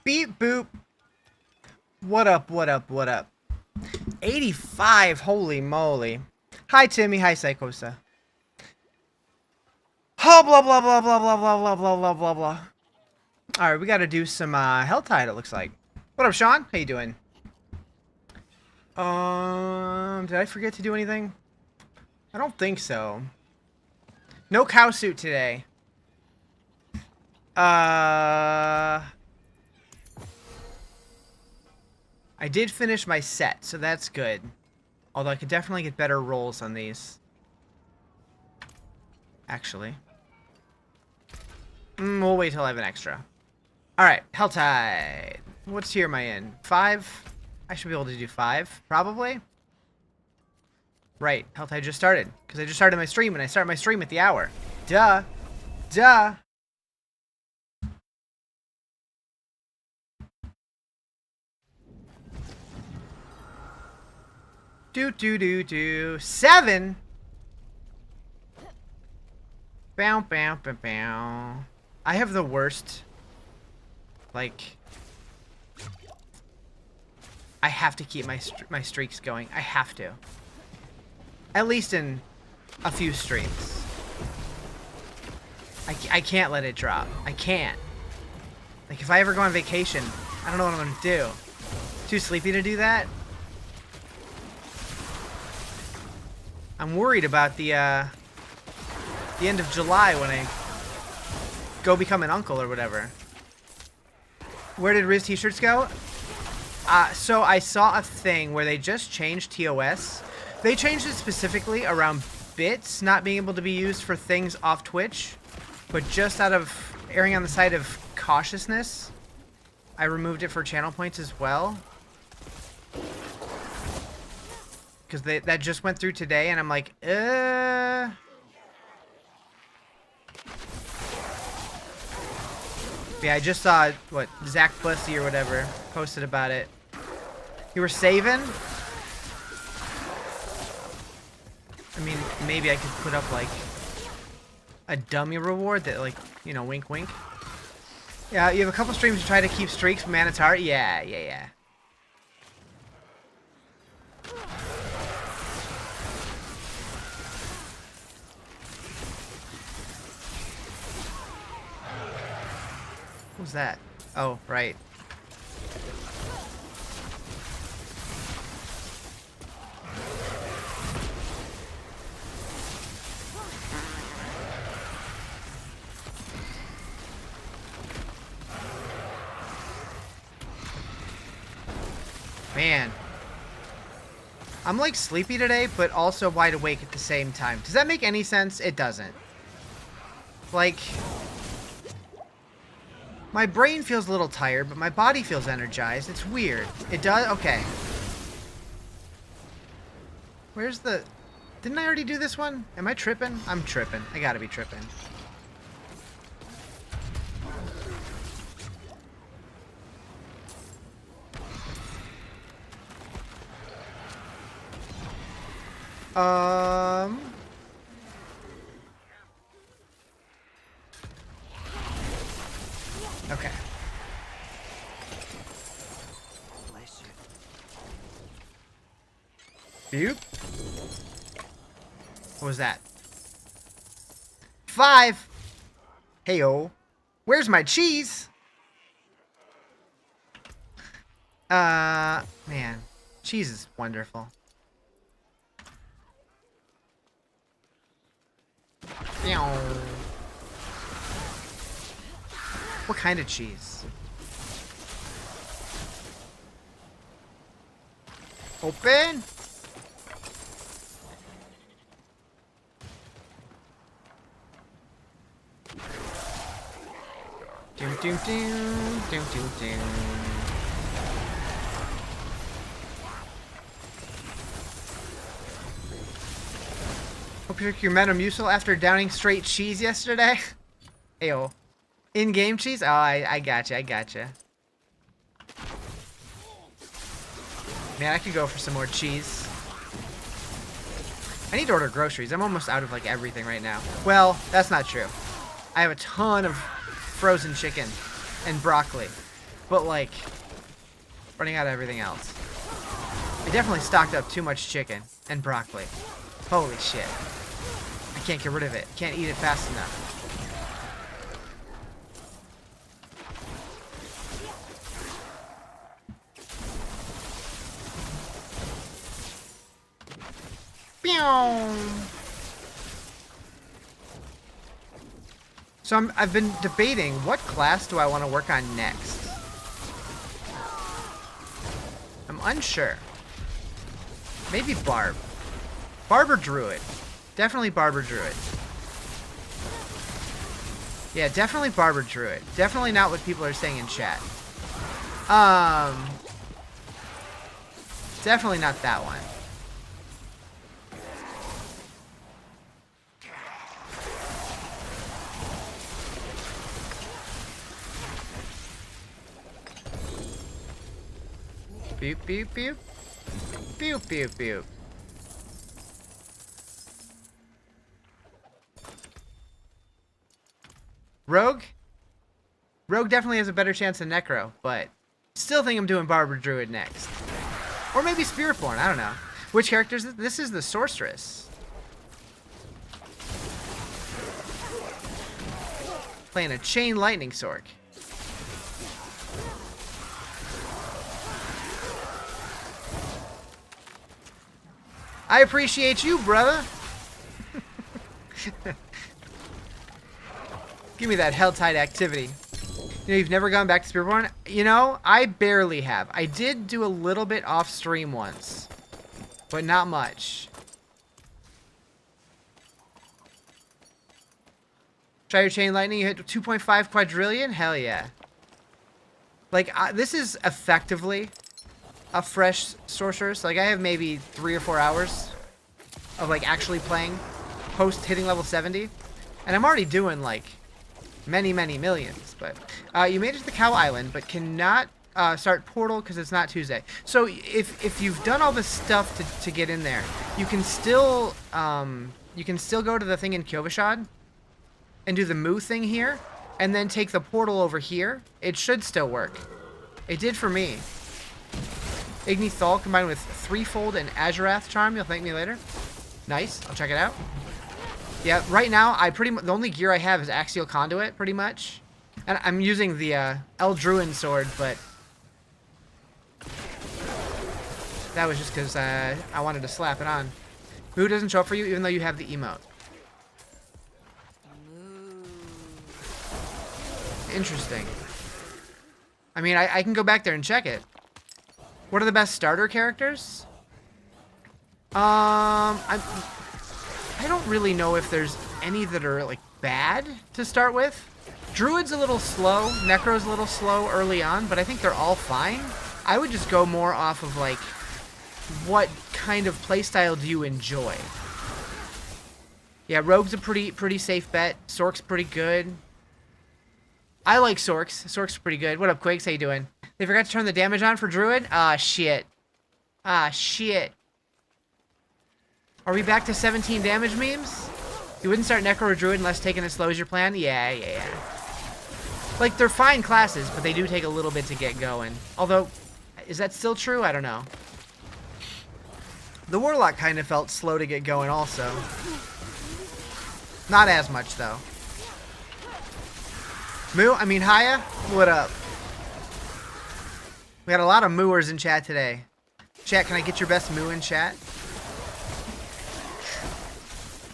Beep boop. What up, what up, what up? 85, holy moly. Hi Timmy, hi Psychosa. Oh, blah, blah, blah, blah, blah, blah, blah, blah, blah, blah, blah. Alright, we gotta do some Helltide, it looks like. What up, Sean? How you doing? Did I forget to do anything? I don't think so. No cow suit today. I did finish my set, so that's good. Although I could definitely get better rolls on these. Actually. We'll wait till I have an extra. Alright, Helltide. What tier am I in? 5? I should be able to do 5, probably. Right, Helltide just started. Because I just started my stream, and I start my stream at the hour. Duh. Duh. Do. 7? Bow, bow, bow, bow. I have the worst. Like, I have to keep my streaks going. I have to. At least in a few streams. I can't let it drop. I can't. Like, if I ever go on vacation, I don't know what I'm gonna do. Too sleepy to do that? I'm worried about the end of July when I go become an uncle or whatever. Where did Riz t-shirts go? So I saw a thing where they just changed TOS. They changed it specifically around bits not being able to be used for things off Twitch, but just out of erring on the side of cautiousness, I removed it for channel points as well. Because that just went through today, and I'm like, Yeah, I just saw, what, Zach Bussy or whatever posted about it. You were saving? I mean, maybe I could put up, like, a dummy reward that, like, you know, wink wink. Yeah, you have a couple streams to try to keep streaks, man, it's hard. Yeah. What was that? Oh, right. Man. I'm like sleepy today, but also wide awake at the same time. Does that make any sense? It doesn't. Like, my brain feels a little tired, but my body feels energized. It's weird. It does? Okay. Where's the... Didn't I already do this one? Am I tripping? I'm tripping. I gotta be tripping. Okay. You? What was that? 5! Heyo. Where's my cheese? Man. Cheese is wonderful. What kind of cheese? Open? Doom doom doom doom doom doom. Hope you took your Metamucil after downing straight cheese yesterday. Ayo. In-game cheese? Oh, I gotcha, I gotcha. Man, I could go for some more cheese. I need to order groceries. I'm almost out of, like, everything right now. Well, that's not true. I have a ton of frozen chicken and broccoli. but like running out of everything else. I definitely stocked up too much chicken and broccoli. Holy shit. I can't get rid of it. Can't eat it fast enough. So I've been debating what class do I want to work on next. I'm unsure. Maybe Barb. Barb or Druid. Definitely Barb or Druid. Yeah, definitely Barb or Druid. Definitely not what people are saying in chat. Definitely not that one. Beep, beep, beep. Beep, beep, beep. Rogue? Rogue definitely has a better chance than Necro, but still think I'm doing Barber Druid next. Or maybe Spiritborn, I don't know. Which character is this? This is the Sorceress. Playing a Chain Lightning Sork. I appreciate you, brother. Give me that Helltide activity. You know, you've never gone back to Spiritborn? You know, I barely have. I did do a little bit off stream once, but not much. Try your Chain Lightning, you hit 2.5 quadrillion? Hell yeah. Like, this is effectively a fresh Sorceress. Like, I have maybe 3 or 4 hours of, like, actually playing post hitting level 70. And I'm already doing, like, many, many millions. But you made it to the Cow Island, but cannot start Portal because it's not Tuesday. So if you've done all this stuff to get in there, you can still go to the thing in Kyovashad and do the Moo thing here, and then take the portal over here. It should still work. It did for me. Igni Thal combined with Threefold and Azurath Charm. You'll thank me later. Nice. I'll check it out. Yeah, right now, the only gear I have is Axial Conduit, pretty much. And I'm using the Eldruin sword, but that was just because I wanted to slap it on. Moo doesn't show up for you, even though you have the emote. Interesting. I mean, I can go back there and check it. What are the best starter characters? I don't really know if there's any that are, like, bad to start with. Druid's a little slow. Necro's a little slow early on, but I think they're all fine. I would just go more off of, like, what kind of playstyle do you enjoy? Yeah, Rogue's a pretty safe bet. Sork's pretty good. I like Sorks. Sork's pretty good. What up, Quakes? How you doing? They forgot to turn the damage on for Druid? Ah, shit. Ah, shit. Are we back to 17 damage memes? You wouldn't start Necro or Druid unless taking it slow is your plan? Yeah. Like, they're fine classes, but they do take a little bit to get going. Although, is that still true? I don't know. The Warlock kind of felt slow to get going also. Not as much, though. Haya, what up? We got a lot of mooers in chat today. Chat, can I get your best moo in chat?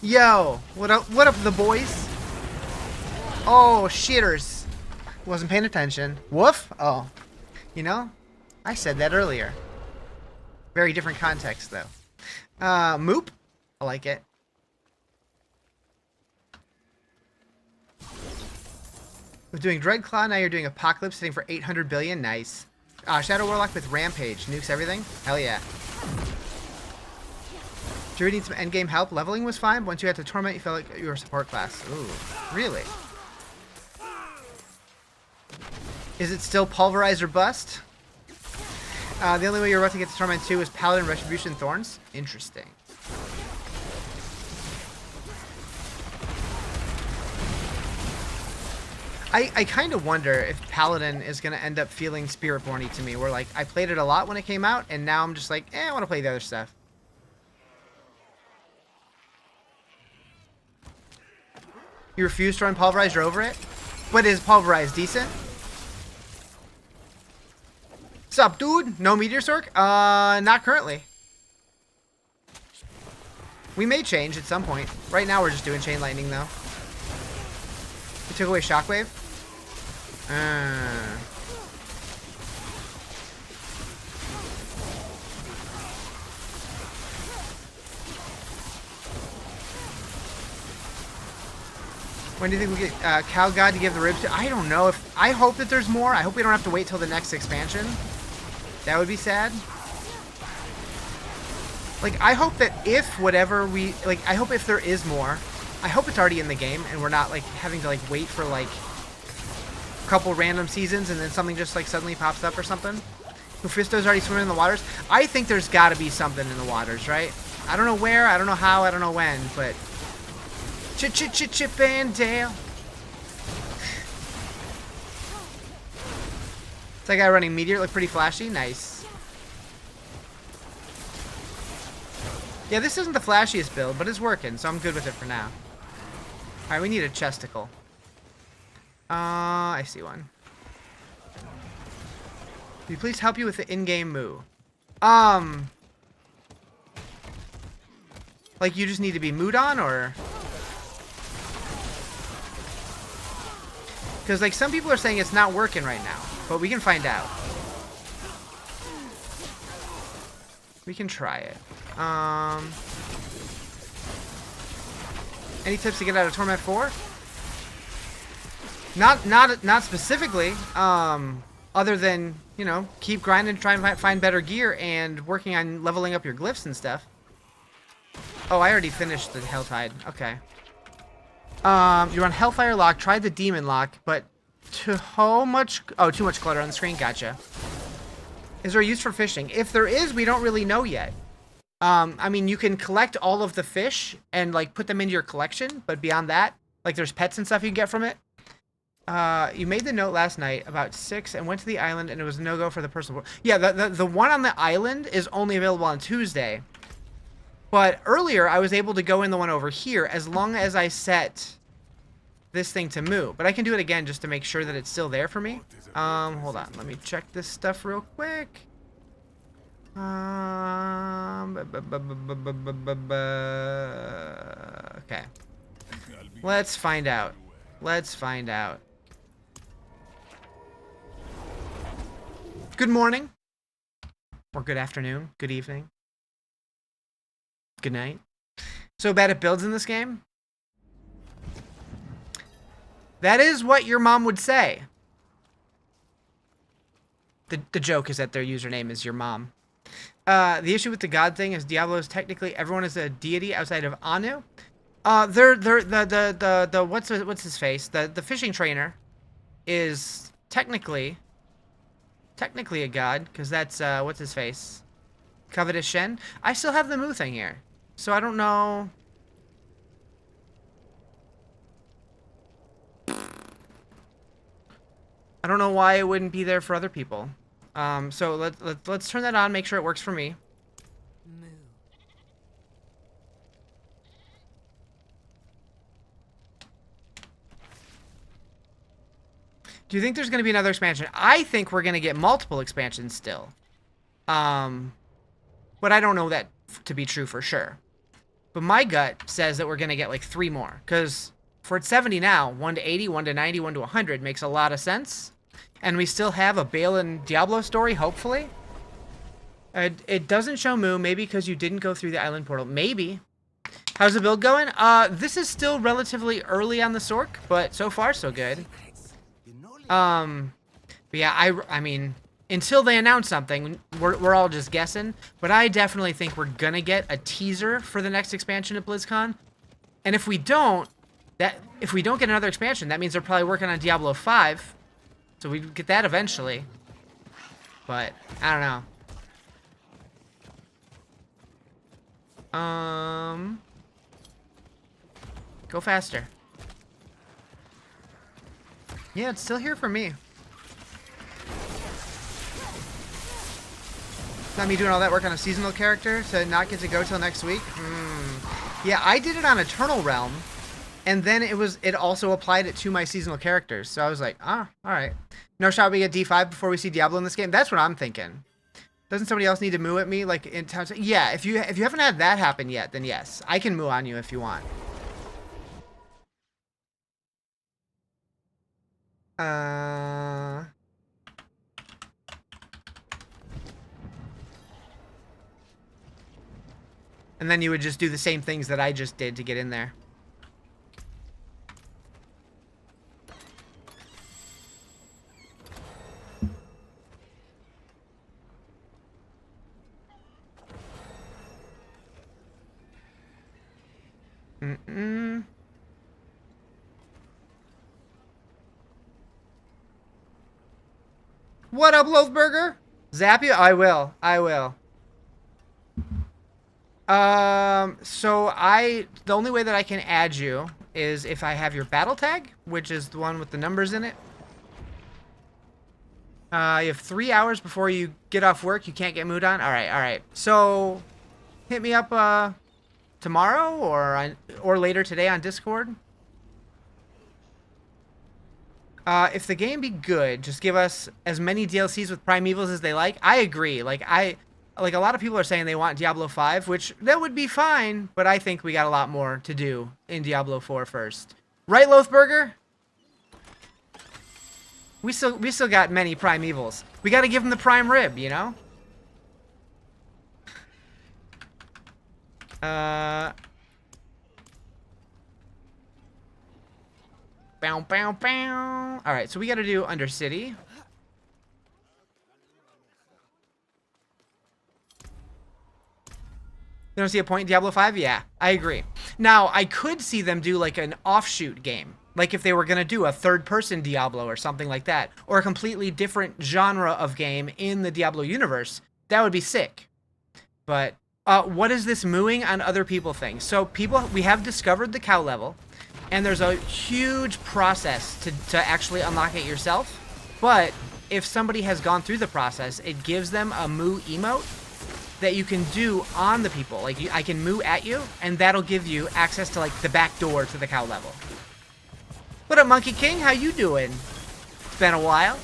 Yo, what up, the boys? Oh, shitters. Wasn't paying attention. Woof? Oh. You know, I said that earlier. Very different context, though. Moop? I like it. With doing Dreadclaw, now you're doing Apocalypse, sitting for 800 billion. Nice. Shadow Warlock with Rampage. Nukes everything? Hell yeah. Druid needs some endgame help. Leveling was fine, but once you had to Torment, you felt like you were a support class. Ooh, really? Is it still Pulverize or Bust? The only way you're about to get to Torment 2 is Paladin, Retribution, Thorns? Interesting. I kind of wonder if Paladin is going to end up feeling Spiritborn-y to me, where, like, I played it a lot when it came out, and now I'm just like, I want to play the other stuff. You refuse to run Pulverized, you're over it? But is Pulverized decent? Sup, dude? No Meteor Sork? Not currently. We may change at some point. Right now we're just doing Chain Lightning, though. We took away Shockwave? When do you think we get Cow God to give the ribs to? I don't know. I hope that there's more. I hope we don't have to wait till the next expansion. That would be sad. Like, I hope that if whatever we... Like, I hope if there is more, I hope it's already in the game and we're not, like, having to, like, wait for, like, a couple random seasons and then something just, like, suddenly pops up or something. Mephisto's already swimming in the waters. I think there's got to be something in the waters, right? I don't know where, I don't know how, I don't know when, but... Chip and Dale. That guy running Meteor look pretty flashy. Nice. Yeah, this isn't the flashiest build, but it's working, so I'm good with it for now. Alright, we need a chesticle. I see one. Will you please help you with the in-game moo? Like, you just need to be mooed on, or... Because, like, some people are saying it's not working right now. But we can find out. We can try it. Any tips to get out of Torment 4? Not specifically. Other than, you know, keep grinding, try and find better gear, and working on leveling up your glyphs and stuff. Oh, I already finished the Helltide. Okay. You're on Hellfire Lock. Tried the Demon Lock, but too much clutter on the screen. Gotcha. Is there a use for fishing? If there is, we don't really know yet. I mean, you can collect all of the fish and, like, put them into your collection, but beyond that, like, there's pets and stuff you can get from it. You made the note last night about 6 and went to the island, and it was a no-go for the personal... Yeah, the one on the island is only available on Tuesday. But earlier, I was able to go in the one over here as long as I set this thing to moo. But I can do it again just to make sure that it's still there for me. Hold on. Let me check this stuff real quick. Okay. Let's find out. Let's find out. Good morning. Or good afternoon. Good evening. Good night. So bad at builds in this game? That is what your mom would say. The joke is that their username is your mom. The issue with the god thing is Diablo is technically everyone is a deity outside of Anu. The what's his face? The fishing trainer is technically a god, because that's what's his face? Covetous Shen. I still have the moo thing here. So I don't know. I don't know why it wouldn't be there for other people. So let's turn that on, make sure it works for me. Do you think there's going to be another expansion? I think we're going to get multiple expansions still. But I don't know that to be true for sure. But my gut says that we're going to get like 3 more. Because for at 70 now, 1 to 80, 1 to 90, 1 to 100 makes a lot of sense. And we still have a Bale and Diablo story, hopefully. It doesn't show moo, maybe because you didn't go through the island portal. Maybe. How's the build going? This is still relatively early on the Sork, but so far so good. But yeah, I mean, until they announce something, we're all just guessing. But I definitely think we're gonna get a teaser for the next expansion at BlizzCon. And if we don't get another expansion, that means they're probably working on Diablo 5. So we get that eventually. But I don't know. Go faster. Yeah, it's still here for me. Not me doing all that work on a seasonal character to not get to go till next week. Yeah, I did it on Eternal Realm, and then it also applied it to my seasonal characters. So I was like, all right. No shot we get D5 before we see Diablo in this game. That's what I'm thinking. Doesn't somebody else need to moo at me like in town? Yeah, if you haven't had that happen yet, then yes, I can moo on you if you want. And then you would just do the same things that I just did to get in there. What up, Loathburger? Zap you? I will. So the only way that I can add you is if I have your battle tag, which is the one with the numbers in it. You have 3 hours before you get off work. You can't get moved on. All right. So, hit me up tomorrow or later today on Discord. If the game be good, just give us as many DLCs with Primevals as they like. I agree. Like a lot of people are saying they want Diablo 5, which that would be fine, but I think we got a lot more to do in Diablo 4 first. Right, Loathburger? We still got many Primevals. We got to give them the prime rib, you know? Bow, bow, bow. All right, so we got to do Undercity. You don't see a point in Diablo 5? Yeah, I agree. Now, I could see them do like an offshoot game. Like if they were going to do a third-person Diablo or something like that. Or a completely different genre of game in the Diablo universe. That would be sick. But what is this mooing on other people thing? So we have discovered the cow level. And there's a huge process to actually unlock it yourself. But if somebody has gone through the process, it gives them a moo emote that you can do on the people. Like I can moo at you, and that'll give you access to like the back door to the cow level. What up, Monkey King? How you doing? It's been a while.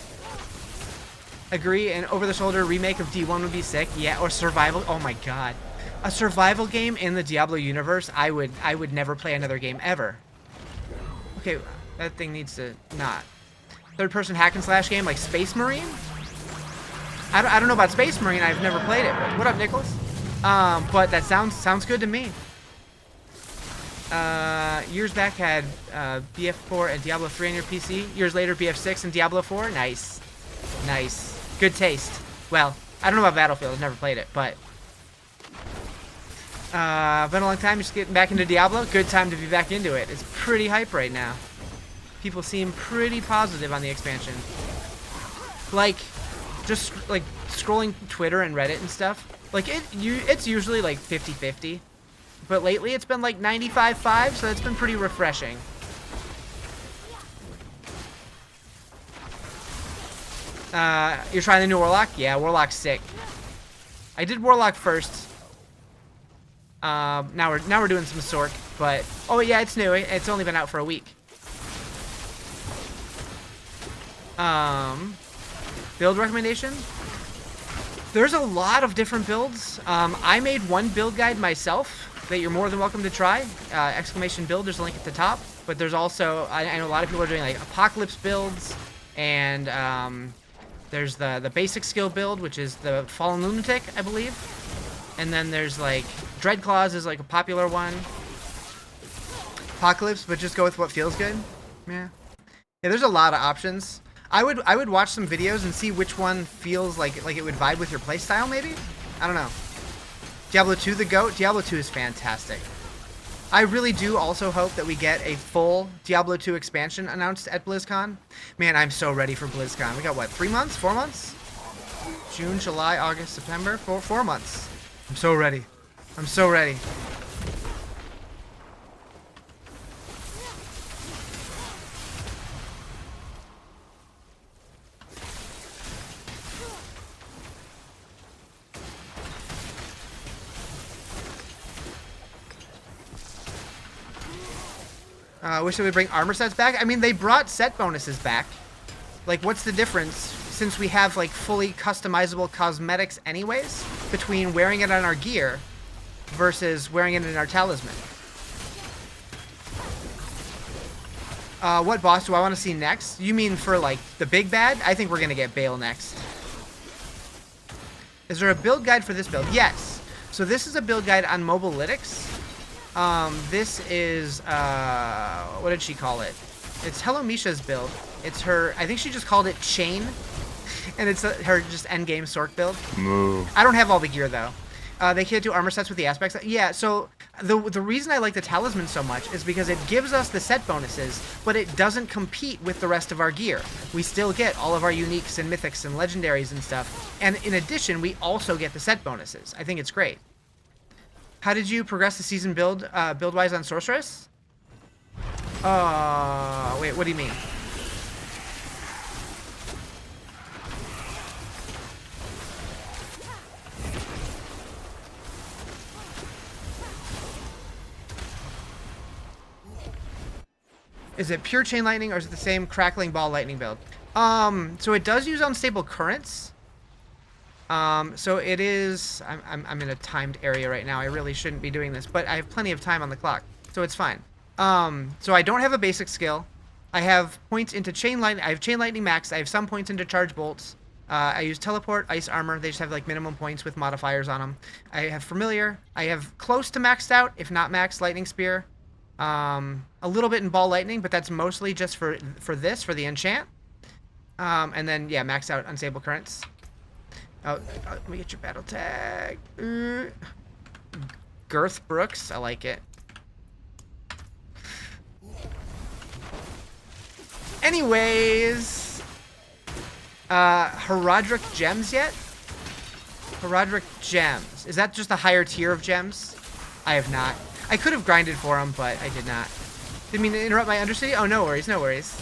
Agree, an over-the-shoulder remake of D1 would be sick. Yeah, or survival. Oh my god. A survival game in the Diablo universe, I would never play another game ever. Okay, that thing needs to not. Third-person hack and slash game like Space Marine? I don't know about Space Marine. I've never played it. What up, Nicholas? But that sounds good to me. Years back had BF4 and Diablo 3 on your PC. Years later, BF6 and Diablo 4. Nice. Good taste. Well, I don't know about Battlefield. I've never played it, but been a long time just getting back into Diablo. Good time to be back into it. It's pretty hype right now. People seem pretty positive on the expansion. Like, just like scrolling Twitter and Reddit and stuff. Like it's usually like 50-50. But lately it's been like 95-5, so it's been pretty refreshing. You're trying the new Warlock? Yeah, Warlock's sick. I did Warlock first. Now we're doing some Sork, but oh yeah, it's new. It's only been out for a week. Build recommendation? There's a lot of different builds. I made one build guide myself that you're more than welcome to try. Exclamation build, there's a link at the top. But there's also, I know a lot of people are doing like apocalypse builds, and there's the basic skill build, which is the Fallen Lunatic, I believe. And then there's like Dreadclaws is like a popular one. Apocalypse, but just go with what feels good. Yeah, there's a lot of options. I would watch some videos and see which one feels like it would vibe with your playstyle, maybe? I don't know. Diablo 2 the GOAT? Diablo 2 is fantastic. I really do also hope that we get a full Diablo 2 expansion announced at BlizzCon. Man, I'm so ready for BlizzCon. We got, what, 3 months? 4 months? June, July, August, September? 4 months. I'm so ready. I'm so ready. I wish they would bring armor sets back. I mean, they brought set bonuses back. Like, what's the difference, since we have, like, fully customizable cosmetics anyways, between wearing it on our gear versus wearing it in our talisman? What boss do I want to see next? You mean for, like, the big bad? I think we're going to get Bale next. Is there a build guide for this build? Yes. So this is a build guide on Mobalytics. This is, what did she call it? It's Hello Misha's build. It's her, I think she just called it Chain. And it's her just endgame Sork build. Moo. I don't have all the gear, though. They can't do armor sets with the aspects. Yeah, so the reason I like the talisman so much is because it gives us the set bonuses, but it doesn't compete with the rest of our gear. We still get all of our uniques and mythics and legendaries and stuff. And in addition, we also get the set bonuses. I think it's great. How did you progress the season build-wise on Sorceress? Wait, what do you mean? Is it pure chain lightning or is it the same crackling ball lightning build? So it does use unstable currents. So it is, I'm in a timed area right now. I really shouldn't be doing this, but I have plenty of time on the clock, so it's fine. So I don't have a basic skill. I have points into chain lightning. I have chain lightning max. I have some points into charge bolts. I use teleport, ice armor. They just have like minimum points with modifiers on them. I have familiar. I have close to maxed out, if not max, lightning spear. A little bit in ball lightning, but that's mostly just for the enchant. And then yeah, maxed out unstable currents. Oh, let me get your battle tag. Girth Brooks, I like it. Anyways, Herodric gems yet? Herodric gems. Is that just a higher tier of gems? I have not. I could have grinded for them, but I did not. Didn't mean to interrupt my Undercity. Oh, no worries, no worries.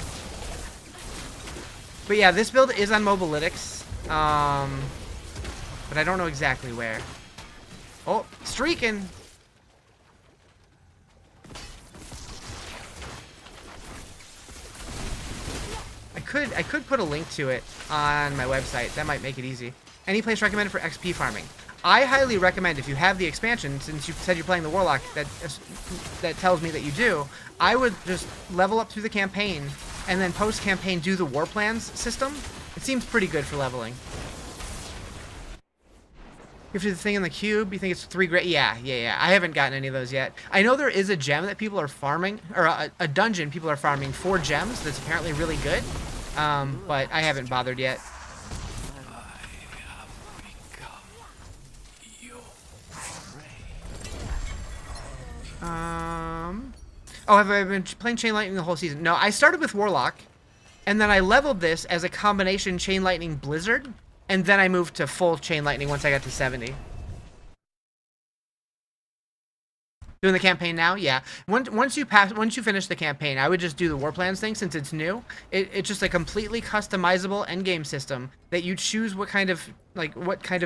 But yeah, this build is on Mobalytics. But I don't know exactly where. Oh, streaking. I could put a link to it on my website. That might make it easy. Any place recommended for XP farming? I highly recommend, if you have the expansion, since you said you're playing the Warlock, that tells me that you do, I would just level up through the campaign, and then post-campaign do the War Plans system. It seems pretty good for leveling. You have to do the thing in the cube. You think it's 3 great? Yeah. I haven't gotten any of those yet. I know there is a gem that people are farming, or a dungeon people are farming for gems that's apparently really good, but I haven't bothered yet. Oh, have I been playing Chain Lightning the whole season? No, I started with Warlock, and then I leveled this as a combination Chain Lightning Blizzard, and then I moved to full Chain Lightning once I got to 70. Doing the campaign now? Yeah. Once you finish the campaign, I would just do the War Plans thing since it's new. It's just a completely customizable endgame system that you choose what kind of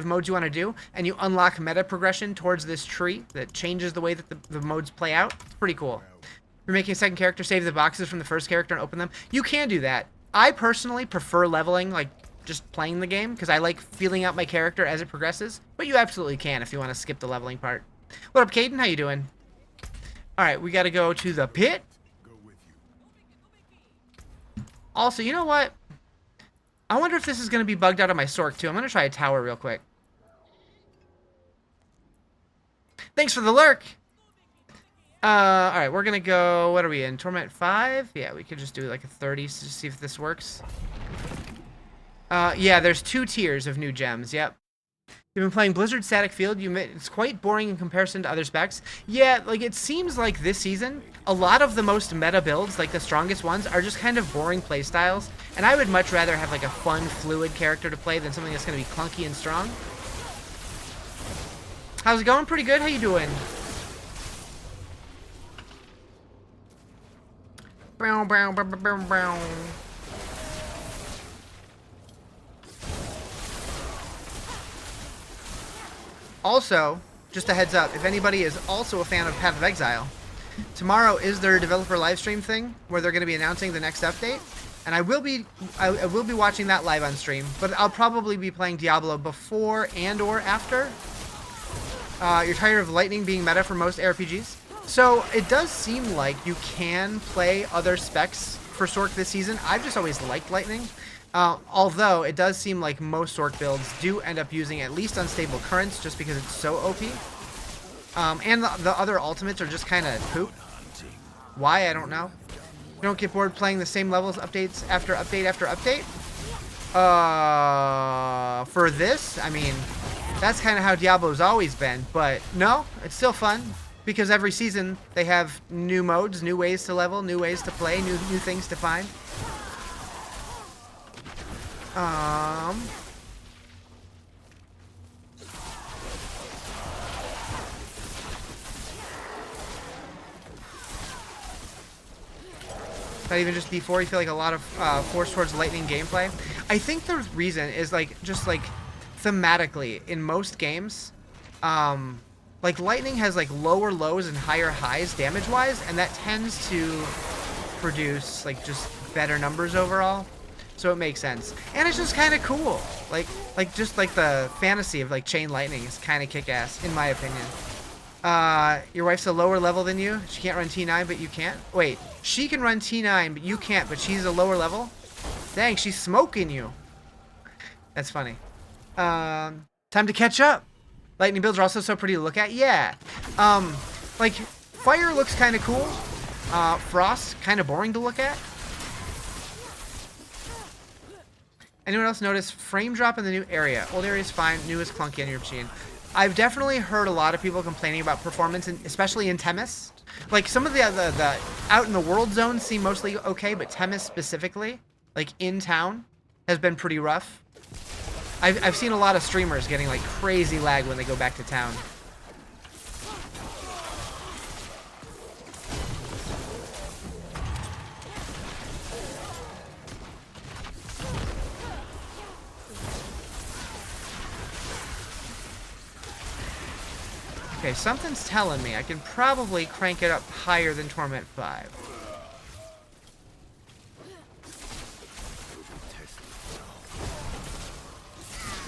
modes you want to do, and you unlock meta progression towards this tree that changes the way that the modes play out. It's pretty cool. If you're making a second character, save the boxes from the first character and open them. You can do that. I personally prefer leveling, like just playing the game, because I like feeling out my character as it progresses. But you absolutely can if you want to skip the leveling part. What up, Caden? How you doing? Alright, we gotta go to the pit. Also, you know what? I wonder if this is gonna be bugged out on my Sork too. I'm gonna try a tower real quick. Thanks for the lurk! Alright, we're gonna go... What are we in? Torment 5? Yeah, we could just do like a 30 to see if this works. Yeah, there's 2 tiers of new gems. Yep. You've been playing Blizzard Static Field. It's quite boring in comparison to other specs. Yeah, like it seems like this season, a lot of the most meta builds, like the strongest ones, are just kind of boring playstyles. And I would much rather have like a fun, fluid character to play than something that's going to be clunky and strong. How's it going? Pretty good. How you doing? Bow, bow, bow, bow, bow. Also, just a heads up, if anybody is also a fan of Path of Exile, Tomorrow is their developer live stream thing where they're going to be announcing the next update, and I will be watching that live on stream. But I'll probably be playing Diablo before and/or after. You're tired of lightning being meta for most ARPGs? So it does seem like you can play other specs for Sorc this season. I've just always liked lightning. Although it does seem like most Sorc builds do end up using at least unstable currents just because it's so OP. And the other ultimates are just kind of poop. Why? I don't know. You don't get bored playing the same levels updates after update after update? For this, I mean, that's kind of how Diablo's always been. But no, it's still fun. Because every season they have new modes, new ways to level, new ways to play, new things to find. Not even just D4, you feel like a lot of force towards lightning gameplay. I think the reason is just thematically in most games, like lightning has like lower lows and higher highs damage wise, and that tends to produce like just better numbers overall. So it makes sense, and it's just kind of cool. Like the fantasy of like chain lightning is kind of kick-ass in my opinion. Your wife's a lower level than you. She can't run T9, but you can't. Wait, she can run T9, but you can't. But she's a lower level. Dang, she's smoking you. That's funny. Time to catch up. Lightning builds are also so pretty to look at. Yeah. Like fire looks kind of cool. Frost kind of boring to look at. Anyone else notice frame drop in the new area? Old area is fine. New is clunky on your machine. I've definitely heard a lot of people complaining about performance, especially in Temis. Like some of the out in the world zones seem mostly okay, but Temis specifically, like in town, has been pretty rough. I've seen a lot of streamers getting like crazy lag when they go back to town. Okay, something's telling me I can probably crank it up higher than Torment 5.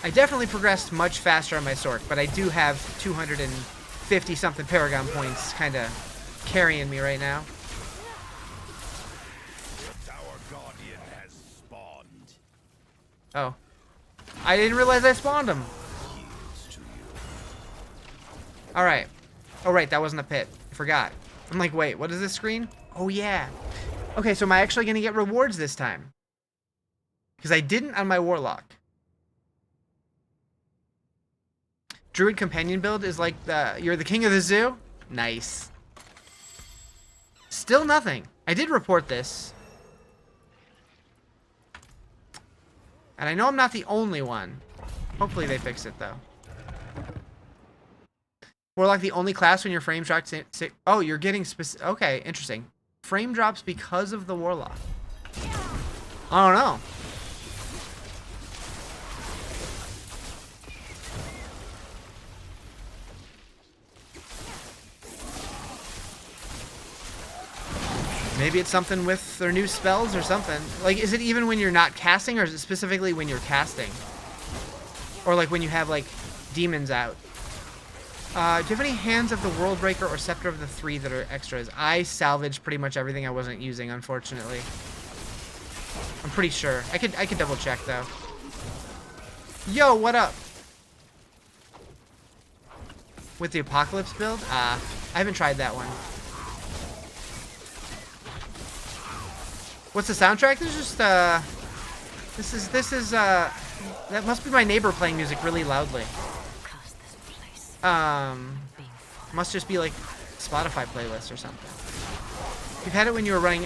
I definitely progressed much faster on my Sorc, but I do have 250-something Paragon points kind of carrying me right now. Our guardian has spawned. Oh. I didn't realize I spawned him. Alright. Oh, right, that wasn't a pit. I forgot. I'm like, wait, what is this screen? Oh, yeah. Okay, so am I actually going to get rewards this time? Because I didn't on my Warlock. Druid Companion build is like you're the king of the zoo? Nice. Still nothing. I did report this. And I know I'm not the only one. Hopefully they fix it, though. Warlock the only class when your frame drops. Oh, you're getting specific. Okay, interesting. Frame drops because of the Warlock. I don't know. Maybe it's something with their new spells or something. Like, is it even when you're not casting, or is it specifically when you're casting? Or like when you have like demons out? Do you have any Hands of the Worldbreaker or Scepter of the Three that are extras? I salvaged pretty much everything I wasn't using, unfortunately. I'm pretty sure. I could double check though. Yo, what up? With the Apocalypse build? I haven't tried that one. What's the soundtrack? This is just that must be my neighbor playing music really loudly. Must just be like Spotify playlist or something. You've had it when you were running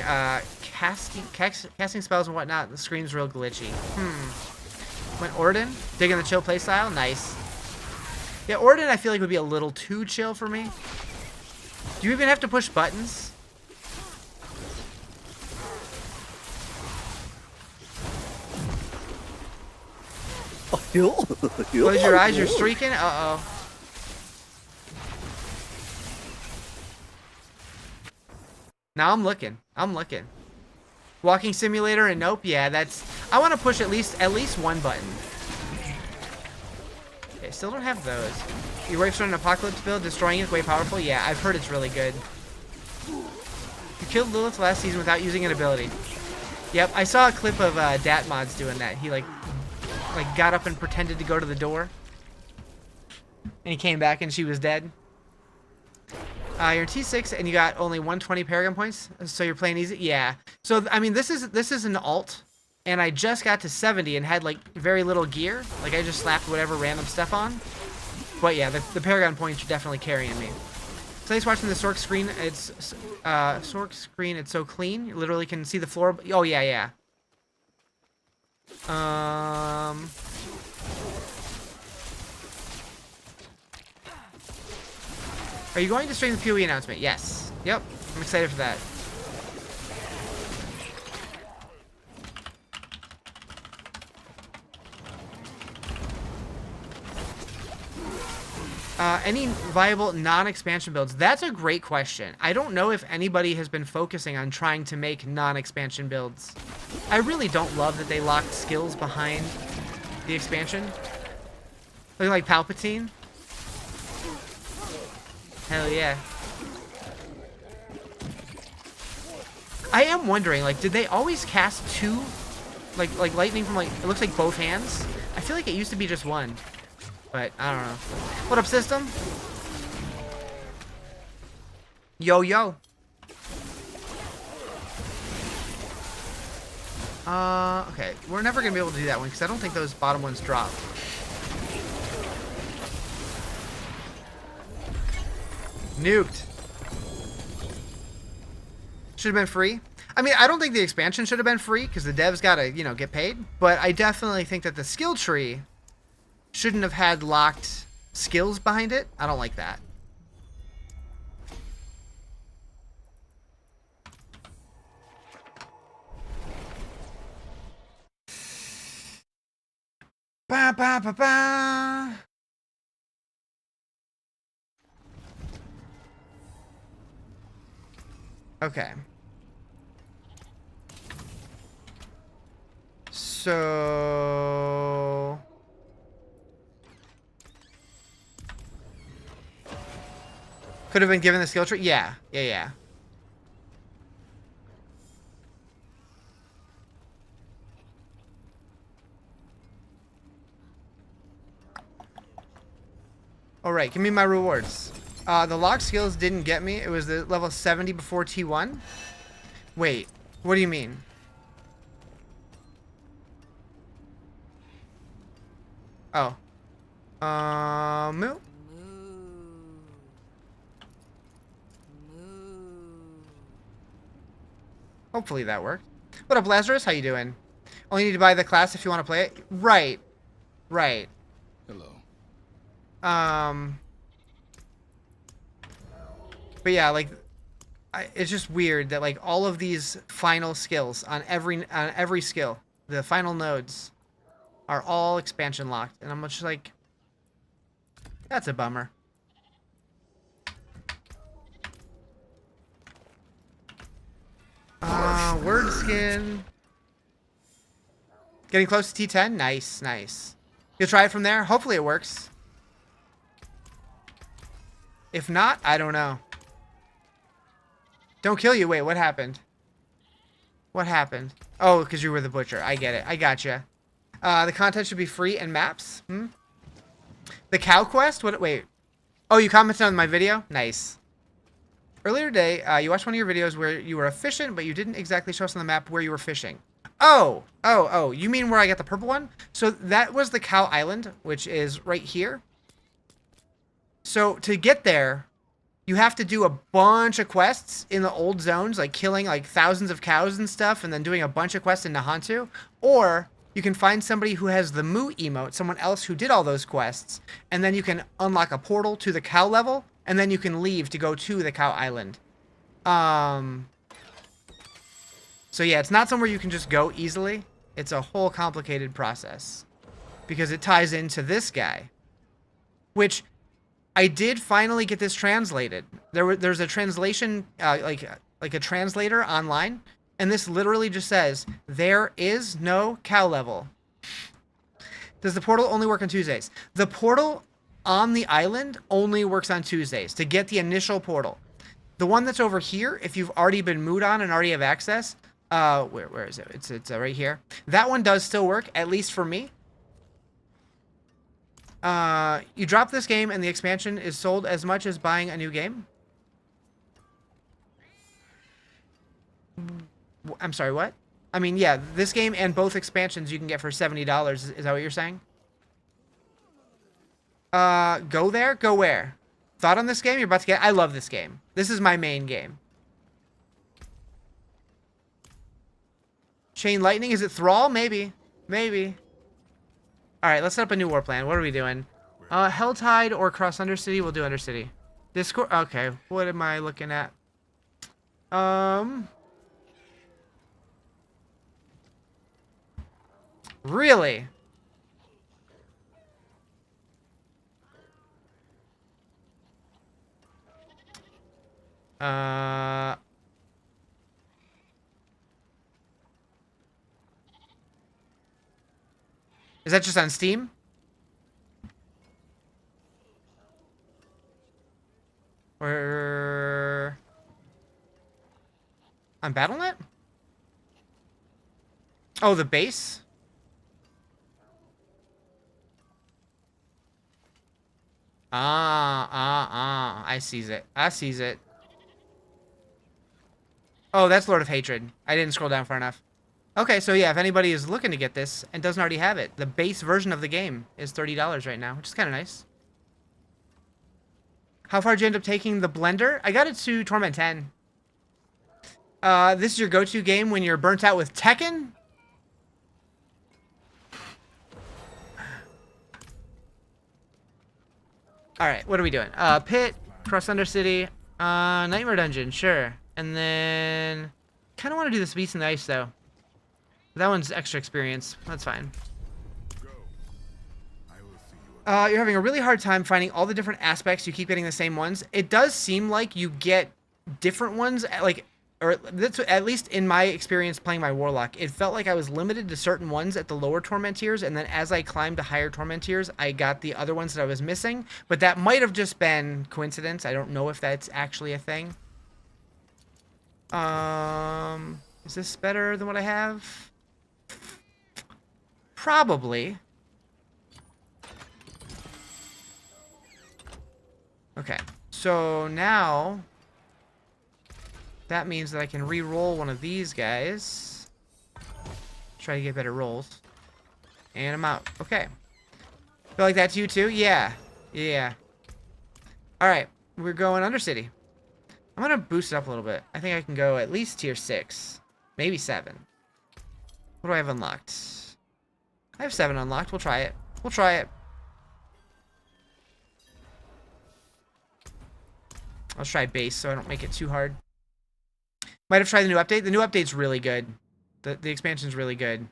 casting spells and whatnot. The screen's real glitchy. Went Orden, digging the chill playstyle. Nice. Yeah, Orden I feel like would be a little too chill for me. Do you even have to push buttons? Close your eyes, you're streaking? Uh-oh. Now I'm looking. Walking simulator and nope. Yeah, that's. I want to push at least one button. Okay, still don't have those. Your wife's running an apocalypse build, destroying it way powerful. Yeah, I've heard it's really good. You killed Lilith last season without using an ability. Yep, I saw a clip of Datmods doing that. He like got up and pretended to go to the door, and he came back and she was dead. You're in T6 and you got only 120 Paragon points, so you're playing easy. Yeah. So I mean, this is an alt, and I just got to 70 and had like very little gear. Like I just slapped whatever random stuff on. But yeah, the Paragon points are definitely carrying me. So nice watching the Sork screen. It's Sork screen. It's so clean. You literally can see the floor. Oh yeah, yeah. Are you going to stream the PoE announcement? Yes. Yep. I'm excited for that. Any viable non-expansion builds? That's a great question. I don't know if anybody has been focusing on trying to make non-expansion builds. I really don't love that they locked skills behind the expansion. Looking like Palpatine. Hell yeah. I am wondering, like, did they always cast two? Like lightning from, like, it looks like both hands? I feel like it used to be just one. But, I don't know. What up, system? Yo, yo. Okay. We're never gonna be able to do that one, because I don't think those bottom ones drop. Nuked. Should have been free. I mean, I don't think the expansion should have been free, because the devs gotta, you know, get paid. But I definitely think that the skill tree shouldn't have had locked skills behind it. I don't like that. Ba ba ba ba. Okay. So could have been given the skill tree? Yeah. Yeah. Alright, give me my rewards. The locked skills didn't get me. It was the level 70 before T1. Wait, what do you mean? Oh. Moo? Hopefully that worked. What up, Lazarus? How you doing? Only need to buy the class if you want to play it? Right. Right. Hello. But yeah, like, it's just weird that like all of these final skills on every skill, the final nodes, are all expansion locked, and I'm just like, that's a bummer. Word skin. Getting close to T10. Nice, nice. You'll try it from there. Hopefully it works. If not, I don't know. Don't kill you. Wait, what happened? What happened? Oh, because you were the butcher. I get it. I gotcha. The content should be free and maps. The cow quest? What? Wait. Oh, you commented on my video? Nice. Earlier today, you watched one of your videos where you were efficient, but you didn't exactly show us on the map where you were fishing. Oh. You mean where I got the purple one? So that was the cow island, which is right here. So to get there, you have to do a bunch of quests in the old zones, like killing like thousands of cows and stuff, and then doing a bunch of quests in Nahantu. Or you can find somebody who has the Moo emote, someone else who did all those quests, and then you can unlock a portal to the cow level, and then you can leave to go to the cow island. So yeah, it's not somewhere you can just go easily. It's a whole complicated process because it ties into this guy, which I did finally get this translated. There's a translation, like like a translator online, and this literally just says, there is no cow level. Does the portal only work on Tuesdays? The portal on the island only works on Tuesdays to get the initial portal. The one that's over here, if you've already been moved on and already have access, where is it? It's right here. That one does still work, at least for me. You drop this game and the expansion is sold as much as buying a new game. I'm sorry, what? I mean, yeah, this game and both expansions you can get for $70. Is that what you're saying? Go there? Go where? Thought on this game? You're about to get... I love this game. This is my main game. Chain Lightning? Is it Thrall? Maybe. Maybe. Alright, let's set up a new war plan. What are we doing? Helltide or Cross Undercity? We'll do Undercity. Discord... Okay, what am I looking at? Really? Is that just on Steam? Or on Battle.net? Oh, the base? I sees it. I sees it. Oh, that's Lord of Hatred. I didn't scroll down far enough. Okay, so yeah, if anybody is looking to get this and doesn't already have it, the base version of the game is $30 right now, which is kind of nice. How far did you end up taking the blender? I got it to Torment 10. This is your go-to game when you're burnt out with Tekken? Alright, what are we doing? Pit, Cross Undercity, Nightmare Dungeon, sure. And then... kind of want to do this Beast in the Ice, though. That one's extra experience. That's fine. You're having a really hard time finding all the different aspects. You keep getting the same ones. It does seem like you get different ones, like... or that's at least in my experience playing my Warlock. It felt like I was limited to certain ones at the lower Torment tiers, and then as I climbed to higher Torment tiers, I got the other ones that I was missing. But that might have just been coincidence. I don't know if that's actually a thing. Is this better than what I have? Probably. Okay, so now that means that I can re-roll one of these guys. Try to get better rolls. And I'm out. Okay. Feel like that's you too? Yeah. Yeah. Alright, we're going Undercity. I'm gonna boost it up a little bit. I think I can go at least tier 6. Maybe 7. What do I have unlocked? I have 7 unlocked. We'll try it. We'll try it. I'll try base so I don't make it too hard. Might have tried the new update. The new update's really good. The expansion's really good.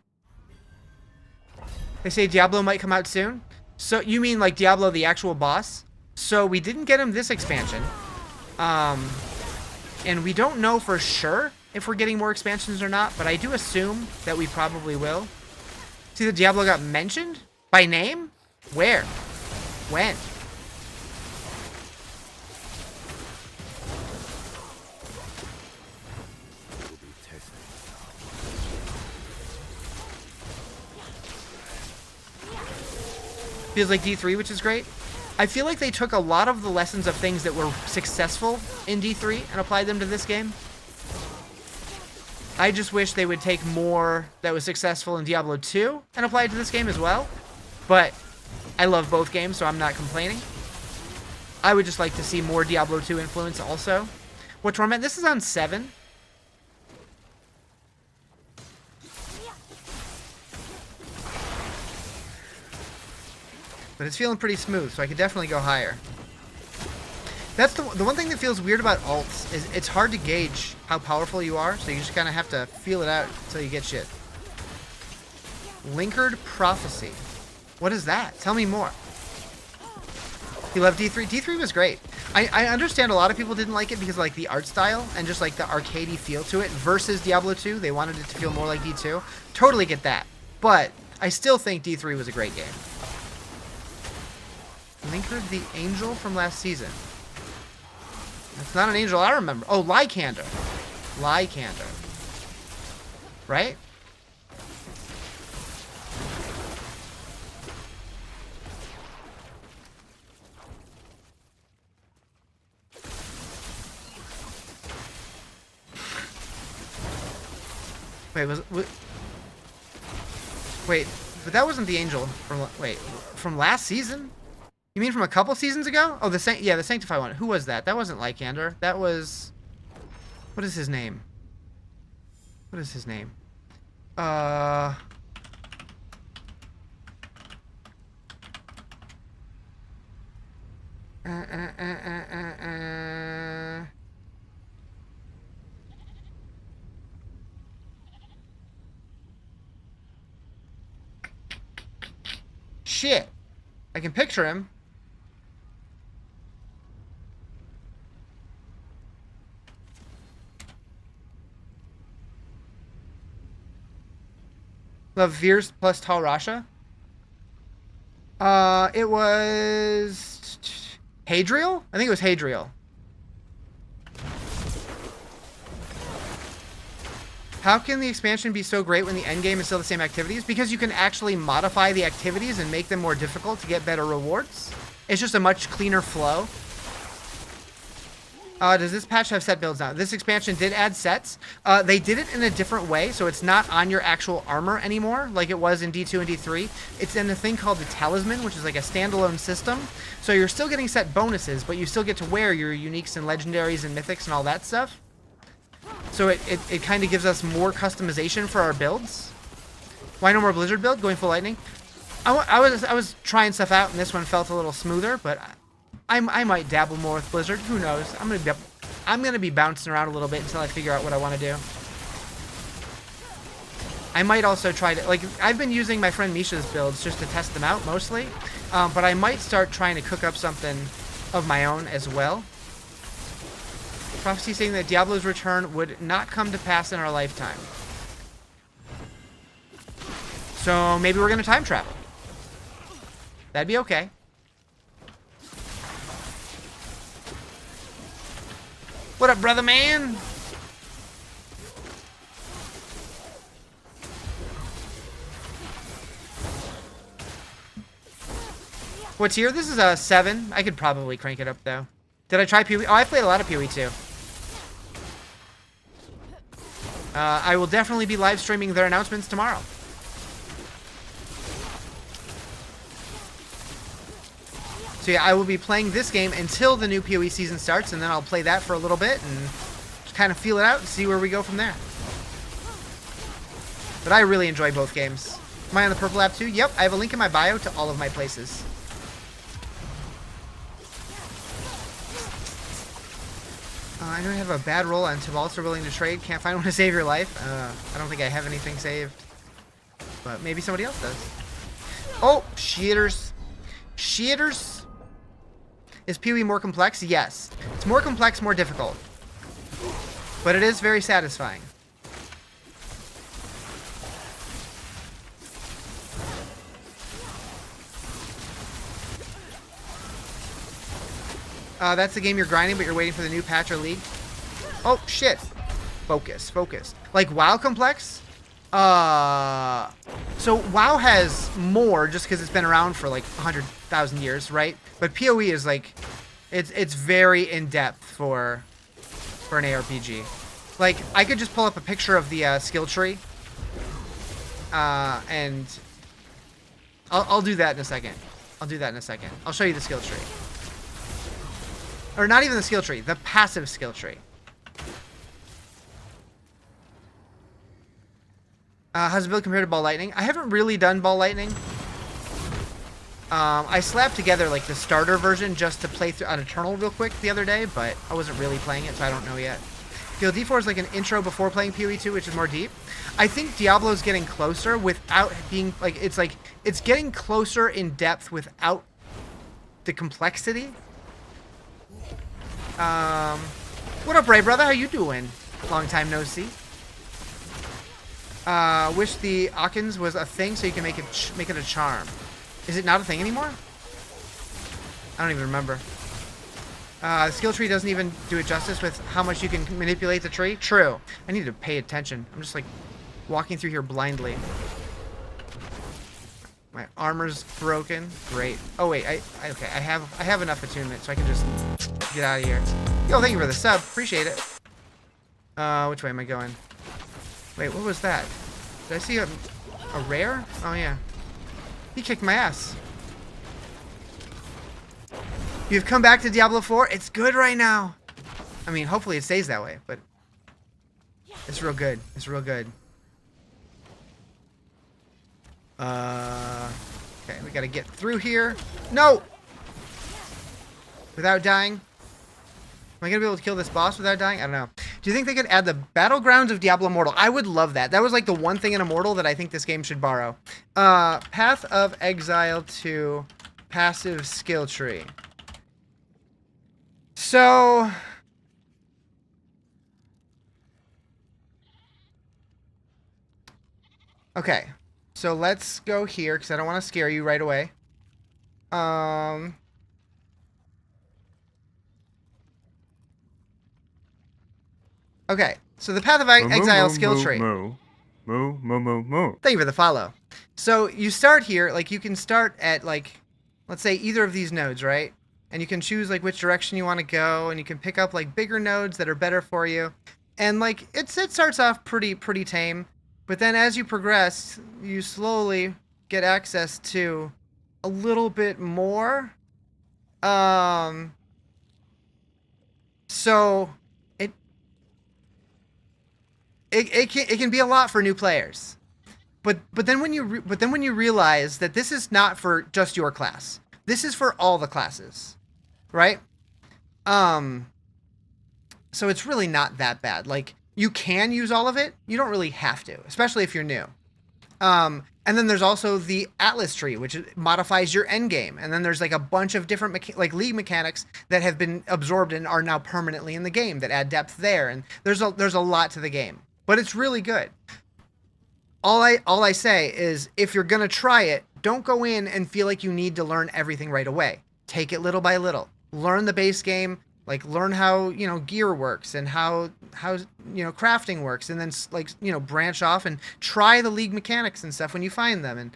They say Diablo might come out soon. So you mean like Diablo the actual boss? So we didn't get him this expansion. And we don't know for sure if we're getting more expansions or not, but I do assume that we probably will. See that Diablo got mentioned? By name? Where? When? Feels like D3, which is great. I feel like they took a lot of the lessons of things that were successful in D3 and applied them to this game. I just wish they would take more that was successful in Diablo 2 and apply it to this game as well. But I love both games, so I'm not complaining. I would just like to see more Diablo 2 influence also. What Torment? This is on 7. But it's feeling pretty smooth, so I could definitely go higher. That's the one thing that feels weird about alts, is it's hard to gauge how powerful you are, so you just kind of have to feel it out until you get shit. Linkered Prophecy. What is that? Tell me more. You love D3? D3 was great. I understand a lot of people didn't like it because of, like, the art style and just like the arcadey feel to it versus Diablo 2. They wanted it to feel more like D2. Totally get that. But I still think D3 was a great game. Linker the Angel from last season. That's not an angel I remember. Oh, Lycander. Lycander. Right? Wait, but that wasn't the angel from last season? You mean from a couple seasons ago? Oh, the Sanctified one. Who was that? That wasn't Lycander. That was... What is his name? What is his name? Shit. I can picture him. Love Veers plus Tal Rasha. It was Hadriel? I think it was Hadriel. How can the expansion be so great when the endgame is still the same activities? Because you can actually modify the activities and make them more difficult to get better rewards. It's just a much cleaner flow. Does this patch have set builds now? This expansion did add sets. They did it in a different way, so it's not on your actual armor anymore, like it was in D2 and D3. It's in a thing called the Talisman, which is like a standalone system. So you're still getting set bonuses, but you still get to wear your uniques and legendaries and mythics and all that stuff. So it kind of gives us more customization for our builds. Why no more Blizzard build? Going full lightning? I was trying stuff out, and this one felt a little smoother, but I might dabble more with Blizzard. Who knows? I'm gonna be bouncing around a little bit until I figure out what I want to do. I might also try to, like, I've been using my friend Misha's builds just to test them out mostly, but I might start trying to cook up something of my own as well. Prophecy saying that Diablo's return would not come to pass in our lifetime. So maybe we're gonna time travel. That'd be okay. What up, brother man? What's here? This is a 7. I could probably crank it up though. Did I try PoE? Oh, I played a lot of PoE too. I will definitely be live streaming their announcements tomorrow. So yeah, I will be playing this game until the new PoE season starts, and then I'll play that for a little bit and just kind of feel it out and see where we go from there. But I really enjoy both games. Am I on the Purple app too? Yep, I have a link in my bio to all of my places. I know you have a bad roll on Tibalt's willing to trade. Can't find one to save your life. I don't think I have anything saved. But maybe somebody else does. Oh, shitters. Shitters. Is PoE more complex? Yes. It's more complex, more difficult. But it is very satisfying. That's the game you're grinding, but you're waiting for the new patch or league. Oh, shit. Focus, focus. Like WoW complex? So WoW has more just because it's been around for like 100,000 years, right? But PoE is like, it's very in-depth for an ARPG. Like, I could just pull up a picture of the skill tree. And I'll do that in a second. I'll do that in a second. I'll show you the skill tree. Or not even the skill tree, the passive skill tree. How's the build compared to Ball Lightning? I haven't really done Ball Lightning. I slapped together like the starter version just to play through an Eternal real quick the other day, but I wasn't really playing it, so I don't know yet. Feel D4 is like an intro before playing PoE 2, which is more deep. I think Diablo's getting closer without being it's getting closer in depth without the complexity. What up, Ray brother? How you doing? Long time no see. Wish the Akins was a thing so you can make it a charm. Is it not a thing anymore? I don't even remember. The skill tree doesn't even do it justice with how much you can manipulate the tree. True. I need to pay attention. I'm just like walking through here blindly. My armor's broken. Great. Oh wait, okay. I have enough attunement, so I can just get out of here. Yo, thank you for the sub. Appreciate it. Which way am I going? Wait, what was that? Did I see a rare? Oh yeah. He kicked my ass. You've come back to Diablo 4. It's good right now. I mean, hopefully it stays that way, but it's real good. It's real good. Okay, we gotta get through here. No! Without dying. Am I gonna be able to kill this boss without dying? I don't know. Do you think they could add the Battlegrounds of Diablo Immortal? I would love that. That was like the one thing in Immortal that I think this game should borrow. Path of Exile to passive skill tree. So... okay. So let's go here, because I don't want to scare you right away. Okay. So the Path of Exile skill tree. Thank you for the follow. So you start here, like you can start at like, let's say either of these nodes, right? And you can choose like which direction you want to go, and you can pick up like bigger nodes that are better for you. And like it starts off pretty tame, but then as you progress, you slowly get access to a little bit more. So it can be a lot for new players. But then when you realize that this is not for just your class. This is for all the classes. Right? So it's really not that bad. Like, you can use all of it. You don't really have to, especially if you're new. And then there's also the Atlas tree, which modifies your end game. And then there's like a bunch of different like league mechanics that have been absorbed and are now permanently in the game that add depth there. And there's a lot to the game, but it's really good. All I say is, if you're gonna try it, don't go in and feel like you need to learn everything right away. Take it little by little. Learn the base game, like learn how, gear works and how crafting works, and then like, branch off and try the league mechanics and stuff when you find them. And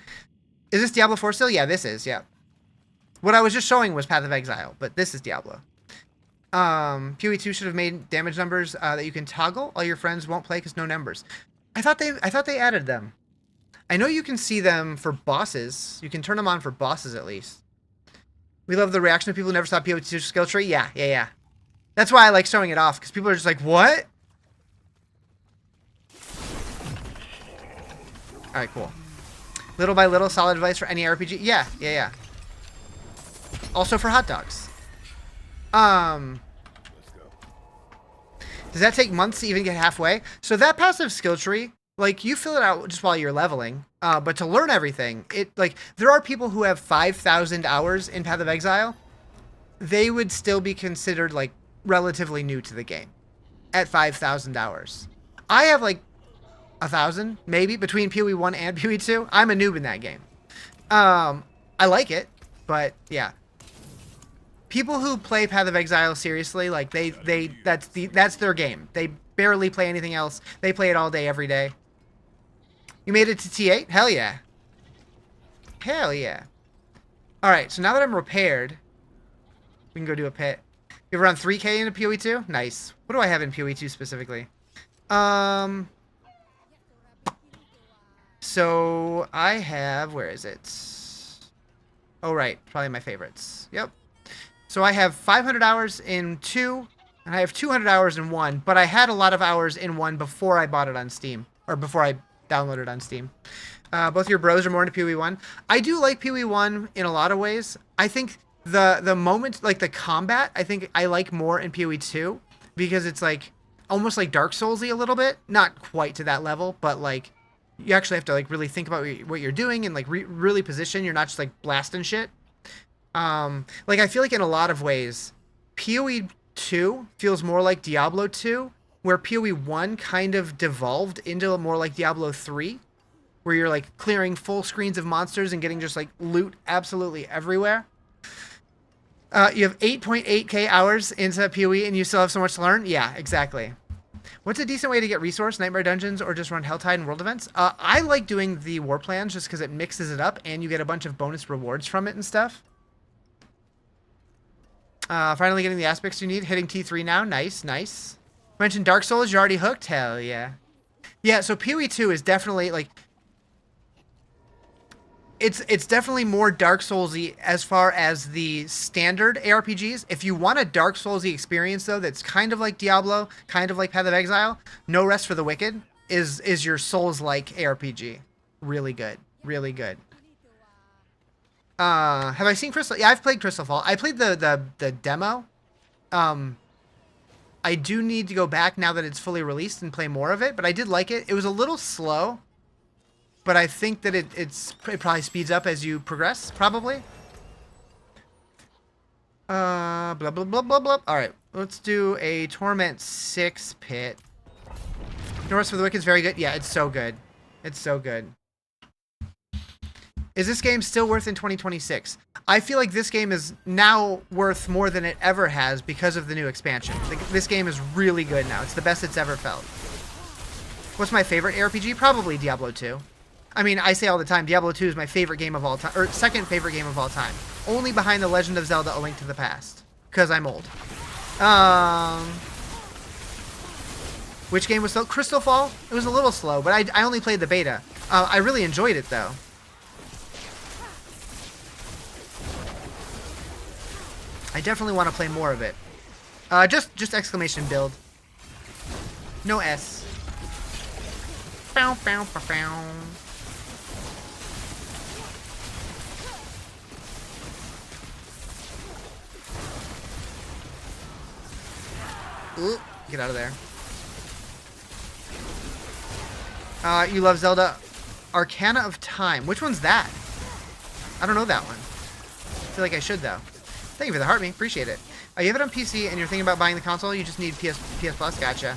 is this Diablo 4 still? Yeah, this is, yeah. What I was just showing was Path of Exile, but this is Diablo. PoE 2 should have made damage numbers that you can toggle. All your friends won't play because no numbers. I thought they added them. I know you can see them for bosses. You can turn them on for bosses at least. We love the reaction of people who never saw PoE 2 skill tree. Yeah. That's why I like showing it off, because people are just like, what? Alright, cool. Little by little, solid advice for any RPG. Yeah. Also for hot dogs. Does that take months to even get halfway? So that passive skill tree, like, you fill it out just while you're leveling. But to learn everything, there are people who have 5,000 hours in Path of Exile. They would still be considered, like, relatively new to the game at 5,000 hours. I have, like, 1,000, maybe, between PoE 1 and PoE 2. I'm a noob in that game. I like it, but, yeah. People who play Path of Exile seriously, like, that's their game. They barely play anything else. They play it all day, every day. You made it to T8? Hell yeah. Hell yeah. Alright, so now that I'm repaired, we can go do a pit. You have around 3k into PoE 2? Nice. What do I have in PoE 2 specifically? So I have, where is it? Oh, right. Probably my favorites. Yep. So I have 500 hours in 2, and I have 200 hours in 1, but I had a lot of hours in 1 before I bought it on Steam, or before I downloaded on Steam. Both your bros are more into PoE 1. I do like PoE 1 in a lot of ways. I think the moment, like the combat, I think I like more in PoE 2, because it's like almost like Dark Souls-y a little bit. Not quite to that level, but like you actually have to like really think about what you're doing and like really position. You're not just like blasting shit. Like I feel like in a lot of ways, PoE 2 feels more like Diablo 2, where PoE 1 kind of devolved into more like Diablo 3, where you're like clearing full screens of monsters and getting just like loot absolutely everywhere. You have 8.8k hours into PoE and you still have so much to learn? Yeah, exactly. What's a decent way to get resource, Nightmare Dungeons, or just run Helltide and World Events? I like doing the War Plans just because it mixes it up and you get a bunch of bonus rewards from it and stuff. Finally getting the aspects you need. Hitting T3 now. Nice, nice. Mentioned Dark Souls. You're already hooked? Hell yeah. Yeah, so PoE 2 is definitely, like... It's definitely more Dark Souls-y as far as the standard ARPGs. If you want a Dark Souls-y experience, though, that's kind of like Diablo, kind of like Path of Exile, No Rest for the Wicked is your Souls-like ARPG. Really good. Really good. Have I seen Crystal? Yeah, I've played Crystal Fall. I played the demo. I do need to go back now that it's fully released and play more of it, but I did like it. It was a little slow, but I think that it probably speeds up as you progress, probably. Blah, blah, blah, blah, blah. All right, let's do a Torment 6 pit. No Rest for the Wicked is very good. Yeah, it's so good. It's so good. Is this game still worth in 2026? I feel like this game is now worth more than it ever has because of the new expansion. This game is really good now. It's the best it's ever felt. What's my favorite ARPG? Probably Diablo 2. I mean, I say all the time, Diablo 2 is my favorite game of all time, or second favorite game of all time. Only behind The Legend of Zelda: A Link to the Past. Because I'm old. Which game was slow? Crystal Fall? It was a little slow, but I only played the beta. I really enjoyed it, though. I definitely want to play more of it. Just exclamation build. No S. Bow, bow, bow, bow. Ooh, get out of there. You love Zelda Arcana of Time. Which one's that? I don't know that one. I feel like I should, though. Thank you for the heart, me. Appreciate it. You have it on PC and you're thinking about buying the console? You just need PS Plus? Gotcha.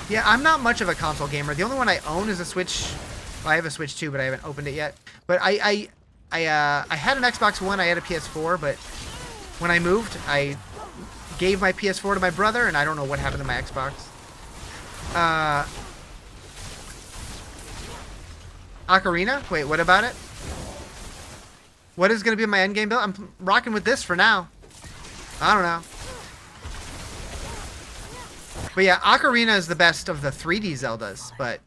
Yeah, I'm not much of a console gamer. The only one I own is a Switch. Well, I have a Switch too, but I haven't opened it yet. But I had an Xbox One. I had a PS4, but when I moved, I gave my PS4 to my brother, and I don't know what happened to my Xbox. Ocarina? Wait, what about it? What is going to be my endgame build? I'm rocking with this for now. I don't know. But yeah, Ocarina is the best of the 3D Zeldas, but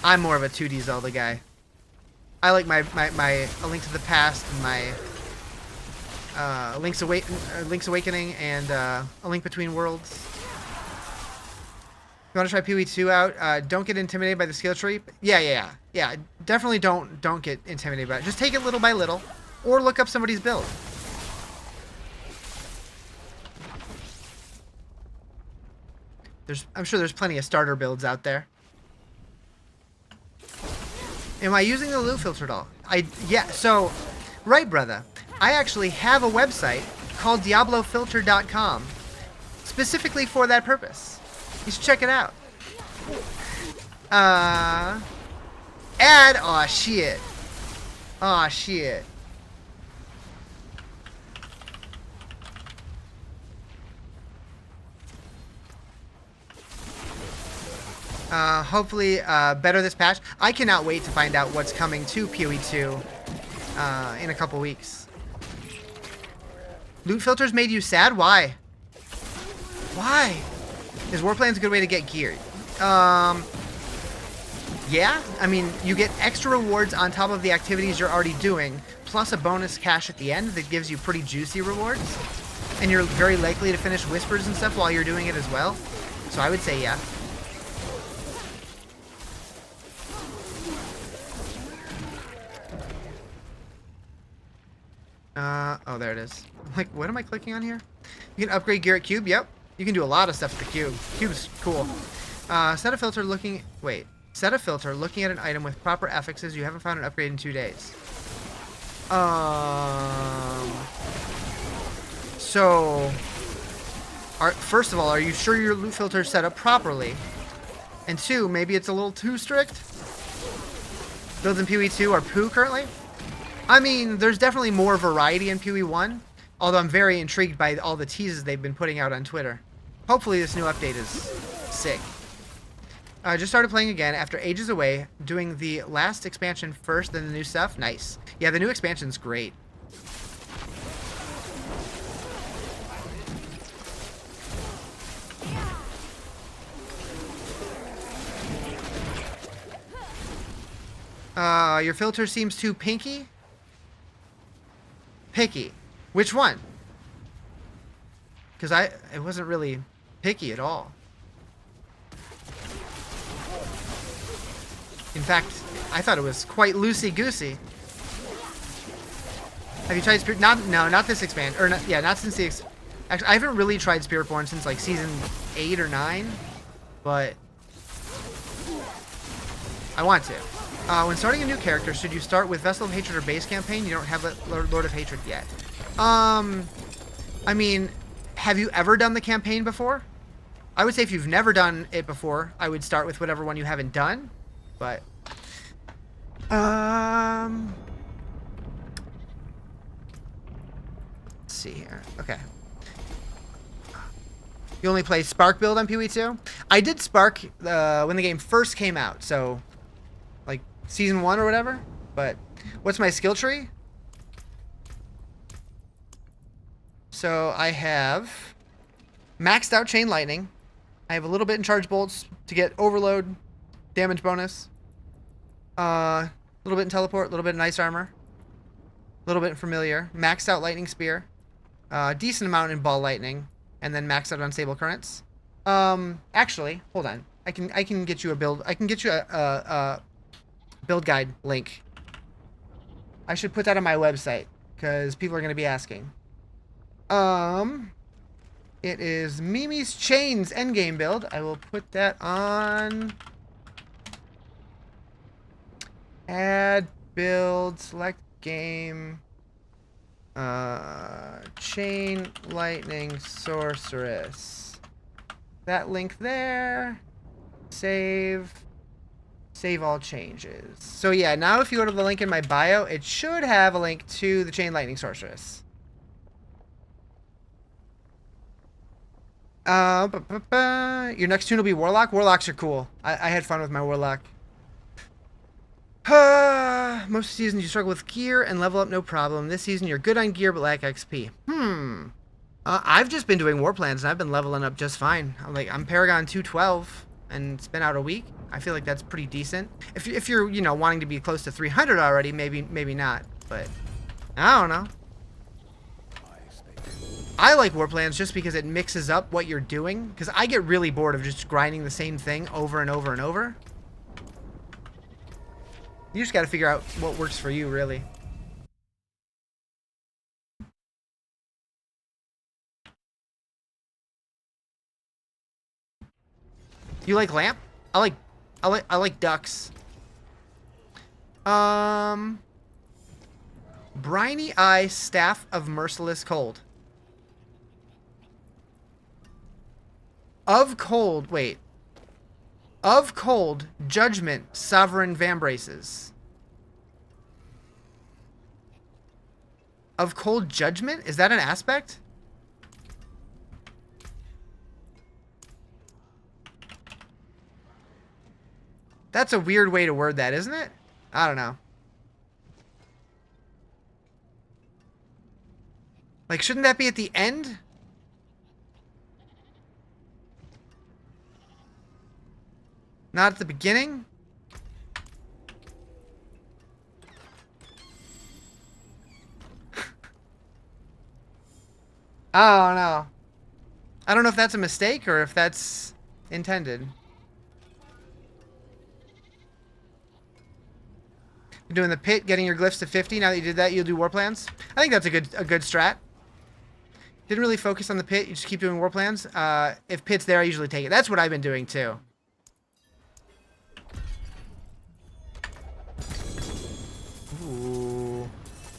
I'm more of a 2D Zelda guy. I like my A Link to the Past and my Link's Awakening and A Link Between Worlds. You want to try PoE 2 out? Don't get intimidated by the skill tree. Yeah. Definitely don't get intimidated by it. Just take it little by little, or look up somebody's build. I'm sure there's plenty of starter builds out there. Am I using the loot filter at all? Yeah. So, right, brother. I actually have a website called DiabloFilter.com specifically for that purpose. You should check it out. Add. Aw, shit. Aw, shit. Hopefully, better this patch. I cannot wait to find out what's coming to PoE 2 in a couple weeks. Loot filters made you sad? Why? Why? Is Warplanes a good way to get gear? Yeah. I mean, you get extra rewards on top of the activities you're already doing, plus a bonus cache at the end that gives you pretty juicy rewards. And you're very likely to finish Whispers and stuff while you're doing it as well. So I would say yeah. Oh, there it is. Like, what am I clicking on here? You can upgrade gear at Cube. Yep. You can do a lot of stuff at the Cube. Cube's cool. Set a filter looking... Wait. Set a filter looking at an item with proper affixes. You haven't found an upgrade in 2 days. So... First of all, are you sure your loot filter is set up properly? And two, maybe it's a little too strict? Builds in PoE 2 are poo currently? I mean, there's definitely more variety in PoE 1, although I'm very intrigued by all the teases they've been putting out on Twitter. Hopefully this new update is sick. I just started playing again after ages away, doing the last expansion first, then the new stuff. Nice. Yeah, the new expansion's great. Your filter seems too pinky? Picky. Which one? Because it wasn't really picky at all. In fact, I thought it was quite loosey-goosey. Have you tried Spirit? No, not this expand. Or not, yeah, not since the. Actually, I haven't really tried Spiritborn since like season 8 or 9, but I want to. When starting a new character, should you start with Vessel of Hatred or base campaign? You don't have Lord of Hatred yet. I mean, have you ever done the campaign before? I would say if you've never done it before, I would start with whatever one you haven't done. But, let's see here. Okay. You only play Spark build on PoE 2? I did Spark when the game first came out, so like season 1 or whatever. But what's my skill tree? So I have maxed out Chain Lightning. I have a little bit in Charge Bolts to get Overload damage bonus. A little bit in Teleport, a little bit in Ice Armor. A little bit in Familiar. Maxed out Lightning Spear. Decent amount in Ball Lightning. And then maxed out Unstable Currents. Actually, hold on. I can get you a build. I can get you a build guide link. I should put that on my website because people are going to be asking. It is Mimi's Chains endgame build. I will put that on. Add build, select game. Chain Lightning Sorceress. That link there. Save. Save all changes. So yeah, now if you go to the link in my bio, it should have a link to the Chain Lightning Sorceress. Your next tune will be Warlock. Warlocks are cool. I had fun with my Warlock. Most seasons you struggle with gear and level up no problem. This season you're good on gear but lack XP. I've just been doing war plans and I've been leveling up just fine. I'm Paragon 212 and it's been out a week. I feel like that's pretty decent. If you're, you know, wanting to be close to 300 already, maybe not. But I don't know. I like war plans just because it mixes up what you're doing. Because I get really bored of just grinding the same thing over and over and over. You just got to figure out what works for you, really. You like lamp? I like ducks. Briny Eye Staff of Merciless Cold. Of cold, wait. Of cold, Judgment, Sovereign Vambraces. Of cold Judgment? Is that an aspect? That's a weird way to word that, isn't it? I don't know. Like, shouldn't that be at the end? Not at the beginning? I don't know. I don't know if that's a mistake or if that's intended. You're doing the pit, getting your glyphs to 50. Now that you did that, you'll do war plans. I think that's a good strat. Didn't really focus on the pit. You just keep doing war plans. If pit's there, I usually take it. That's what I've been doing too. Ooh.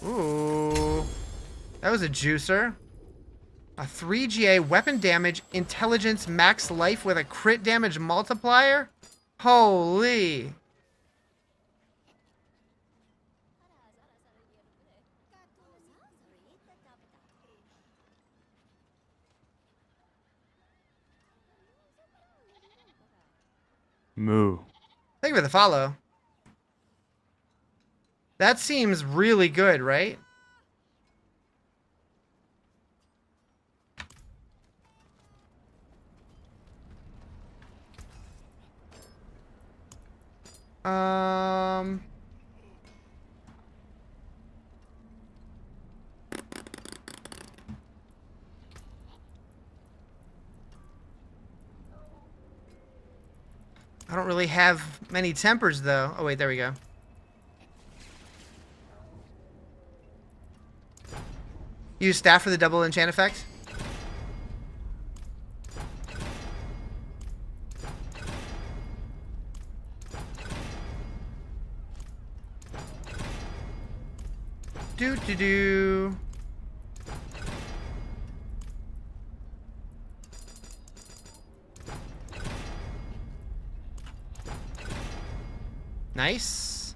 Ooh. That was a juicer. A 3GA weapon damage, intelligence, max life with a crit damage multiplier? Holy. Moo. Thank you for the follow. That seems really good, right? I don't really have many tempers, though. Oh, wait, there we go. Use staff for the double enchant effect. Do. Nice.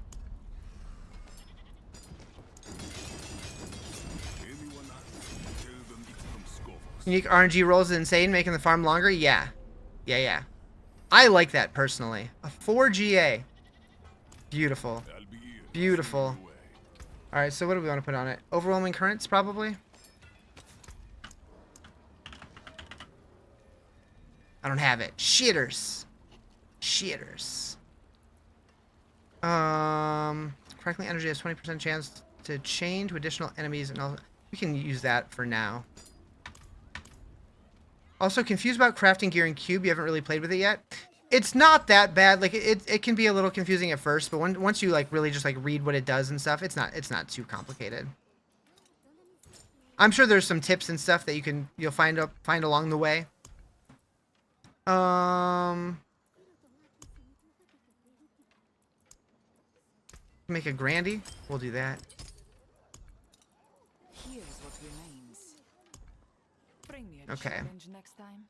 Unique RNG rolls is insane, making the farm longer. Yeah. I like that personally. A 4GA. Beautiful. Beautiful. Alright, so what do we want to put on it? Overwhelming currents, probably? I don't have it. Shitters. Crackling energy has 20% chance to chain to additional enemies and all. We can use that for now. Also, confused about crafting gear in Cube. You haven't really played with it yet. It's not that bad. Like it can be a little confusing at first, but once you like really just like read what it does and stuff, it's not too complicated. I'm sure there's some tips and stuff that you'll find along the way. Make a Grandy. We'll do that. Here's what remains. Bring me a Okay. challenge next time.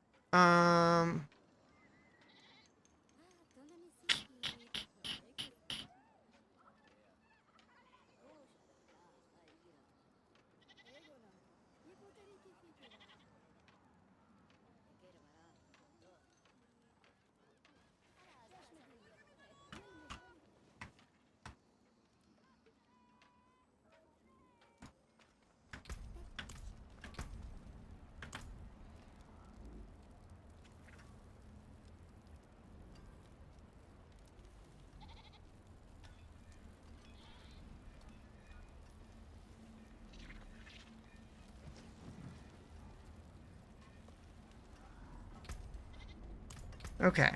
Okay.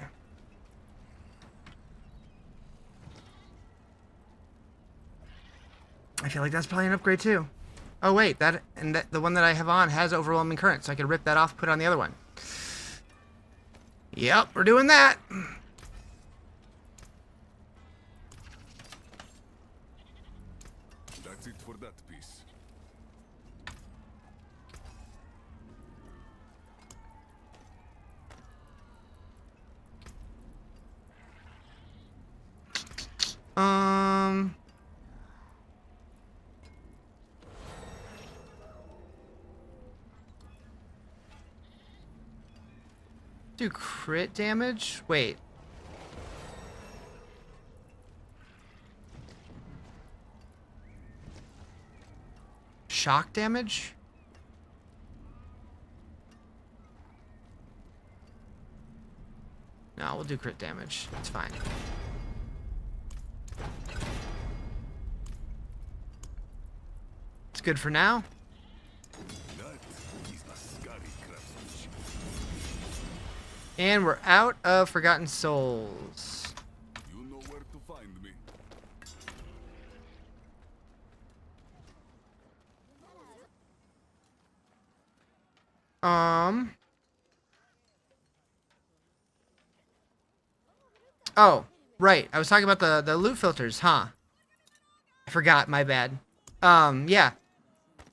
I feel like that's probably an upgrade too. Oh wait, the one that I have on has overwhelming current, so I could rip that off, put it on the other one. Yep, we're doing that. That's it for that piece. Do crit damage? Wait. Shock damage? No, we'll do crit damage. It's fine. It's good for now. And we're out of Forgotten Souls. You know where to find me. Oh, right. I was talking about the loot filters, huh? I forgot, my bad. Yeah.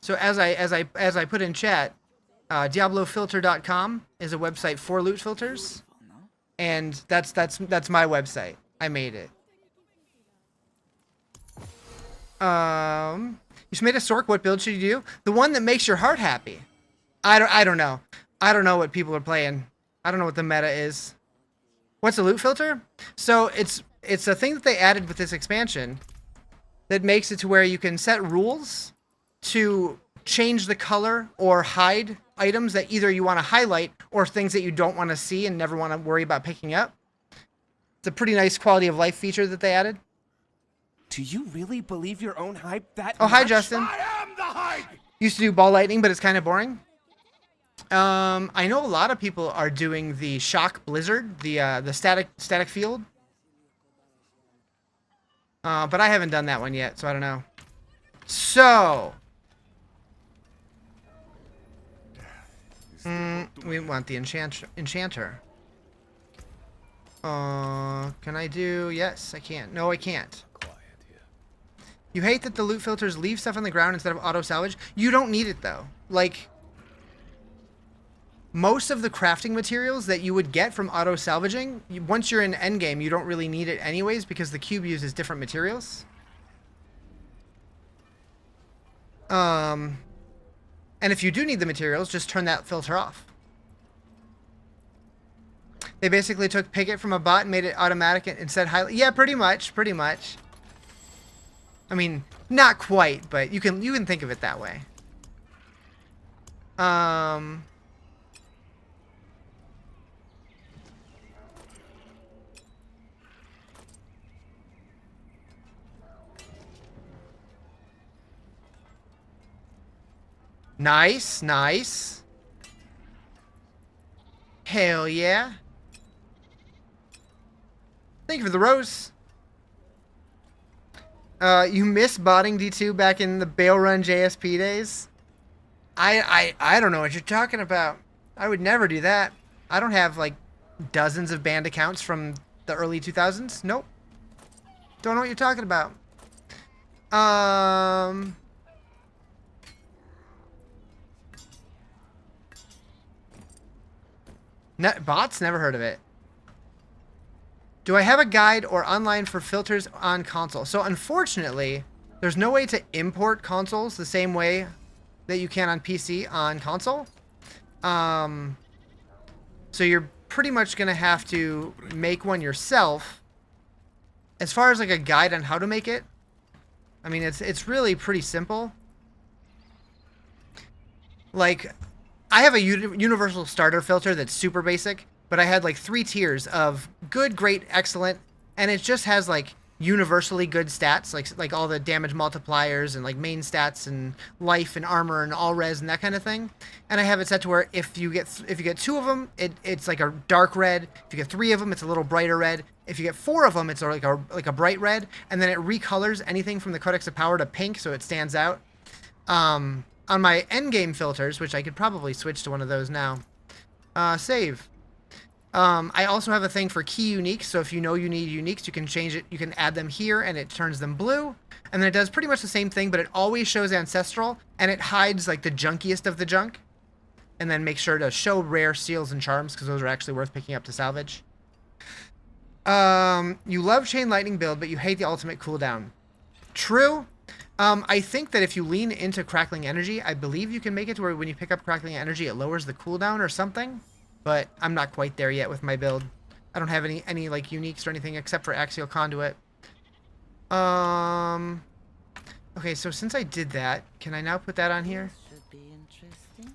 So as I put in chat, DiabloFilter.com is a website for loot filters, and that's my website. I made it. You just made a Sork. What build should you do? The one that makes your heart happy. I don't know. I don't know what people are playing. I don't know what the meta is. What's a loot filter? So it's a thing that they added with this expansion that makes it to where you can set rules to change the color or hide items that either you want to highlight or things that you don't want to see and never want to worry about picking up. It's a pretty nice quality of life feature that they added. Do you really believe your own hype that Oh, hi, much? Justin. I am the hype! Used to do ball lightning, but it's kind of boring. I know a lot of people are doing the shock blizzard, the static field. But I haven't done that one yet, so I don't know. So, we want the enchanter. Can I do? Yes, I can. No, I can't. You hate that the loot filters leave stuff on the ground instead of auto salvage. You don't need it though. Like, most of the crafting materials that you would get from auto salvaging, once you're in endgame, you don't really need it anyways because the cube uses different materials. And if you do need the materials, just turn that filter off. They basically took picket from a bot and made it automatic and said highlight. Yeah, pretty much. I mean, not quite, but you can think of it that way. Nice. Hell yeah. Thank you for the rose. You miss botting D2 back in the bail run JSP days? I don't know what you're talking about. I would never do that. I don't have like dozens of banned accounts from the early 2000s. Nope. Don't know what you're talking about. Bots? Never heard of it. Do I have a guide or online for filters on console? So unfortunately, there's no way to import consoles the same way that you can on PC on console. So you're pretty much going to have to make one yourself. As far as like a guide on how to make it, I mean, it's really pretty simple. Like, I have a universal starter filter that's super basic, but I had like 3 tiers of good, great, excellent, and it just has like universally good stats, like all the damage multipliers and like main stats and life and armor and all res and that kind of thing. And I have it set to where if you get 2 of them, it's like a dark red. If you get 3 of them, it's a little brighter red. If you get 4 of them, it's like a bright red, and then it recolors anything from the Codex of Power to pink, so it stands out. On my endgame filters, which I could probably switch to one of those now. Save. I also have a thing for key uniques, so if you know you need uniques, you can change it. You can add them here, and it turns them blue. And then it does pretty much the same thing, but it always shows ancestral, and it hides like the junkiest of the junk. And then make sure to show rare seals and charms, because those are actually worth picking up to salvage. You love Chain Lightning build, but you hate the ultimate cooldown. True. I think that if you lean into Crackling Energy, I believe you can make it to where when you pick up Crackling Energy, it lowers the cooldown or something. But I'm not quite there yet with my build. I don't have any like uniques or anything except for Axial Conduit. Okay, so since I did that, can I now put that on here? Should be interesting.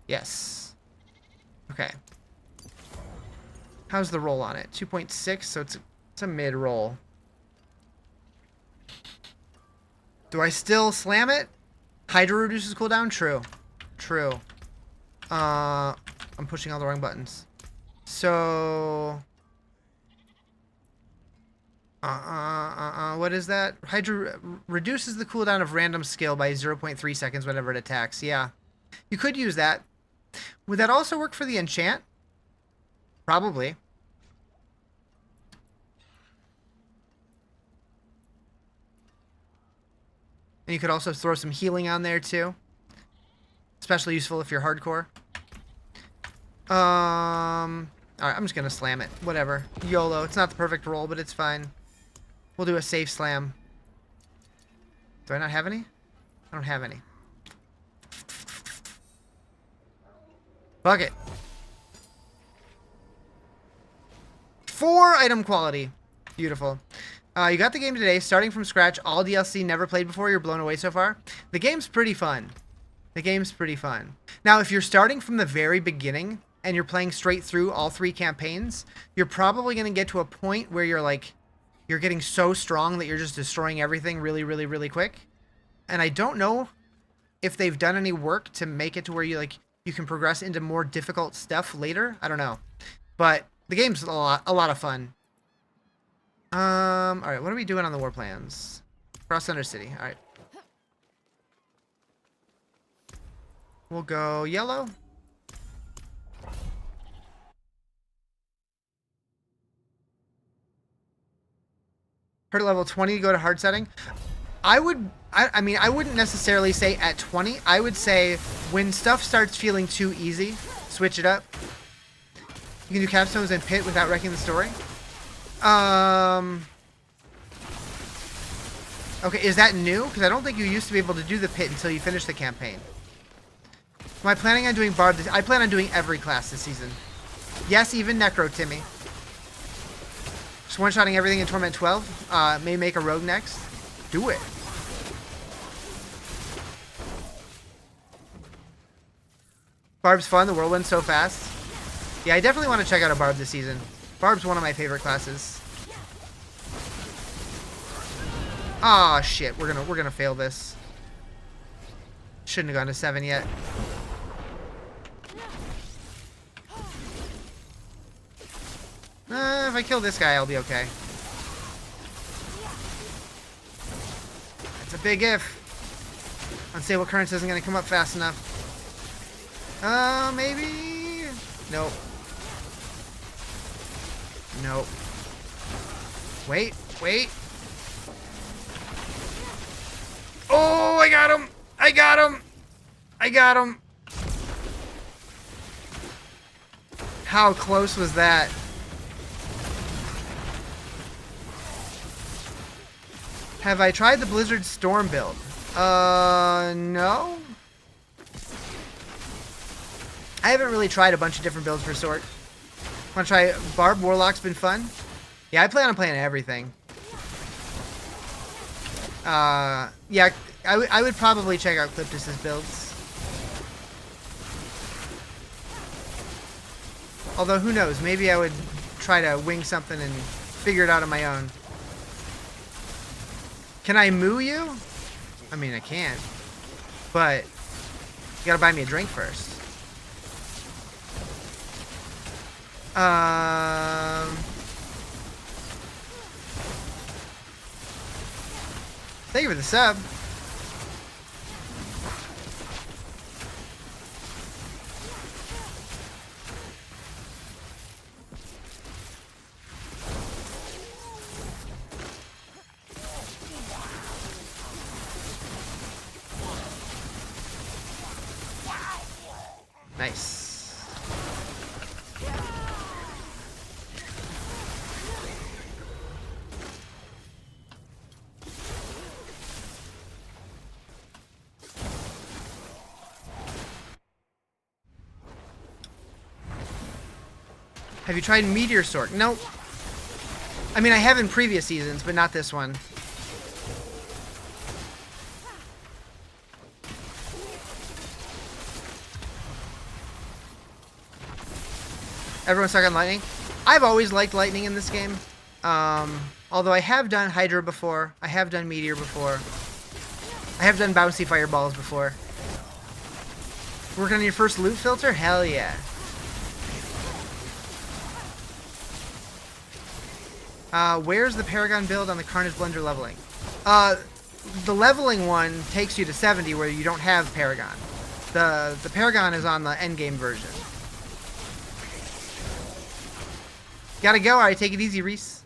Yes. Okay. How's the roll on it? 2.6, so it's a mid roll. Do I still slam it? Hydra reduces cooldown? True. I'm pushing all the wrong buttons. So... what is that? Hydra reduces the cooldown of random skill by 0.3 seconds whenever it attacks. Yeah. You could use that. Would that also work for the enchant? Probably. And you could also throw some healing on there too. Especially useful if you're hardcore. Alright, I'm just gonna slam it. Whatever. YOLO. It's not the perfect roll, but it's fine. We'll do a safe slam. Do I not have any? I don't have any. Fuck it. 4 item quality. Beautiful. You got the game today, starting from scratch, all DLC, never played before, you're blown away so far. The game's pretty fun. The game's pretty fun. Now, if you're starting from the very beginning and you're playing straight through all 3 campaigns, you're probably going to get to a point where you're like, you're getting so strong that you're just destroying everything really, really, really quick. And I don't know if they've done any work to make it to where you can progress into more difficult stuff later. I don't know. But the game's a lot of fun. Alright, what are we doing on the war plans? Cross Thunder City, alright. We'll go yellow. Hurt level 20 to go to hard setting. I mean, I wouldn't necessarily say at 20. I would say when stuff starts feeling too easy, switch it up. You can do capstones and pit without wrecking the story. Okay, is that new? Because I don't think you used to be able to do the pit until you finish the campaign. Am I planning on doing Bard? I plan on doing every class this season. Yes, even Necro Timmy. Just one-shotting everything in Torment 12. May make a rogue next. Do it. Barb's fun. The whirlwind's so fast. Yeah, I definitely want to check out a Barb this season. Barb's one of my favorite classes. Ah, shit. We're gonna fail this. Shouldn't have gone to 7 yet. If I kill this guy, I'll be okay. It's a big if. Unstable currents isn't gonna come up fast enough. Maybe. Nope. Nope. Wait. Oh, I got him! I got him! How close was that? Have I tried the Blizzard Storm build? No. I haven't really tried a bunch of different builds for Sword. Want to try Barb? Warlock's been fun. Yeah, I plan on playing everything. Yeah, I would probably check out Cliptus's builds. Although, who knows? Maybe I would try to wing something and figure it out on my own. Can I moo you? I mean, I can. But you gotta buy me a drink first. Thank you for the sub. Nice. Have you tried Meteor Sword? Nope. I mean, I have in previous seasons, but not this one. Everyone's stuck on lightning. I've always liked lightning in this game. Although I have done Hydra before. I have done Meteor before. I have done bouncy fireballs before. Working on your first loot filter? Hell yeah. Where's the Paragon build on the Carnage Blender leveling? The leveling one takes you to 70 where you don't have Paragon. The Paragon is on the endgame version. Gotta go. Alright, take it easy, Reese.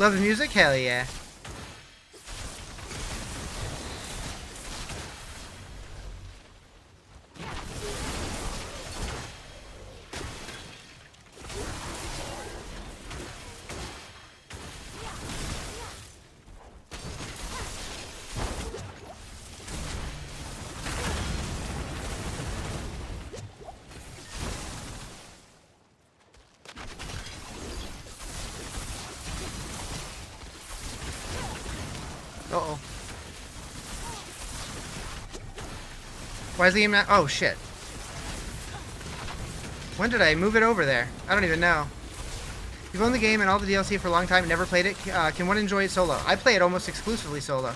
Love the music? Hell yeah. Uh-oh. Why is the game not... Oh, shit. When did I move it over there? I don't even know. You've owned the game and all the DLC for a long time, never played it. Can one enjoy it solo? I play it almost exclusively solo.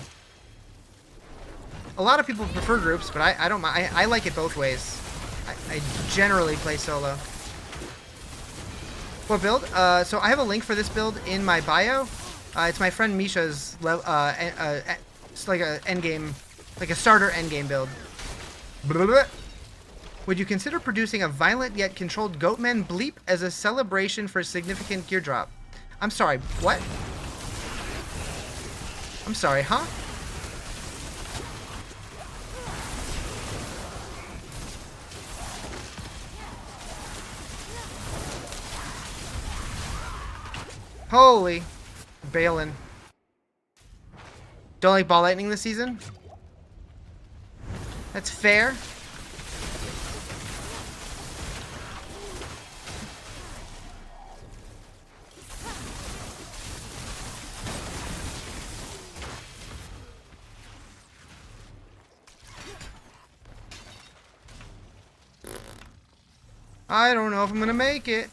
A lot of people prefer groups, but I don't mind. I like it both ways. I generally play solo. What build? So I have a link for this build in my bio. It's my friend Misha's, it's like a endgame, like a starter endgame build. Would you consider producing a violent yet controlled Goatman bleep as a celebration for a significant gear drop? I'm sorry, what? I'm sorry, huh? Holy. Balin. Don't like ball lightning this season? That's fair. I don't know if I'm gonna make it.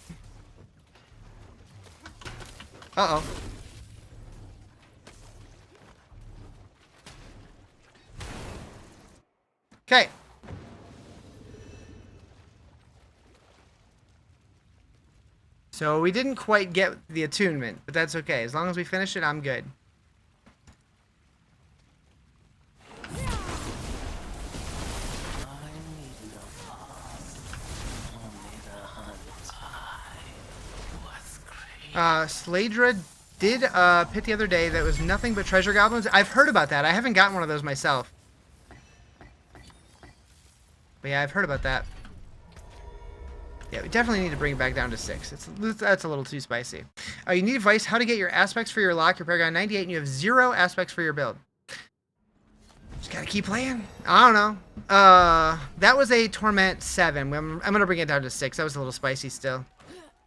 Uh-oh. Okay. So we didn't quite get the attunement, but that's okay. As long as we finish it, I'm good. Sladra did pit the other day that was nothing but treasure goblins. I've heard about that. I haven't gotten one of those myself. But yeah, I've heard about that. Yeah, we definitely need to bring it back down to 6. That's a little too spicy. You need advice how to get your aspects for your lock. Your Paragon 98 and you have 0 aspects for your build. Just gotta keep playing. I don't know. That was a Torment 7. I'm gonna bring it down to 6. That was a little spicy still.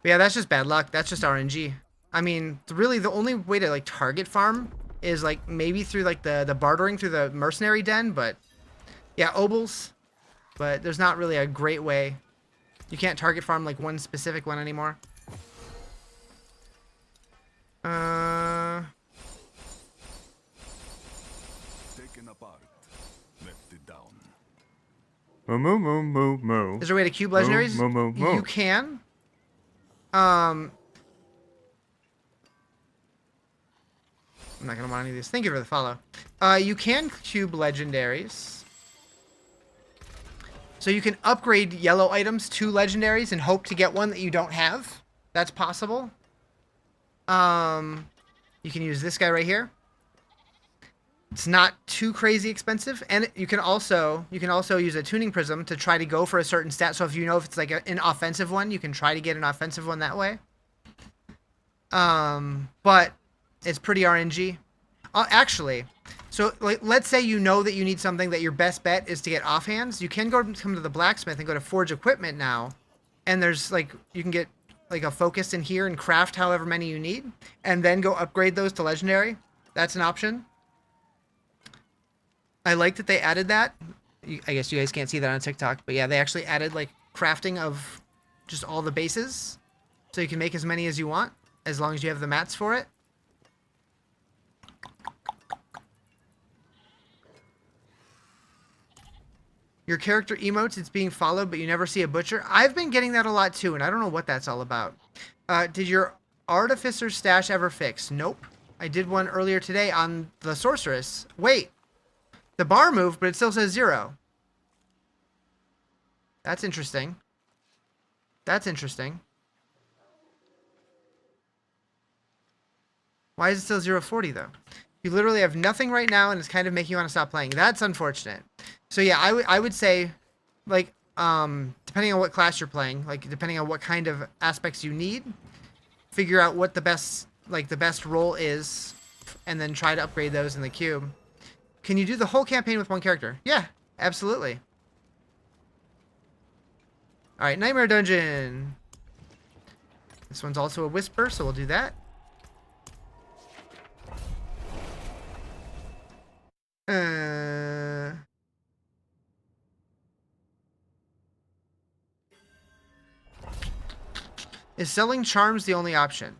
But yeah, that's just bad luck. That's just RNG. I mean, really the only way to like target farm is like maybe through like the bartering through the mercenary den, but yeah, obols. But there's not really a great way. You can't target farm like one specific one anymore. Taken apart, left it down. Is there a way to cube legendaries? You can. I'm not gonna want any of these. Thank you for the follow. You can cube legendaries. So you can upgrade yellow items to legendaries and hope to get one that you don't have. That's possible. You can use this guy right here. It's not too crazy expensive, and you can also use a tuning prism to try to go for a certain stat. So if you know if it's like an offensive one, you can try to get an offensive one that way. But it's pretty RNG. Actually, so like let's say you know that you need something that your best bet is to get offhands. You can come to the blacksmith and go to forge equipment now, and there's like you can get like a focus in here and craft however many you need, and then go upgrade those to legendary. That's an option. I like that they added that. I guess you guys can't see that on TikTok, but yeah, they actually added like crafting of just all the bases, so you can make as many as you want as long as you have the mats for it. Your character emotes, it's being followed, but you never see a butcher. I've been getting that a lot too, and I don't know what that's all about. Did your artificer stash ever fix? Nope. I did one earlier today on the sorceress. Wait. The bar moved, but it still says 0. That's interesting. That's interesting. Why is it still 040 though? You literally have nothing right now, and it's kind of making you want to stop playing. That's unfortunate. So yeah, I would say, like, depending on what class you're playing, like depending on what kind of aspects you need, figure out what the best role is, and then try to upgrade those in the cube. Can you do the whole campaign with one character? Yeah, absolutely. All right, Nightmare Dungeon. This one's also a whisper, so we'll do that. Is selling charms the only option?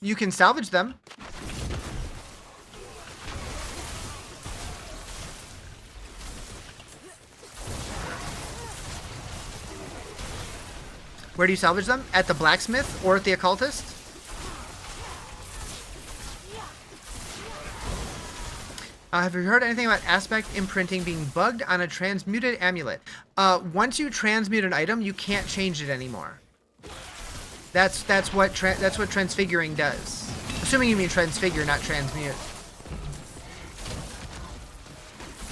You can salvage them. Where do you salvage them? At the blacksmith or at the occultist? Have you heard anything about aspect imprinting being bugged on a transmuted amulet? Once you transmute an item, you can't change it anymore. That's what transfiguring does. Assuming you mean transfigure, not transmute.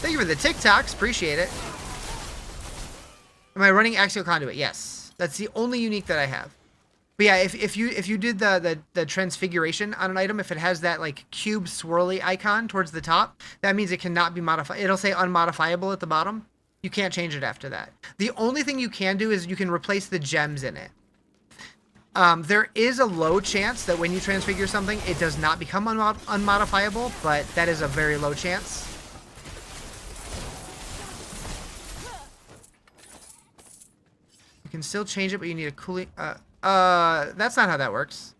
Thank you for the TikToks. Appreciate it. Am I running axial conduit? Yes. That's the only unique that I have. But yeah, if you did the transfiguration on an item, if it has that like cube swirly icon towards the top, that means it cannot be modified. It'll say unmodifiable at the bottom. You can't change it after that. The only thing you can do is you can replace the gems in it. There is a low chance that when you transfigure something, it does not become unmodifiable, but that is a very low chance. You can still change it, but you need a cooling... that's not how that works.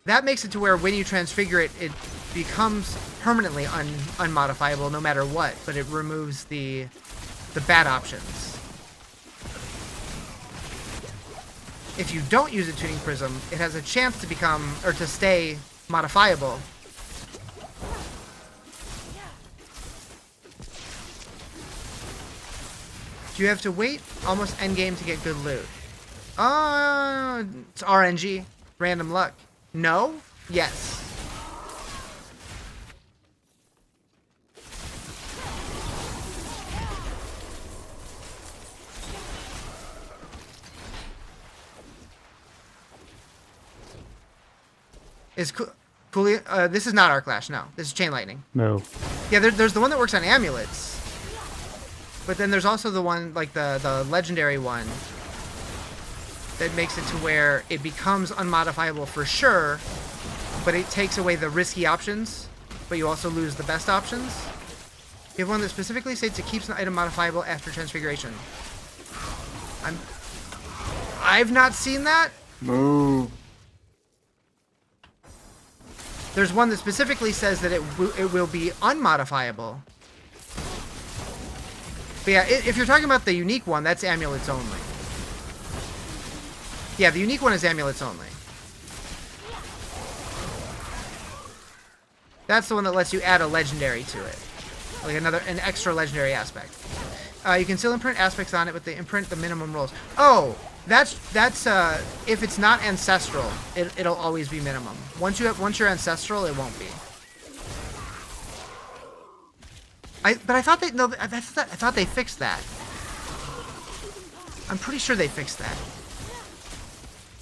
That makes it to where when you transfigure it, it becomes permanently unmodifiable no matter what, but it removes the bad options. If you don't use a tuning prism, it has a chance to become, or to stay, modifiable. Do you have to wait almost endgame to get good loot? It's RNG. Random luck. No? Yes. Is Cooley? This is not our clash. No, this is Chain Lightning. No. Yeah, there's the one that works on amulets, but then there's also the one like the legendary one that makes it to where it becomes unmodifiable for sure, but it takes away the risky options, but you also lose the best options. You have one that specifically states it keeps an item modifiable after transfiguration. I've not seen that. No. There's one that specifically says that it will be unmodifiable. But yeah, if you're talking about the unique one, that's amulets only. Yeah, the unique one is amulets only. That's the one that lets you add a legendary to it. Like an extra legendary aspect. You can still imprint aspects on it, but they imprint the minimum rolls. Oh! That's if it's not ancestral, it'll always be minimum. Once you're ancestral, it won't be. I thought they fixed that. I'm pretty sure they fixed that.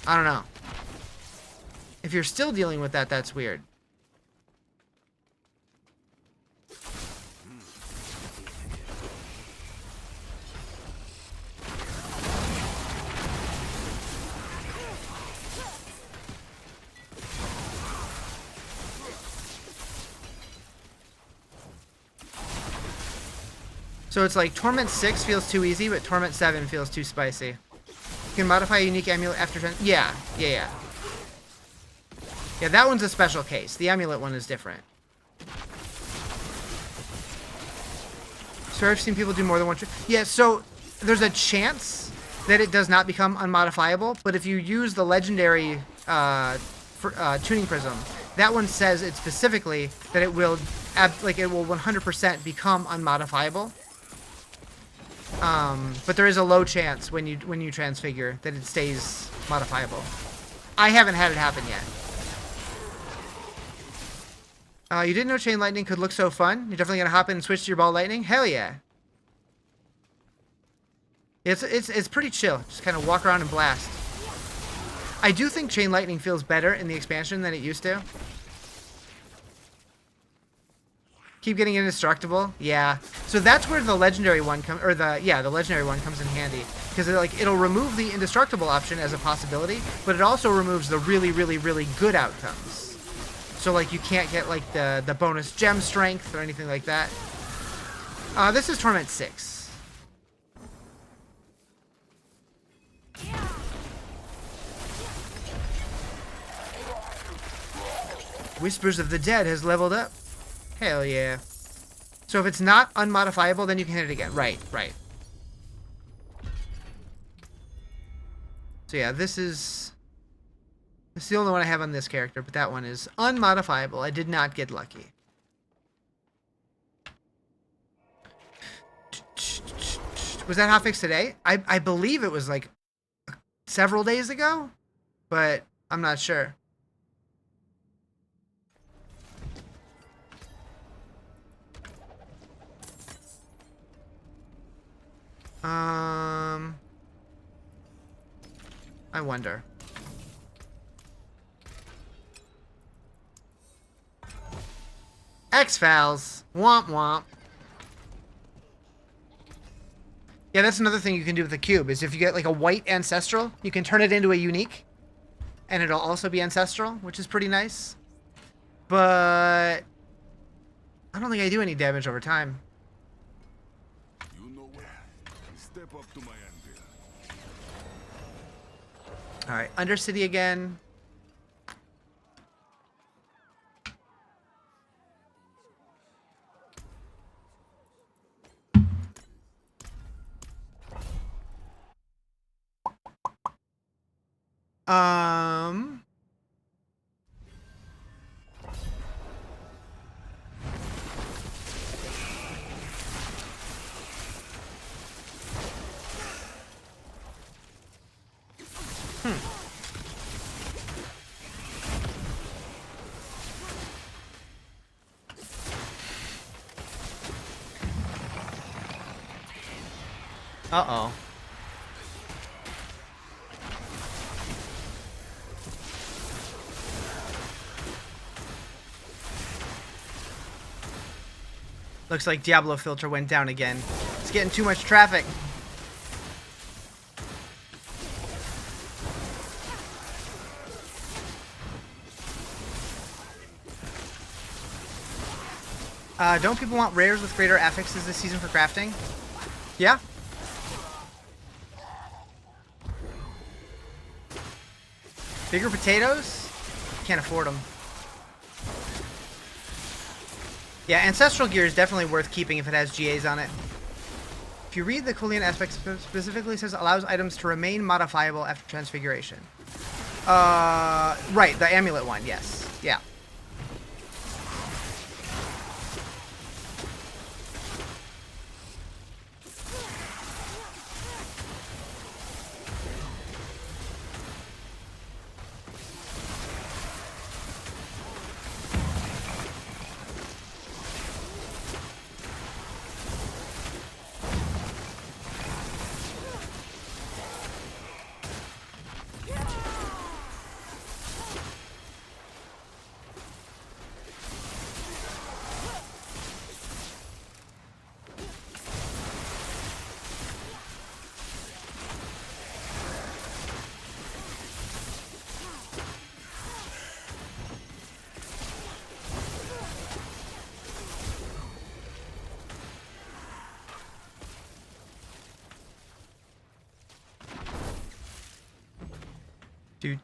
I don't know. If you're still dealing with that, that's weird. So it's like Torment 6 feels too easy, but Torment 7 feels too spicy. You can modify a unique amulet after... Yeah, that one's a special case. The amulet one is different. So I've seen people do more than one... Yeah, so there's a chance that it does not become unmodifiable, but if you use the legendary tuning prism, that one says it specifically that it will 100% become unmodifiable. But there is a low chance when you transfigure that it stays modifiable. I haven't had it happen yet. You didn't know Chain Lightning could look so fun? You're definitely gonna hop in and switch to your Ball Lightning? Hell yeah. It's pretty chill. Just kind of walk around and blast. I do think Chain Lightning feels better in the expansion than it used to. Keep getting indestructible. Yeah. So that's where the legendary one comes, or the legendary one comes in handy, because it'll remove the indestructible option as a possibility, but it also removes the really, really, really good outcomes. So like you can't get like the bonus gem strength or anything like that. This is Torment 6. Whispers of the Dead has leveled up. Hell yeah. So if it's not unmodifiable, then you can hit it again. Right, right. So yeah, this is the only one I have on this character, but that one is unmodifiable. I did not get lucky. Was that hotfix today? I believe it was like several days ago, but I'm not sure. I wonder. X-Files. Womp womp. Yeah, that's another thing you can do with the cube, is if you get like a white ancestral, you can turn it into a unique, and it'll also be ancestral, which is pretty nice. But I don't think I do any damage over time. You know what? Step up to my anvil. Alright, Undercity again. Um... Uh-oh. Looks like Diablo filter went down again. It's getting too much traffic. Don't people want rares with greater affixes this season for crafting? Yeah? Bigger potatoes? Can't afford them. Yeah, Ancestral Gear is definitely worth keeping if it has GAs on it. If you read the Coolean aspect specifically, it says allows items to remain modifiable after transfiguration. Right, the amulet one, yes. Yeah.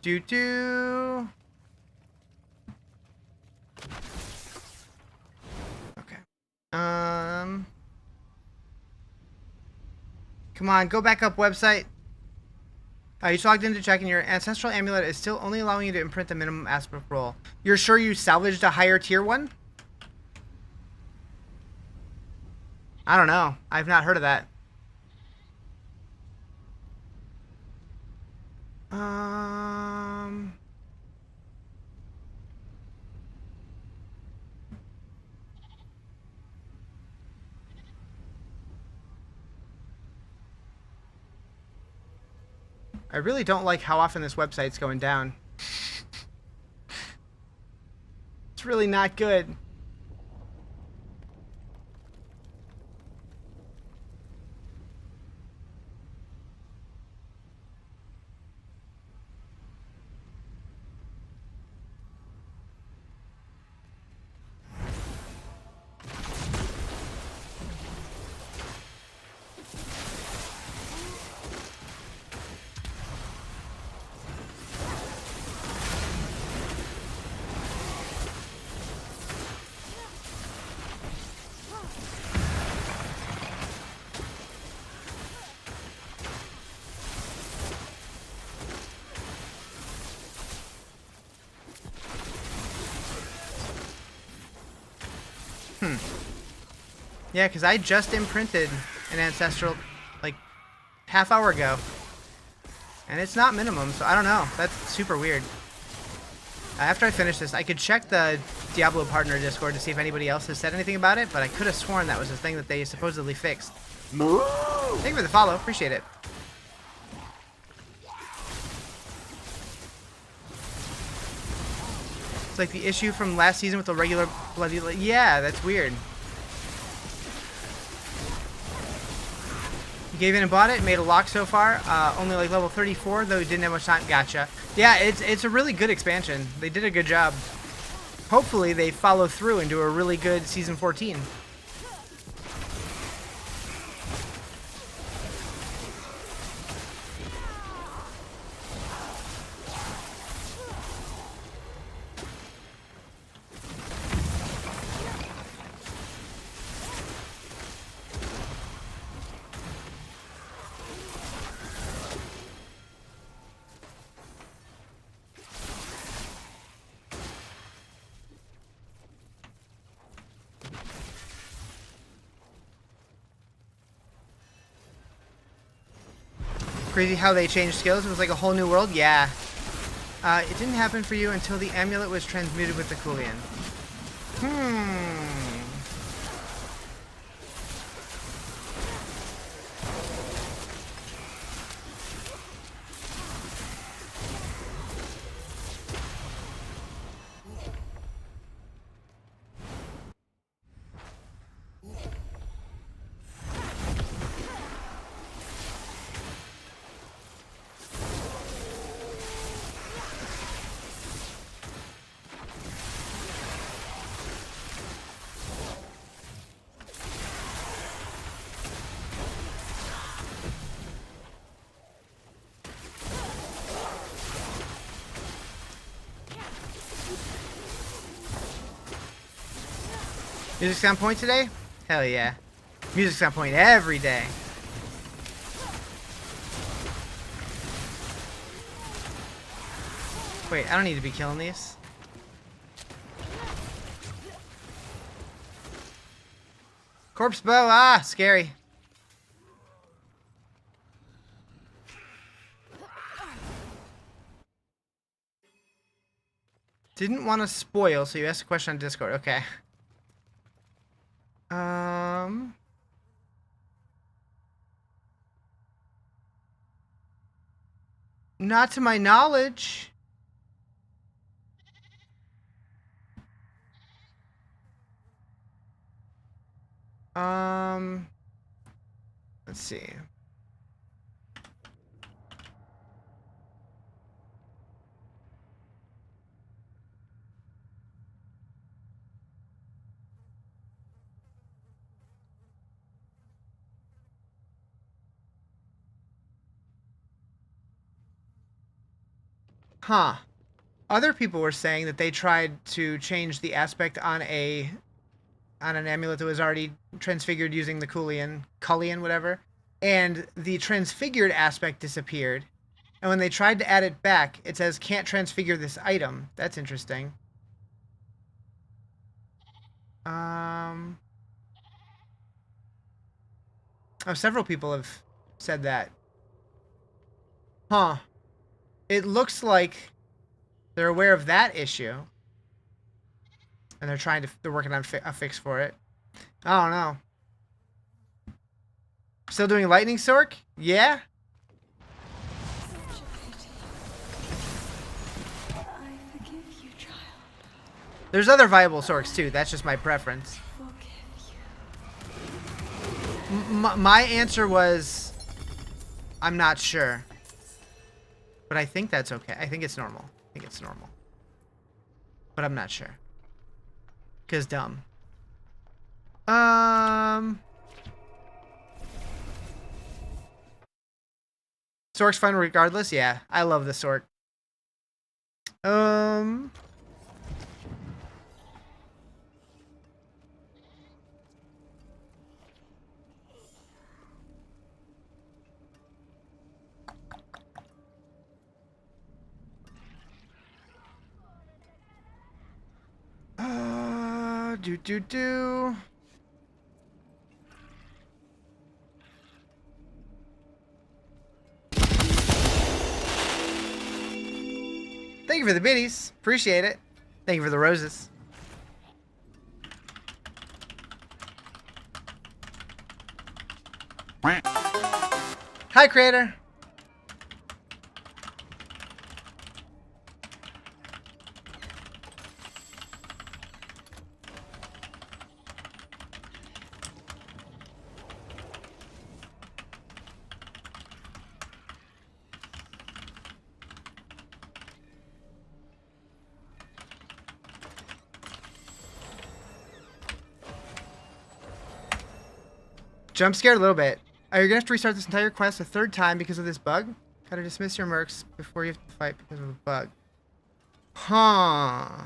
Do. Okay. Come on, go back up website. You just logged in to check, and your Ancestral Amulet is still only allowing you to imprint the minimum aspect roll. You're sure you salvaged a higher tier one? I don't know. I've not heard of that. I really don't like how often this website's going down. It's really not good. Yeah, because I just imprinted an ancestral, like, half-hour ago. And it's not minimum, so I don't know. That's super weird. After I finish this, I could check the Diablo partner Discord to see if anybody else has said anything about it, but I could have sworn that was a thing that they supposedly fixed. Thank you for the follow. Appreciate it. It's like the issue from last season with the regular bloody... Yeah, that's weird. Gave in and bought it, made a lock so far. Only like level 34, though he didn't have much time. Gotcha. Yeah, it's a really good expansion. They did a good job. Hopefully they follow through and do a really good season 14. Crazy how they changed skills. It was like a whole new world. Yeah. It didn't happen for you until the amulet was transmuted with the Coolian. Music's on point today? Hell yeah. Music's on point every day. Wait, I don't need to be killing these. Corpse bow, ah, scary. Didn't want to spoil, so you asked a question on Discord. Okay. Not to my knowledge. Let's see. Huh. Other people were saying that they tried to change the aspect on an amulet that was already transfigured using the Cullian, whatever, and the transfigured aspect disappeared. And when they tried to add it back, it says can't transfigure this item. That's interesting. Oh, several people have said that. Huh. It looks like they're aware of that issue. And they're working on a fix for it. I don't know. Still doing Lightning Sork? Yeah? There's other viable sorks too. That's just my preference. My answer was, I'm not sure. But I think that's okay. I think it's normal. I think it's normal. But I'm not sure. Because dumb. Sork's fun regardless. Yeah, I love the Sork. Do. Thank you for the biddies. Appreciate it. Thank you for the roses. Hi, creator. Jump scared a little bit. Are you gonna have to restart this entire quest a third time because of this bug? Gotta dismiss your mercs before you have to fight because of a bug. Huh.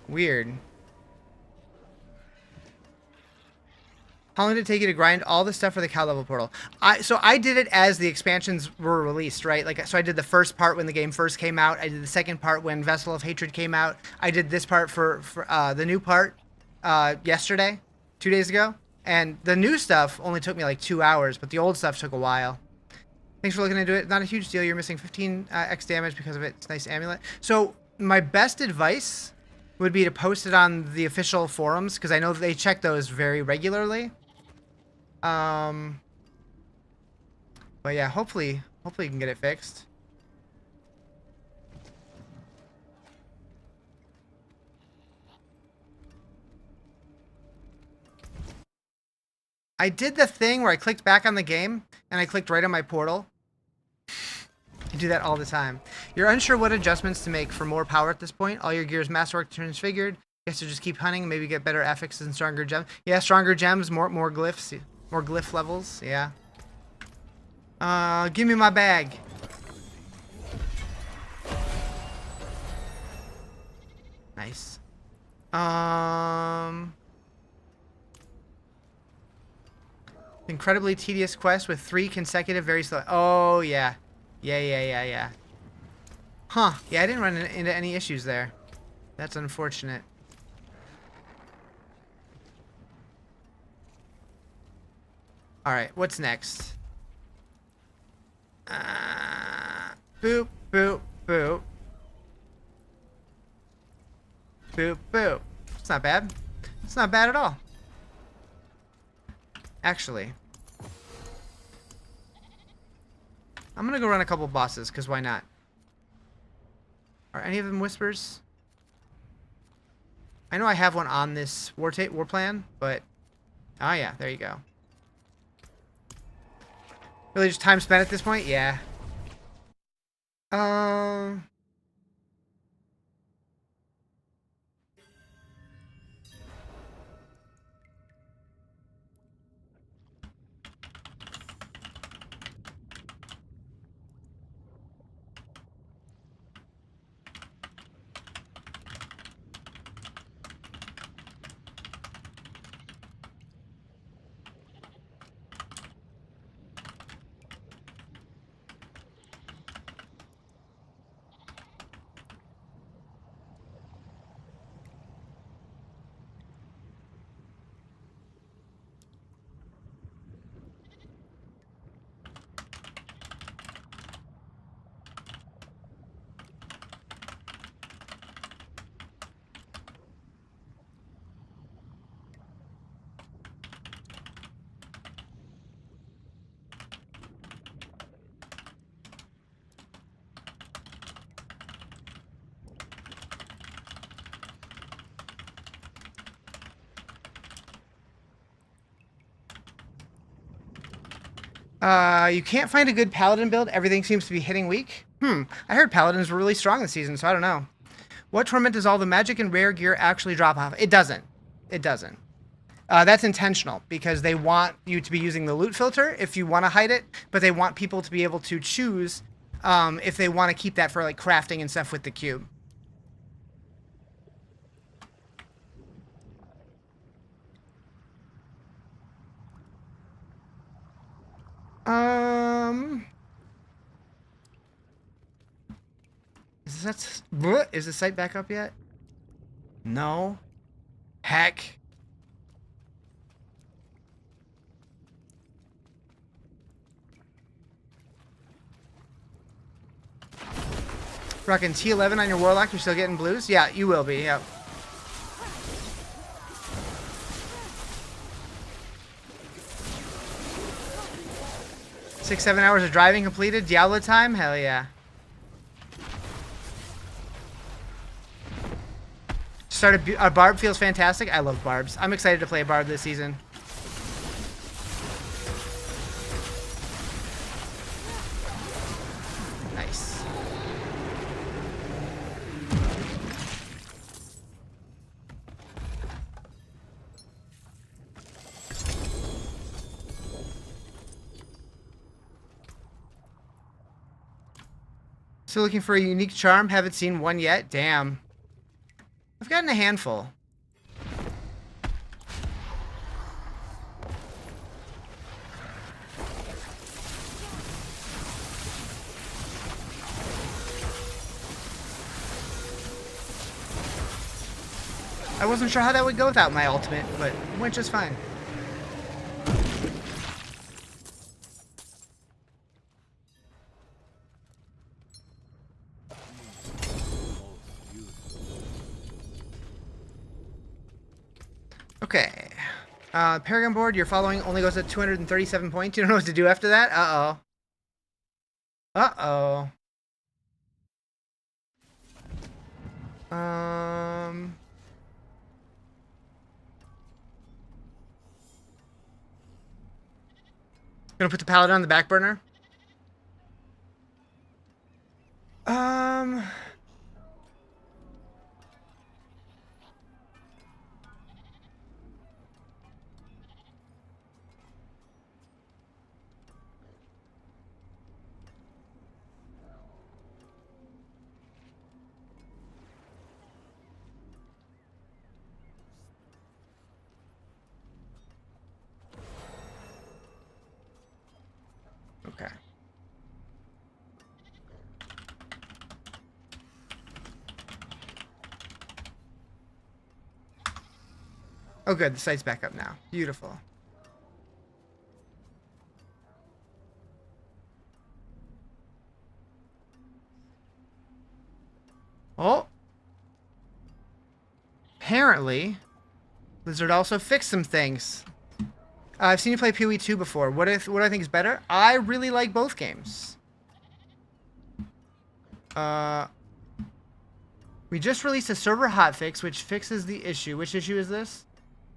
Weird. How long did it take you to grind all the stuff for the cow level portal? So I did it as the expansions were released, right? Like, so I did the first part when the game first came out. I did the second part when Vessel of Hatred came out. I did this part for the new part yesterday, 2 days ago. And the new stuff only took me like 2 hours, but the old stuff took a while. Thanks for looking into it. Not a huge deal. You're missing 15x damage because of it. It's a nice amulet. So my best advice would be to post it on the official forums, because I know they check those very regularly. But yeah, hopefully you can get it fixed. I did the thing where I clicked back on the game and I clicked right on my portal. I do that all the time. You're unsure what adjustments to make for more power at this point. All your gears masterwork transfigured. Guess you just keep hunting, maybe get better affixes and stronger gems. Yeah, stronger gems, more glyphs, more glyph levels. Yeah. Give me my bag. Nice. Incredibly tedious quest with 3 consecutive very slow. Oh yeah. Yeah. Huh. Yeah, I didn't run into any issues there. That's unfortunate. Alright, what's next? Boop, boop, boop. Boop, boop. It's not bad. It's not bad at all. Actually, I'm gonna go run a couple bosses, because why not? Are any of them whispers? I know I have one on this war plan, but... Oh yeah, there you go. Really just time spent at this point? Yeah. You can't find a good paladin build. Everything seems to be hitting weak. I heard paladins were really strong this season, so I don't know. What torment does all the magic and rare gear actually drop off? It doesn't. It doesn't. That's intentional because they want you to be using the loot filter if you want to hide it, but they want people to be able to choose if they want to keep that for like crafting and stuff with the cube. Is the site back up yet? No. Heck. Rocking T11 on your Warlock, you're still getting blues? Yeah, you will be, yep. Six, 7 hours of driving completed. Diablo time? Hell yeah. Started a Barb feels fantastic. I love Barbs. I'm excited to play a Barb this season. Nice. Still looking for a unique charm. Haven't seen one yet. Damn. I've gotten a handful. I wasn't sure how that would go without my ultimate, but it went just fine. Okay. Paragon board, your following only goes at 237 points. You don't know what to do after that? Uh-oh. Uh-oh. Gonna put the paladin on the back burner? Okay. Oh good, the site's back up now. Beautiful. Oh. Apparently, Blizzard also fixed some things. I've seen you play PoE 2 before. What do I think is better? I really like both games. We just released a server hotfix which fixes the issue. Which issue is this?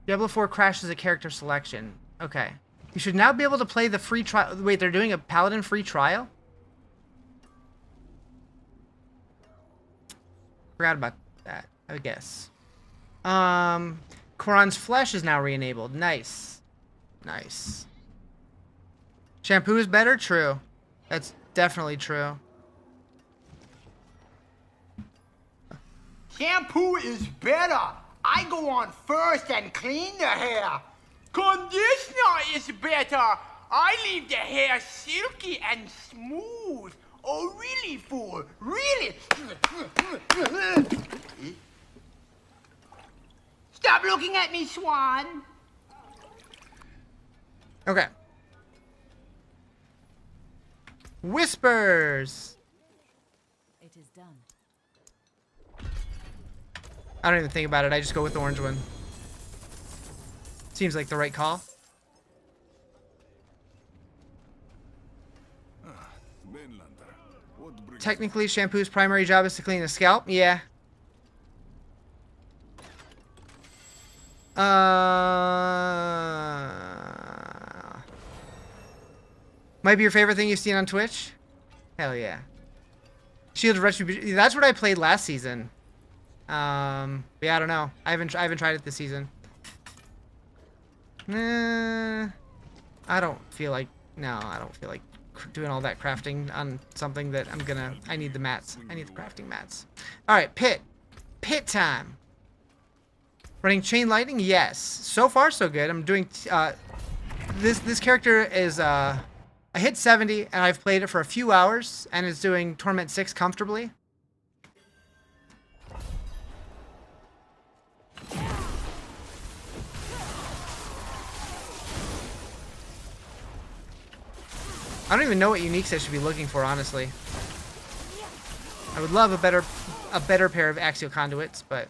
Diablo 4 crashes a character selection. Okay. You should now be able to play the free trial. Wait, they're doing a Paladin free trial? Forgot about that, I guess. Koran's Flesh is now re-enabled. Nice. Nice. Shampoo is better? True. That's definitely true. Shampoo is better. I go on first and clean the hair. Conditioner is better. I leave the hair silky and smooth. Oh, really, fool? Really? Stop looking at me, Swan. Okay. Whispers. It is done. I don't even think about it. I just go with the orange one. Seems like the right call. Technically, Shampoo's primary job is to clean the scalp. Yeah. Might be your favorite thing you've seen on Twitch? Hell yeah. Shield of Retribution. That's what I played last season. Yeah, I don't know. I haven't tried it this season. Nah, I don't feel like doing all that crafting on something that I need the mats. I need the crafting mats. All right, pit time. Running chain lightning, yes. So far, so good. I'm doing this character is I hit 70 and I've played it for a few hours and it's doing Torment 6 comfortably. I don't even know what uniques I should be looking for, honestly. I would love a better pair of axial conduits, but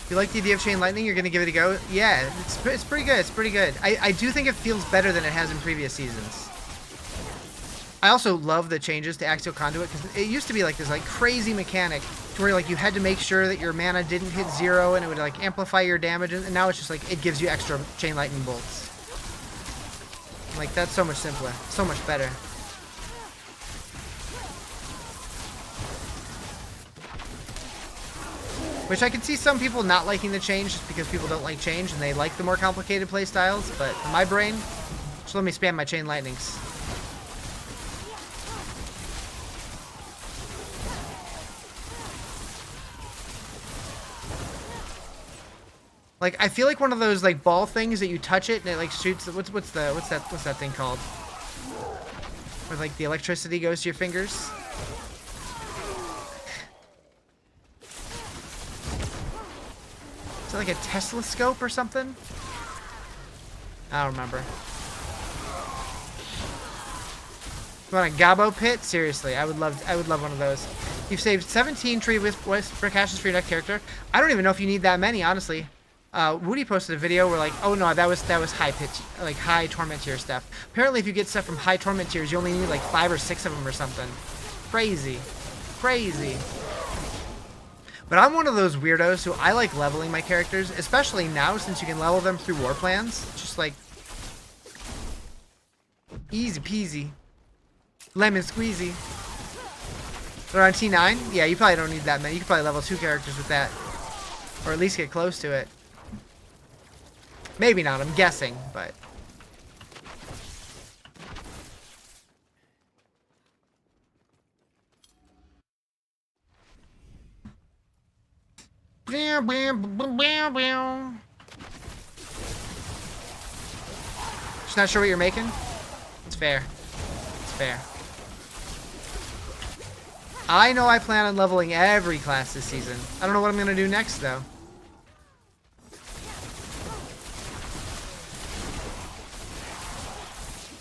if you like the idea of chain lightning, you're gonna give it a go. Yeah, it's pretty good. It's pretty good. I do think it feels better than it has in previous seasons. I also love the changes to axial conduit because it used to be like this like crazy mechanic to where like you had to make sure that your mana didn't hit 0 and it would like amplify your damage, and now it's just like it gives you extra chain lightning bolts. Like that's so much simpler, so much better. Which I can see some people not liking the change just because people don't like change and they like the more complicated play styles, but in my brain, just let me spam my chain lightnings. Like I feel like one of those like ball things that you touch it and it like shoots. What's that thing called? Where like the electricity goes to your fingers. Is it like a Tesla scope or something? I don't remember. You want a Gabo pit? Seriously, I would love one of those. You've saved 17 tree whisper caches for your next character. I don't even know if you need that many, honestly. Woody posted a video where like, oh no, that was high pitch, like high torment tier stuff. Apparently, if you get stuff from high torment tiers, you only need like 5 or 6 of them or something. Crazy. But I'm one of those weirdos who I like leveling my characters, especially now since you can level them through war plans. Just like easy peasy, lemon squeezy. They're on T9. Yeah, you probably don't need that many. You can probably level 2 characters with that, or at least get close to it. Maybe not, I'm guessing, but just not sure what you're making? It's fair. It's fair. I know I plan on leveling every class this season. I don't know what I'm gonna do next though.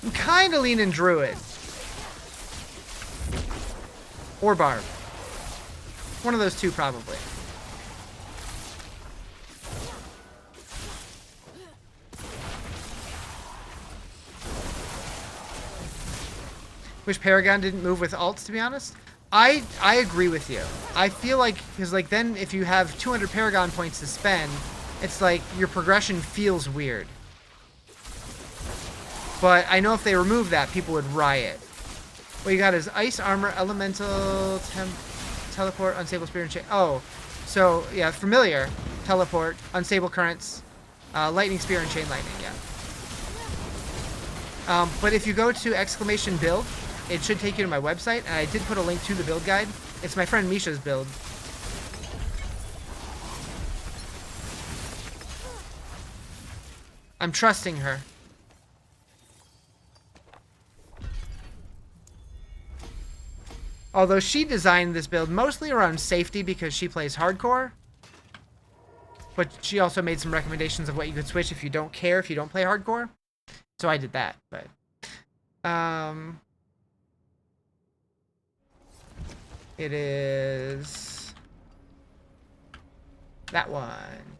I'm kinda leaning Druid. Or Barb. One of those two probably. Wish Paragon didn't move with ults, to be honest. I agree with you. I feel like, because like then if you have 200 Paragon points to spend, it's like your progression feels weird. But I know if they remove that, people would riot. What you got is Ice Armor, Elemental, Teleport, Unstable Spear, and Chain. Oh, so yeah, Familiar, Teleport, Unstable Currents, Lightning Spear, and Chain Lightning, yeah. But if you go to exclamation build, it should take you to my website, and I did put a link to the build guide. It's my friend Misha's build. I'm trusting her. Although she designed this build mostly around safety because she plays hardcore. But she also made some recommendations of what you could switch if you don't care, if you don't play hardcore. So I did that, but... it is... that one.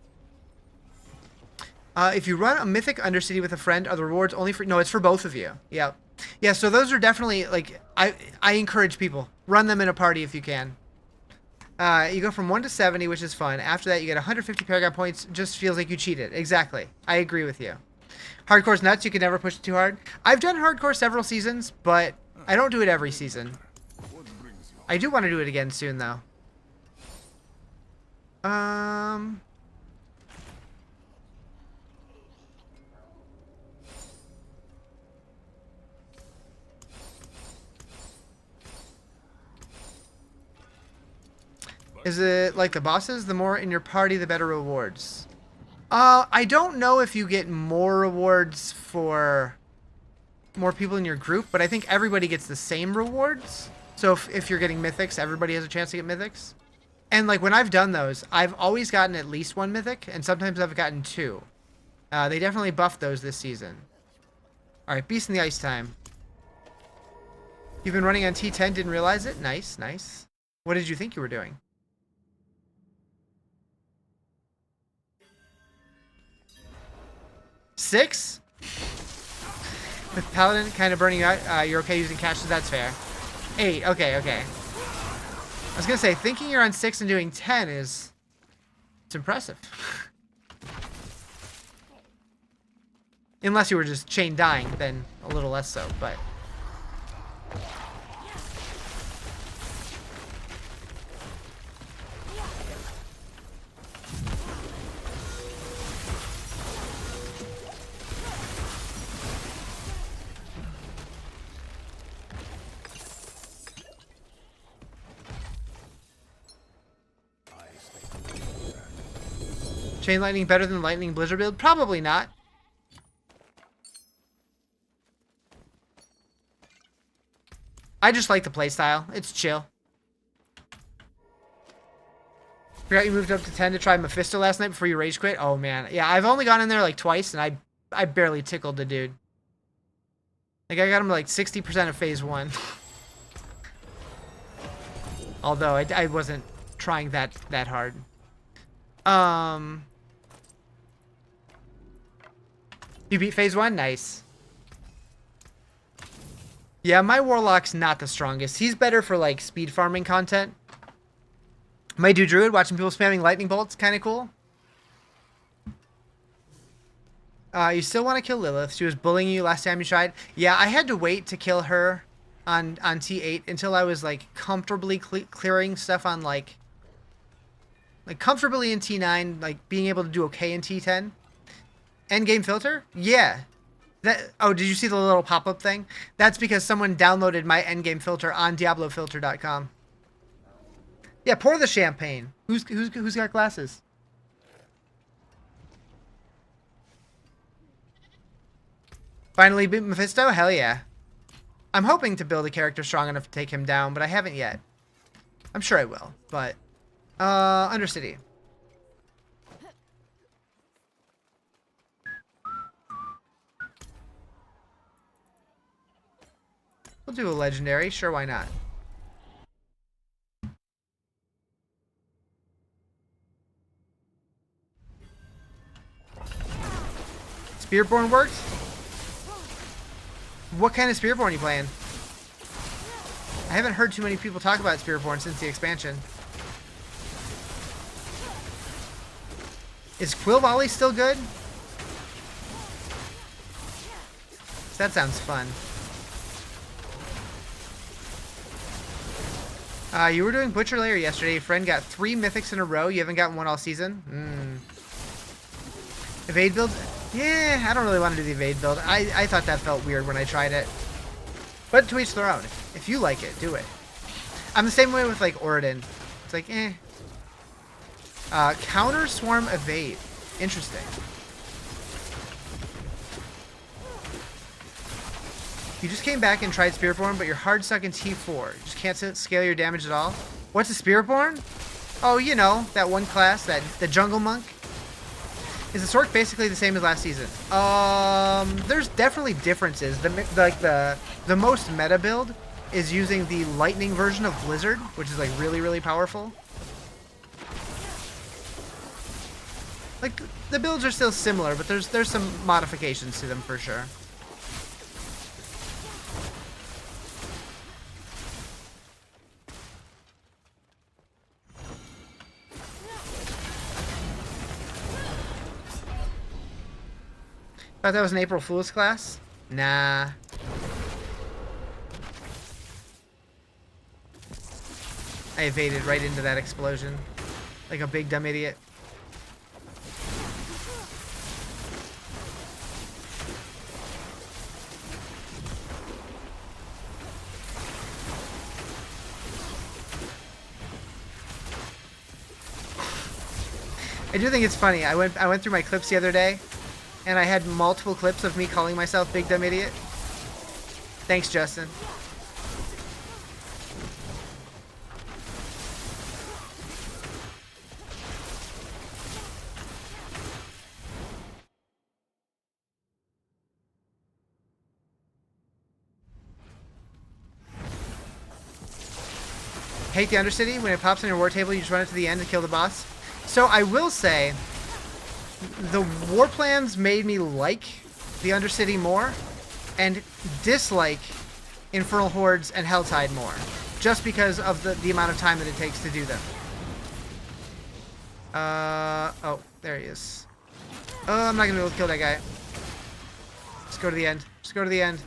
If you run a Mythic Undercity with a friend, are the rewards only for... No, it's for both of you. Yep. Yeah, so those are definitely, like, I encourage people. Run them in a party if you can. You go from 1 to 70, which is fun. After that, you get 150 Paragon points. Just feels like you cheated. Exactly. I agree with you. Hardcore's nuts. You can never push it too hard. I've done hardcore several seasons, but I don't do it every season. I do want to do it again soon, though. Is it like the bosses? The more in your party, the better rewards. I don't know if you get more rewards for more people in your group, but I think everybody gets the same rewards. So if you're getting mythics, everybody has a chance to get mythics. And like when I've done those, I've always gotten at least 1 mythic, and sometimes I've gotten 2. They definitely buffed those this season. Alright, Beast in the Ice time. You've been running on T10, didn't realize it? Nice, nice. What did you think you were doing? Six? With Paladin kind of burning you out, you're okay using caches, that's fair. 8, okay, okay. I was gonna say, thinking you're on 6 and doing 10 is... it's impressive. Unless you were just chain dying, then a little less so, but... Chain Lightning better than Lightning Blizzard build? Probably not. I just like the playstyle. It's chill. Forgot you moved up to 10 to try Mephisto last night before you rage quit? Oh man. Yeah, I've only gone in there like twice and I barely tickled the dude. Like I got him like 60% of phase 1. Although I wasn't trying that hard. You beat phase 1? Nice. Yeah, my Warlock's not the strongest. He's better for, like, speed farming content. My dude Druid, watching people spamming lightning bolts, kind of cool. You still want to kill Lilith. She was bullying you last time you tried. Yeah, I had to wait to kill her on T8 until I was, like, comfortably clearing stuff on, like, comfortably in T9, like, being able to do okay in T10. Endgame filter? Yeah. Oh, did you see the little pop-up thing? That's because someone downloaded my endgame filter on DiabloFilter.com. Yeah, pour the champagne. Who's got glasses? Finally beat Mephisto? Hell yeah. I'm hoping to build a character strong enough to take him down, but I haven't yet. I'm sure I will, but... Undercity. We'll do a legendary. Sure, why not? Spearborn worked? What kind of Spearborn are you playing? I haven't heard too many people talk about Spearborn since the expansion. Is Quill Volley still good? That sounds fun. You were doing Butcher Lair yesterday. Your friend got 3 mythics in a row. You haven't gotten one all season? Evade build? Yeah, I don't really want to do the evade build. I thought that felt weird when I tried it. But to each their own. If you like it, do it. I'm the same way with, like, Oridon. It's like, eh. Counter Swarm Evade. Interesting. You just came back and tried Spearborn, but you're hard stuck in T4. You just can't scale your damage at all. What's a Spearborn? Oh, you know, that one class, the Jungle Monk. Is the Sork basically the same as last season? There's definitely differences. The most meta build is using the Lightning version of Blizzard, which is like really, really powerful. Like the builds are still similar, but there's some modifications to them for sure. Thought that was an April Fool's class? Nah. I evaded right into that explosion. Like a big dumb idiot. I do think it's funny. I went through my clips the other day, and I had multiple clips of me calling myself Big Dumb Idiot. Thanks, Justin. Hate the Undercity. When it pops on your war table, you just run it to the end and kill the boss. So I will say, the war plans made me like the Undercity more, and dislike Infernal Hordes and Helltide more, just because of the amount of time that it takes to do them. Oh, there he is. Oh, I'm not gonna be able to kill that guy. Just go to the end. Just go to the end.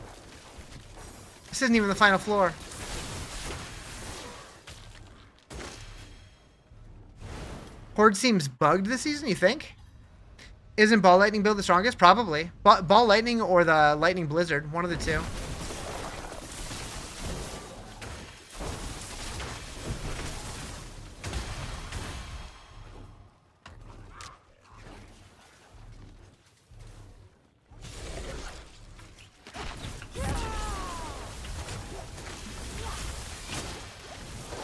This isn't even the final floor. Horde seems bugged this season, you think? Isn't Ball Lightning build the strongest? Probably. Ball Lightning or the Lightning Blizzard. One of the two.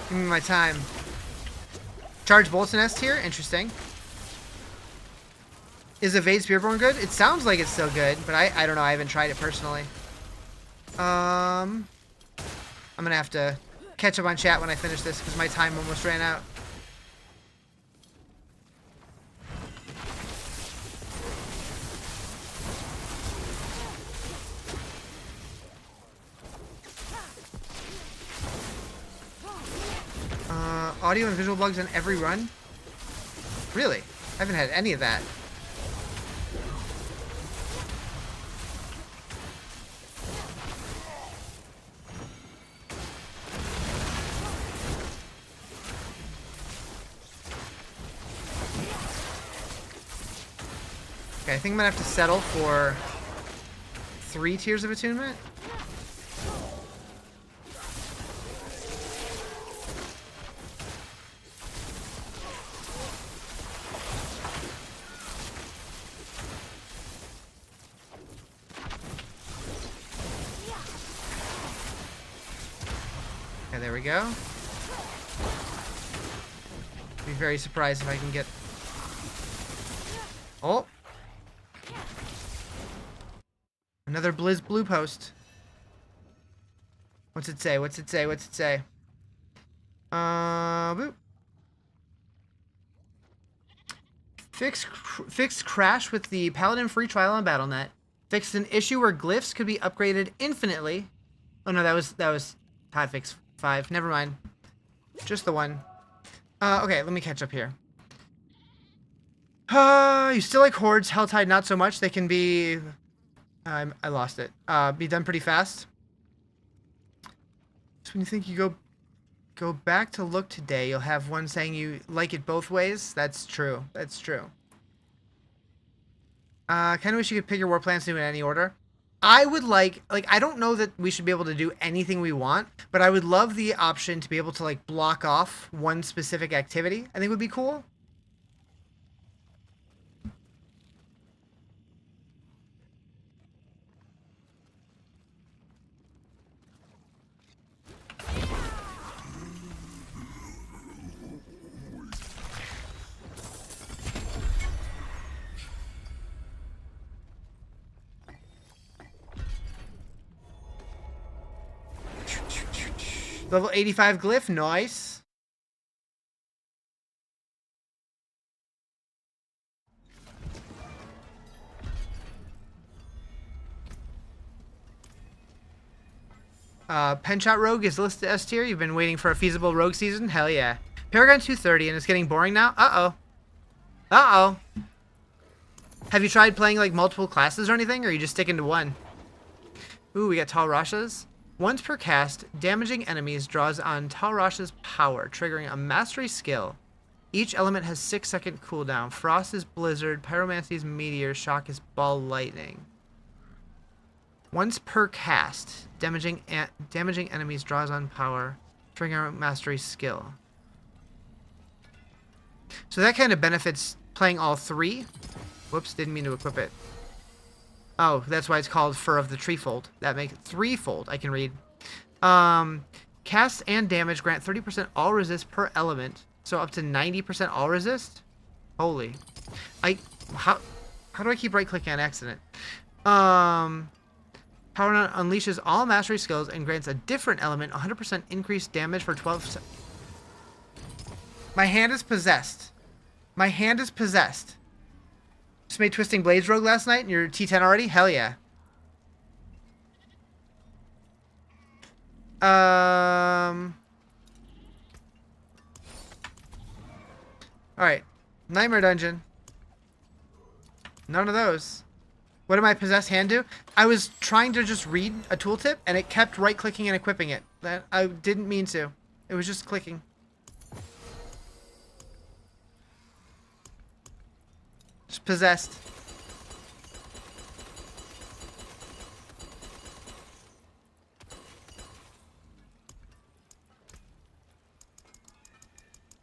Give me my time. Charge Bolt's Nest here? Interesting. Is Evade Spearborn good? It sounds like it's still good, but I don't know. I haven't tried it personally. I'm gonna have to catch up on chat when I finish this because my time almost ran out. Audio and visual bugs on every run? Really? I haven't had any of that. Okay, I think I'm gonna have to settle for 3 tiers of attunement. Okay, there we go. Be very surprised if I can get... Oh! Another Blizz Blue post. What's it say? What's it say? What's it say? Boop. Fixed crash with the Paladin free trial on BattleNet. Fixed an issue where glyphs could be upgraded infinitely. Oh no, that was hotfix 5. Never mind. Just the one. Okay, let me catch up here. You still like Hordes, Helltide not so much. They can be... I lost it. Be done pretty fast. So when you think you go back to look today, you'll have one saying you like it both ways. That's true. That's true. Kind of wish you could pick your war plans to do in any order. I would like, I don't know that we should be able to do anything we want, but I would love the option to be able to, like, block off one specific activity. I think would be cool. Level 85 glyph, nice. Penshot Rogue is listed S tier. You've been waiting for a feasible Rogue season? Hell yeah. Paragon 230 and it's getting boring now? Uh-oh. Uh-oh. Have you tried playing like multiple classes or anything, or are you just sticking to one? Ooh, we got Tal Rasha's. Once per cast, damaging enemies draws on Tal Rasha's power, triggering a mastery skill. Each element has 6-second cooldown. Frost is blizzard, pyromancy is meteor, shock is ball lightning. Once per cast, damaging enemies draws on power, triggering a mastery skill. So that kind of benefits playing all three. Whoops, didn't mean to equip it. Oh, that's why it's called Fur of the Treefold. That makes it threefold. I can read. Cast and damage grant 30% all resist per element. So up to 90% all resist? Holy. How do I keep right-clicking on accident? Power unleashes all mastery skills and grants a different element 100% increased damage for 12 seconds. My hand is possessed. My hand is possessed. Just made Twisting Blades Rogue last night and you're T10 already? Hell yeah. Alright. Nightmare Dungeon. None of those. What did my possessed hand do? I was trying to just read a tooltip and it kept right-clicking and equipping it. That I didn't mean to. It was just clicking. Just possessed.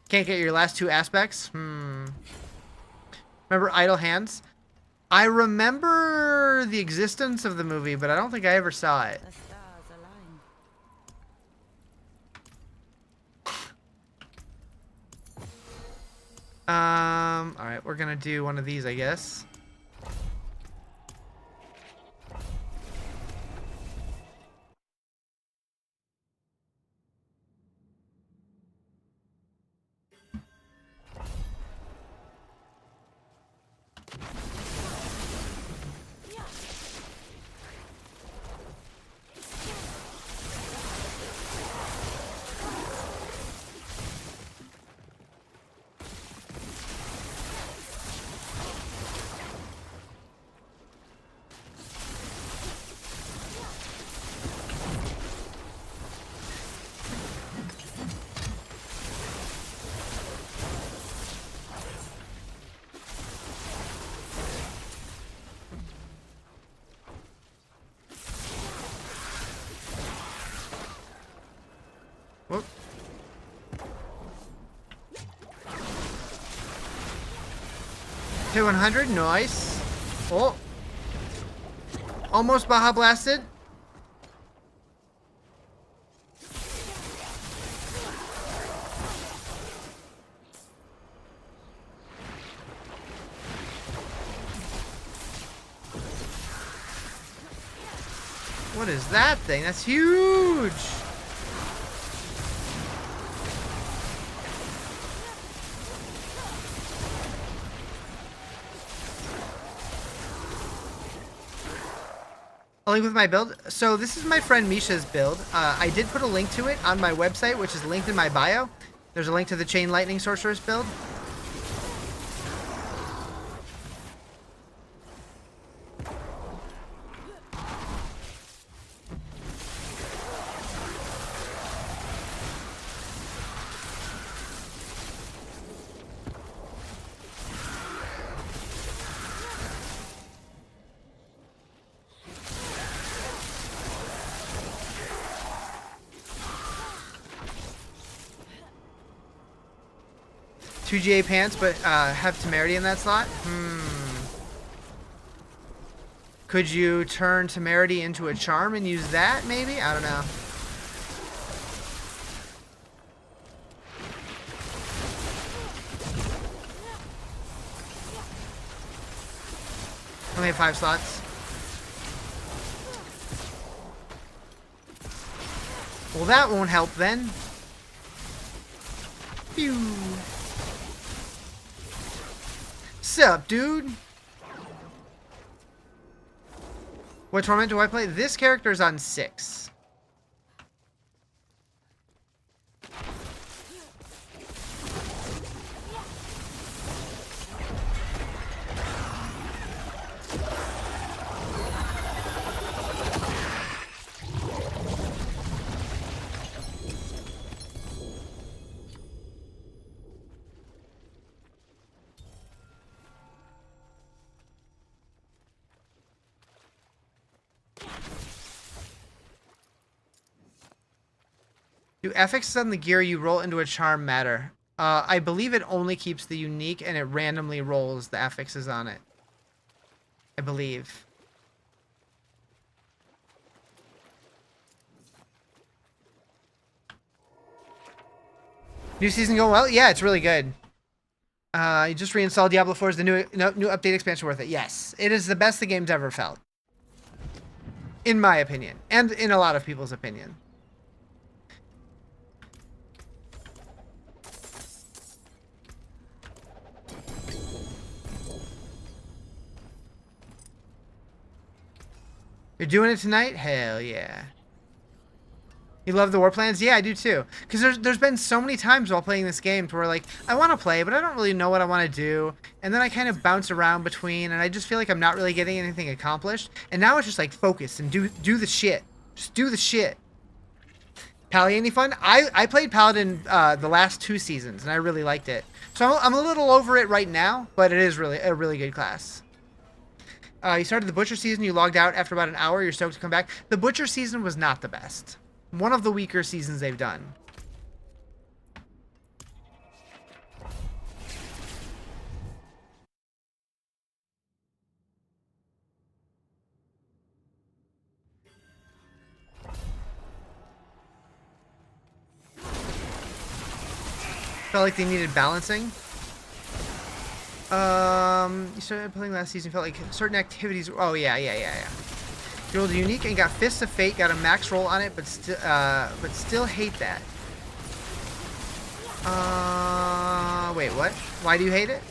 Can't get your last two aspects? Remember Idle Hands? I remember the existence of the movie, but I don't think I ever saw it. The stars align. Alright, we're gonna do one of these, I guess. Whoop. Hit 100, nice. Oh. Almost Baja Blasted. What is that thing? That's huge. A link with my build. So this is my friend Misha's build. I did put a link to it on my website, which is linked in my bio. There's a link to the Chain Lightning Sorceress build. Two GA pants, but have Temerity in that slot? Could you turn Temerity into a charm and use that, maybe? I don't know. Only have 5 slots. Well, that won't help then. Phew. Sup, dude? What tournament do I play? This character's on 6. Do affixes on the gear you roll into a charm matter? I believe it only keeps the unique and it randomly rolls the affixes on it. I believe. New season going well? Yeah, it's really good. You just reinstalled Diablo 4. Is the new update expansion worth it? Yes. It is the best the game's ever felt. In my opinion. And in a lot of people's opinion. You're doing it tonight? Hell yeah. You love the war plans? Yeah, I do too. Because there's been so many times while playing this game where, like, I want to play, but I don't really know what I want to do. And then I kind of bounce around between, and I just feel like I'm not really getting anything accomplished. And now it's just, like, focus and do the shit. Just do the shit. Pally, any fun? I played Paladin the last 2 seasons, and I really liked it. So I'm a little over it right now, but it is really a really good class. You started the Butcher season, you logged out after about an hour, you're stoked to come back. The Butcher season was not the best. One of the weaker seasons they've done. Felt like they needed balancing. You started playing last season, felt like certain activities. Oh, yeah. You rolled a unique and got Fists of Fate, got a max roll on it, but still hate that. Wait, what? Why do you hate it?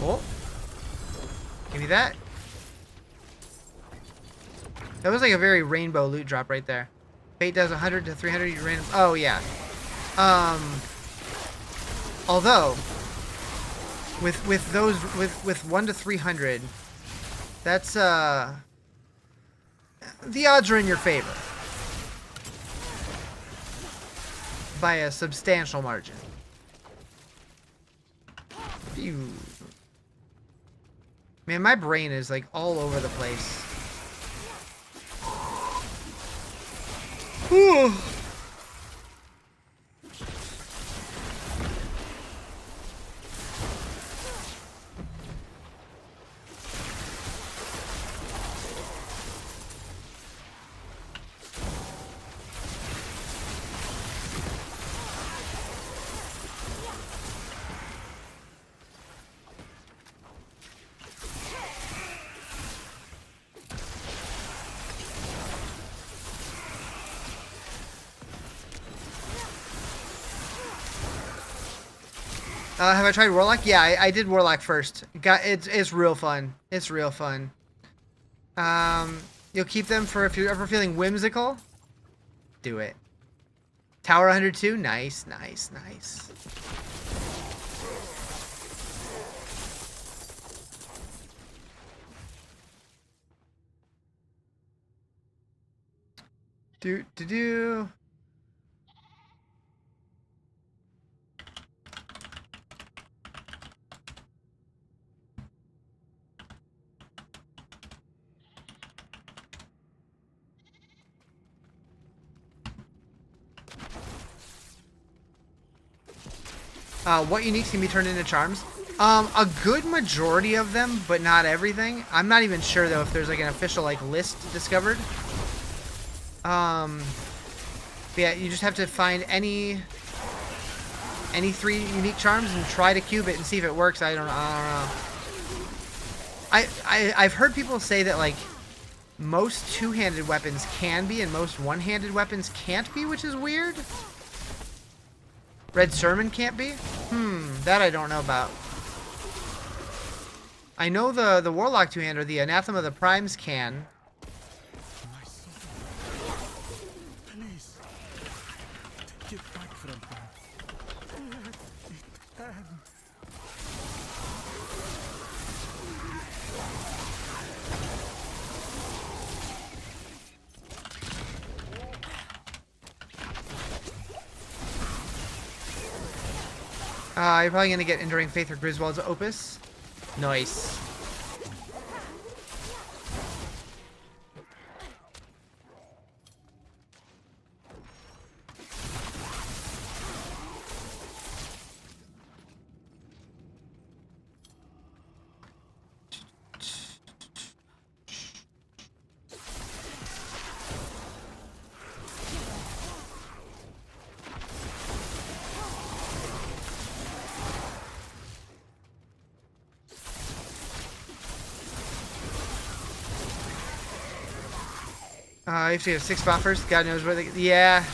Oh, give me that. That was like a very rainbow loot drop right there. Fate does 100 to 300. You random. Oh yeah. Although with those with 1 to 300, that's the odds are in your favor by a substantial margin. Phew. Man, my brain is like all over the place. Whew. Have I tried Warlock? Yeah, I did Warlock first. It's real fun. It's real fun. You'll keep them for if you're ever feeling whimsical. Do it. Tower 102? Nice. Do. What uniques can be turned into charms? A good majority of them, but not everything. I'm not even sure though if there's like an official like list discovered. Yeah, you just have to find any 3 unique charms and try to cube it and see if it works. I don't know. I've heard people say that like most 2-handed weapons can be and most 1-handed weapons can't be, which is weird. Red Sermon can't be? That I don't know about. I know the Warlock 2-hander, the Anathema of the Primes can. Please, take it back from them. You're probably gonna get Enduring Faith or Griswold's Opus. Nice. You have to get 6 buffers. God knows where they... Yeah.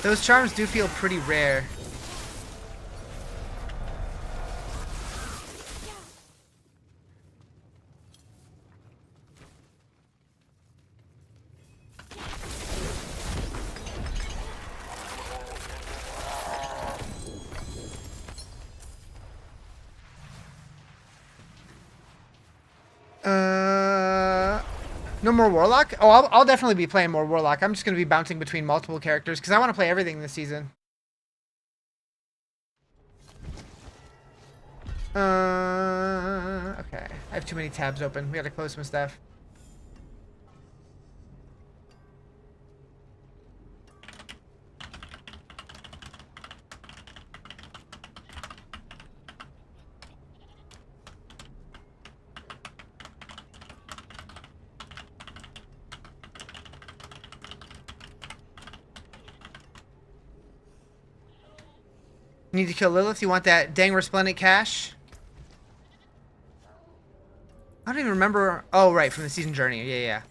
Those charms do feel pretty rare. No more Warlock? Oh, I'll definitely be playing more Warlock. I'm just going to be bouncing between multiple characters because I want to play everything this season. Okay. I have too many tabs open. We got to close some stuff. You need to kill Lilith. You want that dang resplendent cash? I don't even remember. Oh, right, from the season journey. Yeah.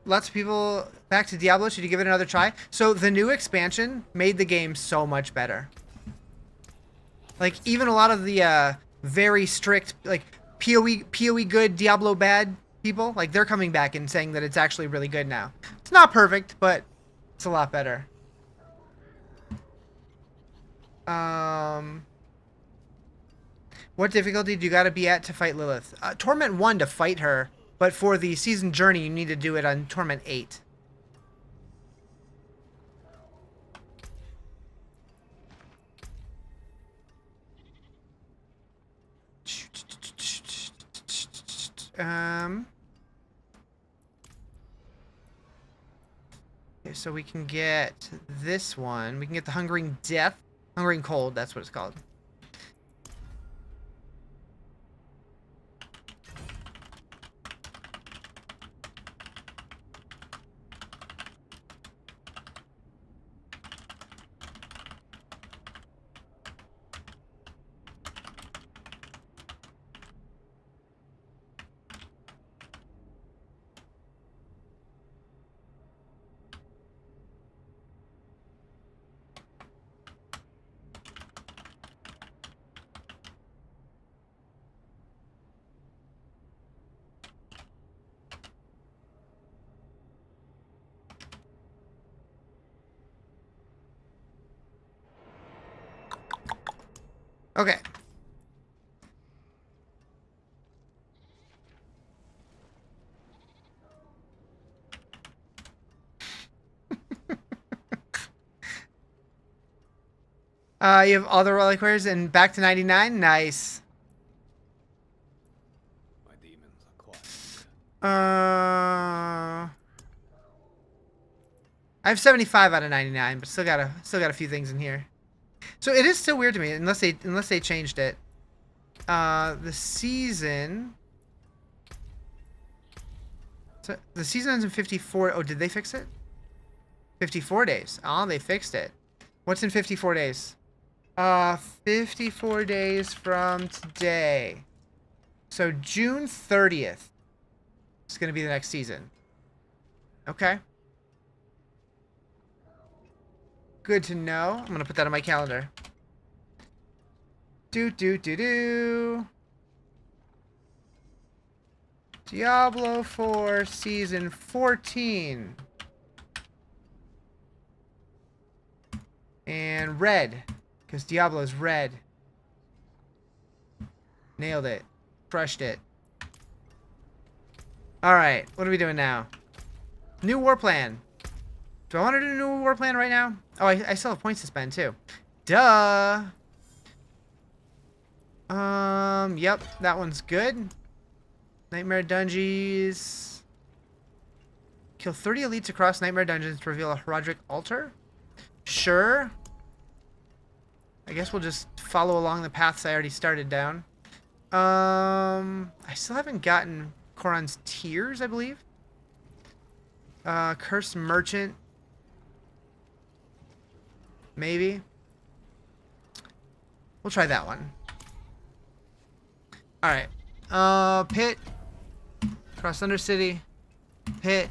Lots of people back to Diablo. Should you give it another try? So the new expansion made the game so much better. Like even a lot of the very strict like PoE good, Diablo bad people, like they're coming back and saying that it's actually really good now. It's not perfect, but it's a lot better. What difficulty do you got to be at to fight Lilith? Torment 1 to fight her, but for the season journey you need to do it on Torment 8. Okay, so we can get this one. We can get the Hungering Death. Hungering Cold, that's what it's called. Okay. You have all the reliquaries and back to 99. Nice. My demons are quiet. I have 75 out of 99, but still got a few things in here. So it is still weird to me unless they changed it. The season. So the season ends in 54. Oh, did they fix it? 54 days. Oh, they fixed it. What's in 54 days? 54 days from today. So June 30th is going to be the next season. Okay. Good to know. I'm going to put that on my calendar. Do. Diablo 4 Season 14. And red, because Diablo's red. Nailed it. Crushed it. Alright, what are we doing now? New war plan. Do I want to do a new war plan right now? Oh, I still have points to spend, too. Duh! Yep, that one's good. Nightmare Dungeons. Kill 30 elites across Nightmare Dungeons to reveal a Rizarjay altar? Sure. I guess we'll just follow along the paths I already started down. I still haven't gotten Koron's Tears, I believe. Cursed Merchant. Maybe. We'll try that one. Alright. Pit. Cross Thunder City. Pit.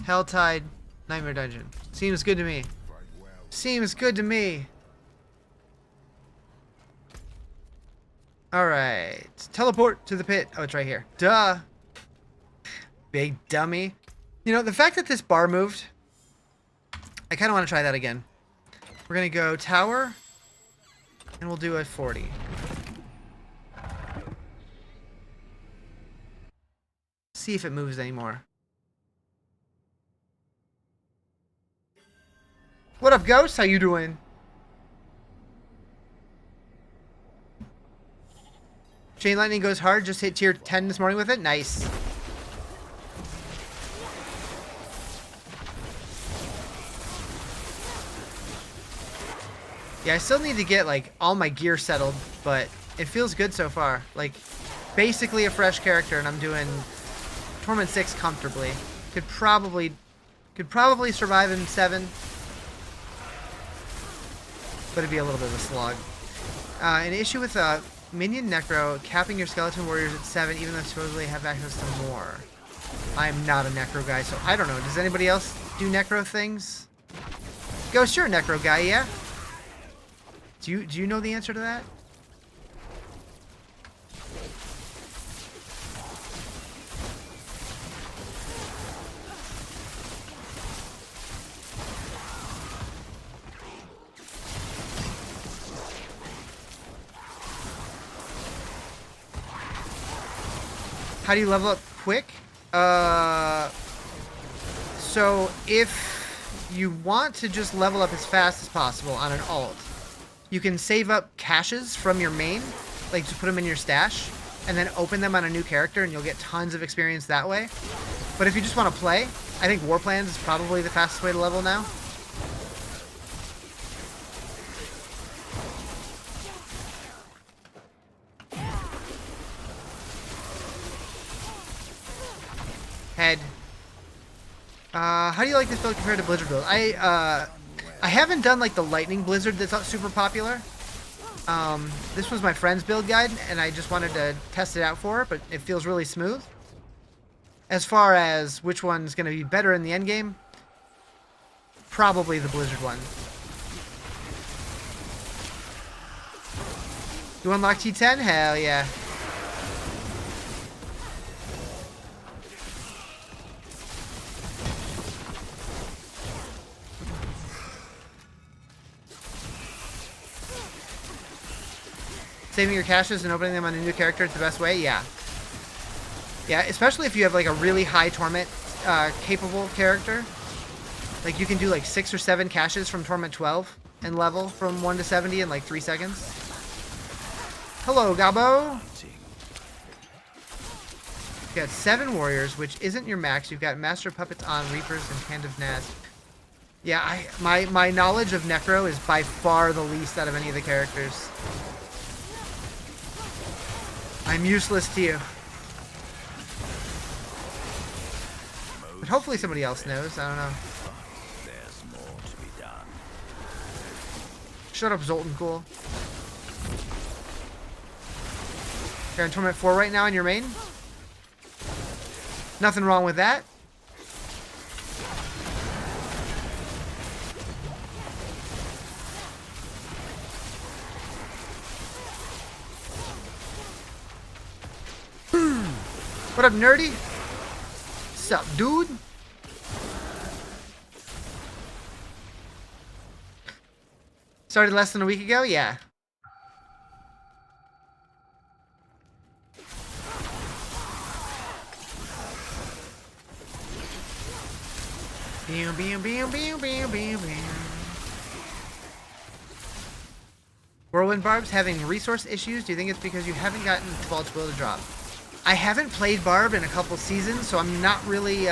Helltide. Nightmare Dungeon. Seems good to me. Seems good to me. Alright. Teleport to the pit. Oh, it's right here. Duh. Big dummy. You know, the fact that this bar moved, I kind of want to try that again. We're going to go tower, and we'll do a 40. See if it moves anymore. What up, Ghost? How you doing? Chain Lightning goes hard. Just hit tier 10 this morning with it. Nice. Yeah, I still need to get, like, all my gear settled, but it feels good so far. Like, basically a fresh character, and I'm doing Torment 6 comfortably. Could probably survive in 7, but it'd be a little bit of a slog. An issue with Minion Necro, capping your Skeleton Warriors at 7, even though supposedly have access to more. I'm not a Necro guy, so I don't know. Does anybody else do Necro things? Ghost, you're a Necro guy, yeah? Do you know the answer to that? How do you level up quick? So if you want to just level up as fast as possible on an alt, you can save up caches from your main, like just put them in your stash, and then open them on a new character, and you'll get tons of experience that way. But if you just want to play, I think War Plans is probably the fastest way to level now. Head. How do you like this build compared to Blizzard build? I haven't done like the Lightning Blizzard that's not super popular. This was my friend's build guide, and I just wanted to test it out for it, but it feels really smooth. As far as which one's going to be better in the end game, probably the Blizzard one. You unlock T10? Hell yeah. Saving your caches and opening them on a new character is the best way? Yeah. Yeah, especially if you have like a really high torment capable character. Like you can do like 6 or 7 caches from Torment 12 and level from 1 to 70 in like 3 seconds. Hello, Gabo. You've got 7 warriors, which isn't your max. You've got Master Puppets on, Reapers, and Hand of Naz. Yeah, my knowledge of Necro is by far the least out of any of the characters. I'm useless to you. But hopefully somebody else knows. I don't know. There's more to be done. Shut up, Zoltan Cool. You're on Torment 4 right now in your main? Nothing wrong with that. What up, nerdy? What's up, dude? Started less than a week ago? Yeah. Bam, bam, bam, bam, bam, bam, bam. Whirlwind Barb's having resource issues. Do you think it's because you haven't gotten Vault's Will to drop? I haven't played Barb in a couple seasons, so I'm not really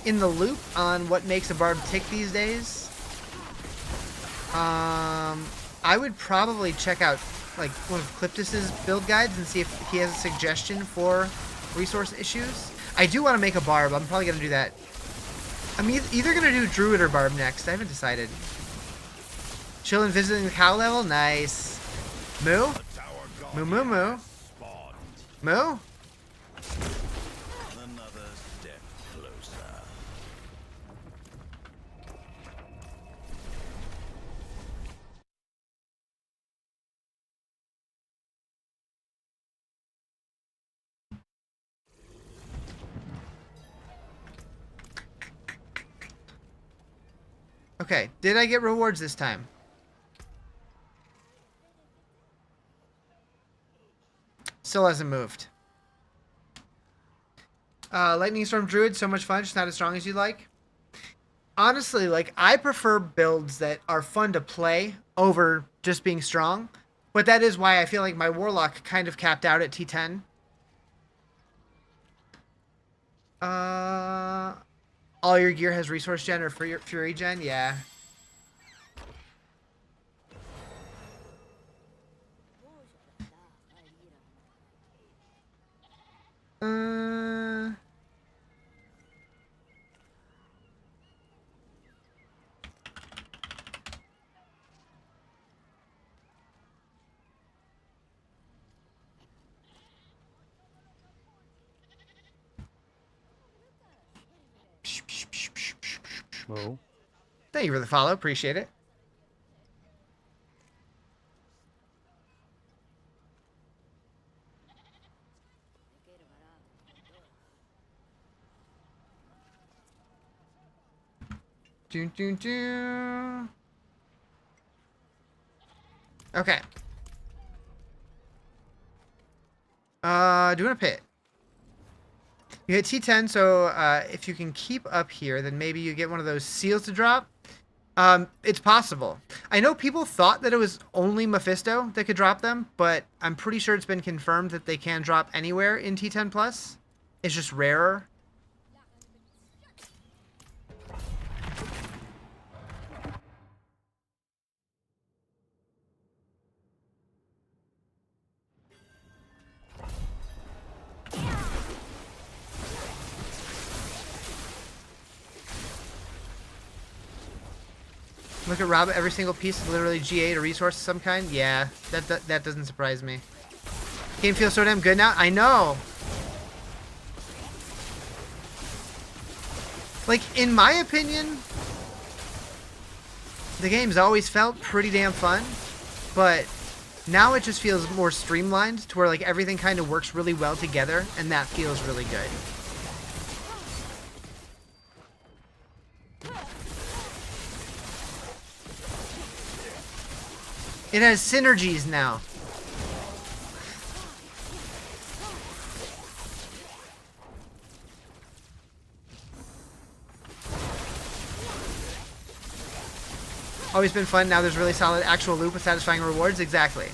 in the loop on what makes a Barb tick these days. I would probably check out like one of Cliptus's build guides and see if he has a suggestion for resource issues. I do want to make a Barb. I'm probably going to do that. I'm either going to do Druid or Barb next. I haven't decided. Chillin' visiting the cow level? Nice. Moo? Moo, moo, moo. Moo? Another step closer. Okay, did I get rewards this time? Still hasn't moved. Lightning Storm Druid, so much fun, just not as strong as you'd like. Honestly, like, I prefer builds that are fun to play over just being strong. But that is why I feel like my Warlock kind of capped out at T10. All your gear has resource gen or fury gen? Yeah. Whoa. Thank you for the follow. Appreciate it. Doo, doo, doo. Okay. Doing a pit. You hit T10, so if you can keep up here, then maybe you get one of those seals to drop. It's possible. I know people thought that it was only Mephisto that could drop them, but I'm pretty sure it's been confirmed that they can drop anywhere in T10+. It's just rarer. Look at Rob, every single piece is literally GA to resource of some kind. Yeah, that doesn't surprise me. Game feels so damn good now. I know. Like, in my opinion, the game's always felt pretty damn fun, but now it just feels more streamlined to where like everything kind of works really well together, and that feels really good. It has synergies now. Always been fun. Now there's really solid actual loop with satisfying rewards. Exactly.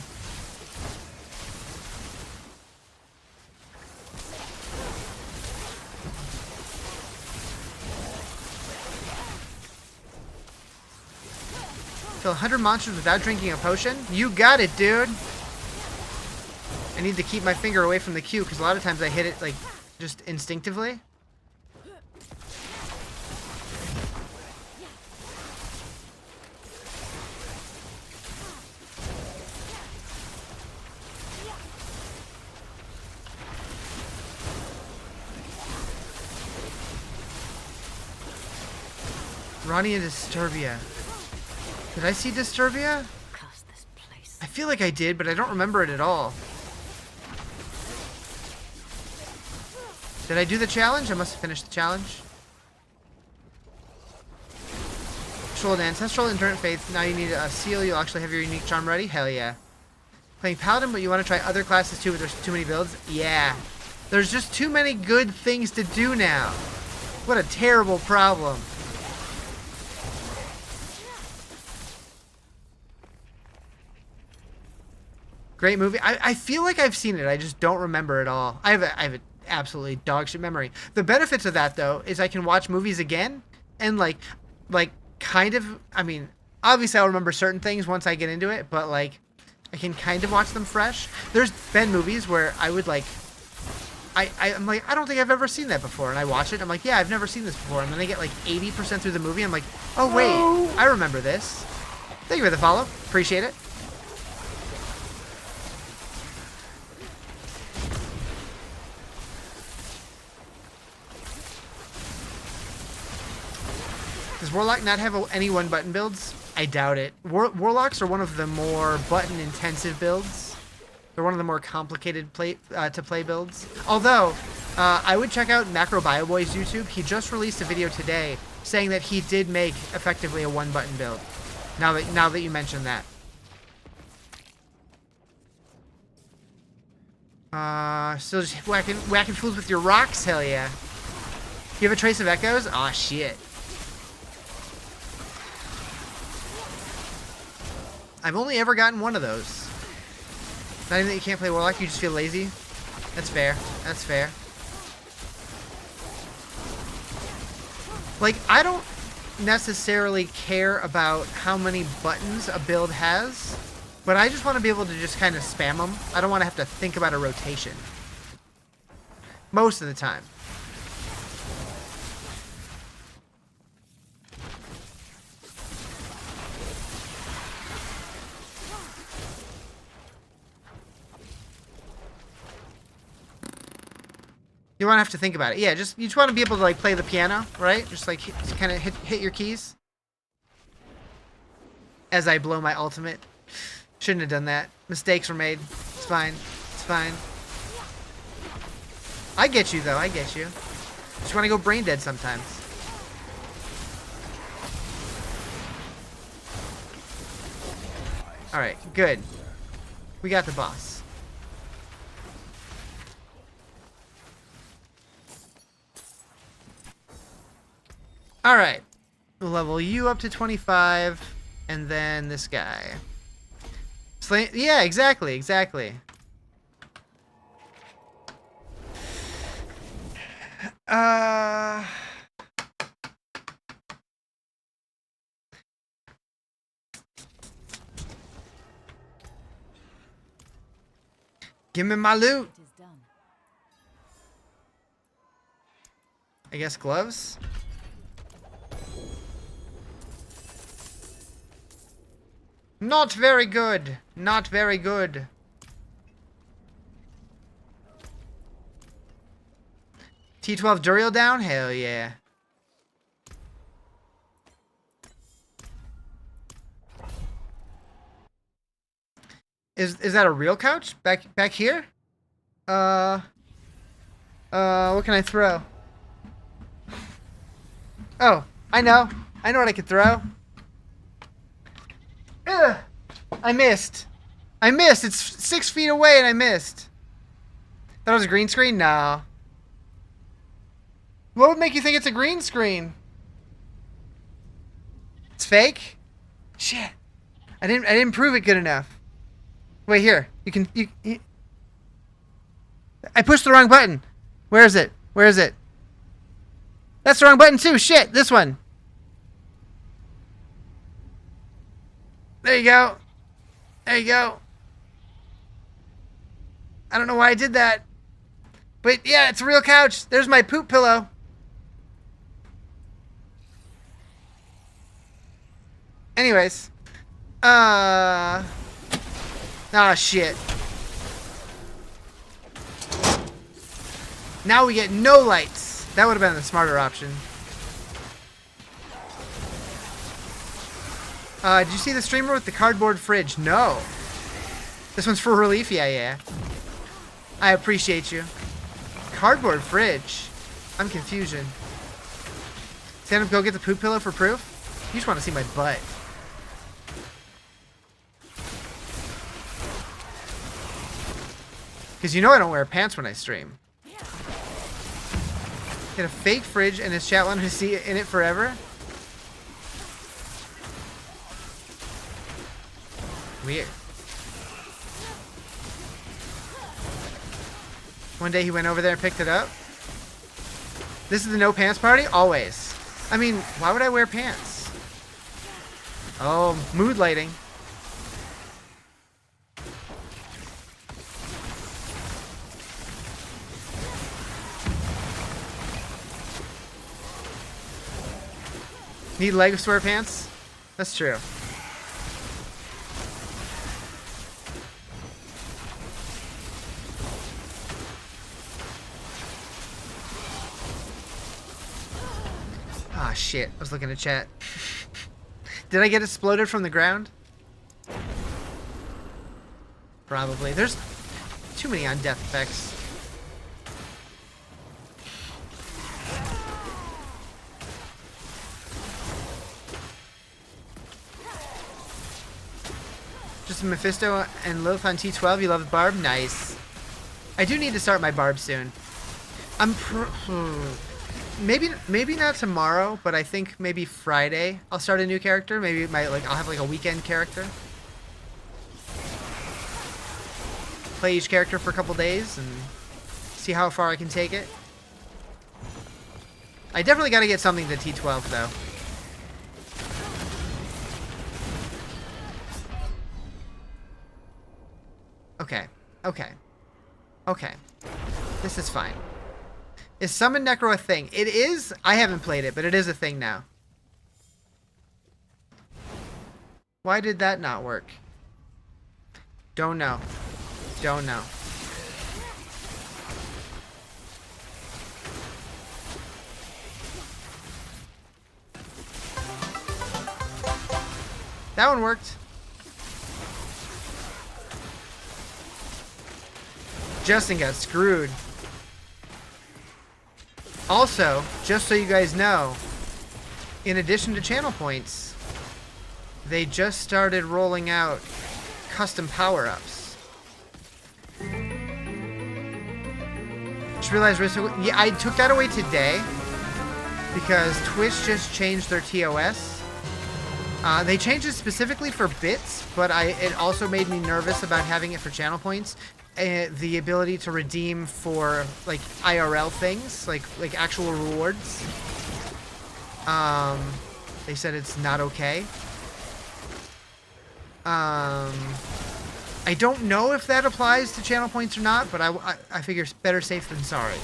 Kill 100 monsters without drinking a potion? You got it, dude. I need to keep my finger away from the Q because a lot of times I hit it like just instinctively. Ronnie and Disturbia. Did I see Disturbia? I feel like I did, but I don't remember it at all. Did I do the challenge? I must have finished the challenge. Controlled Ancestral, Endurance Faith. Now you need a seal. You'll actually have your unique charm ready. Hell yeah. Playing Paladin, but you want to try other classes too, but there's too many builds? Yeah. There's just too many good things to do now. What a terrible problem. Great movie. I feel like I've seen it. I just don't remember it all. I have an absolutely dog shit memory. The benefits of that, though, is I can watch movies again and, like kind of, I mean, obviously I'll remember certain things once I get into it, but, like, I can kind of watch them fresh. There's been movies where I would, like, I'm like, I don't think I've ever seen that before. And I watch it, I'm like, yeah, I've never seen this before. And then I get, like, 80% through the movie, I'm like, oh, wait, I remember this. Thank you for the follow. Appreciate it. Does Warlock not have any one-button builds? I doubt it. Warlocks are one of the more button-intensive builds. They're one of the more complicated to play builds. Although, I would check out Macro BioBoy's YouTube. He just released a video today saying that he did make effectively a one-button build. Now that you mention that. Still just whacking fools with your rocks? Hell yeah. You have a Trace of Echoes? Aw, shit. I've only ever gotten one of those. Not even that you can't play Warlock, you just feel lazy. That's fair. That's fair. Like, I don't necessarily care about how many buttons a build has, but I just want to be able to just kind of spam them. I don't want to have to think about a rotation. Most of the time. You don't have to think about it. Yeah, you just want to be able to, like, play the piano, right? Just, like, kind of hit your keys. As I blow my ultimate. Shouldn't have done that. Mistakes were made. It's fine. It's fine. I get you, though. I get you. Just want to go brain dead sometimes. Alright, good. We got the boss. Alright. We'll level you up to 25, and then this guy. Yeah, exactly, exactly. Give me my loot. It is done. I guess gloves? Not very good. Not very good. T12 Duriel down? Hell yeah. Is that a real couch? Back here? What can I throw? Oh, I know. I know what I could throw. Ugh, I missed. I missed. It's 6 feet away and I missed. That was a green screen? No. What would make you think it's a green screen? It's fake? Shit. I didn't prove it good enough. Wait, here. You I pushed the wrong button. Where is it? Where is it? That's the wrong button too. Shit. This one. There you go. There you go. I don't know why I did that. But yeah, it's a real couch. There's my poop pillow. Anyways. Ah, shit. Now we get no lights. That would have been the smarter option. Did you see the streamer with the cardboard fridge? No. This one's for relief? Yeah. I appreciate you. Cardboard fridge. I'm confusion. Stand up, go get the poop pillow for proof? You just want to see my butt. Because you know I don't wear pants when I stream. Get a fake fridge and his chat wanted to see it in it forever? Weird. One day he went over there and picked it up. This is the no pants party? Always. I mean, why would I wear pants? Oh, mood lighting. Need legs to wear pants? That's true. Ah, shit. I was looking at chat. Did I get exploded from the ground? Probably. There's too many on death effects. Just Mephisto and Lilith on T12. You love Barb? Nice. I do need to start my Barb soon. Maybe not tomorrow, but I think maybe Friday I'll start a new character. Maybe I'll have like a weekend character. Play each character for a couple days and see how far I can take it. I definitely got to get something to T12 though. Okay. This is fine. Is Summon Necro a thing? It is. I haven't played it, but it is a thing now. Why did that not work? Don't know. Don't know. That one worked. Justin got screwed. Also, just so you guys know, in addition to channel points, they just started rolling out custom power-ups. Just realized, yeah, I took that away today because Twitch just changed their TOS. They changed it specifically for bits, but it also made me nervous about having it for channel points. The ability to redeem for like IRL things, like actual rewards. They said it's not okay. I don't know if that applies to channel points or not, but I figure it's better safe than sorry.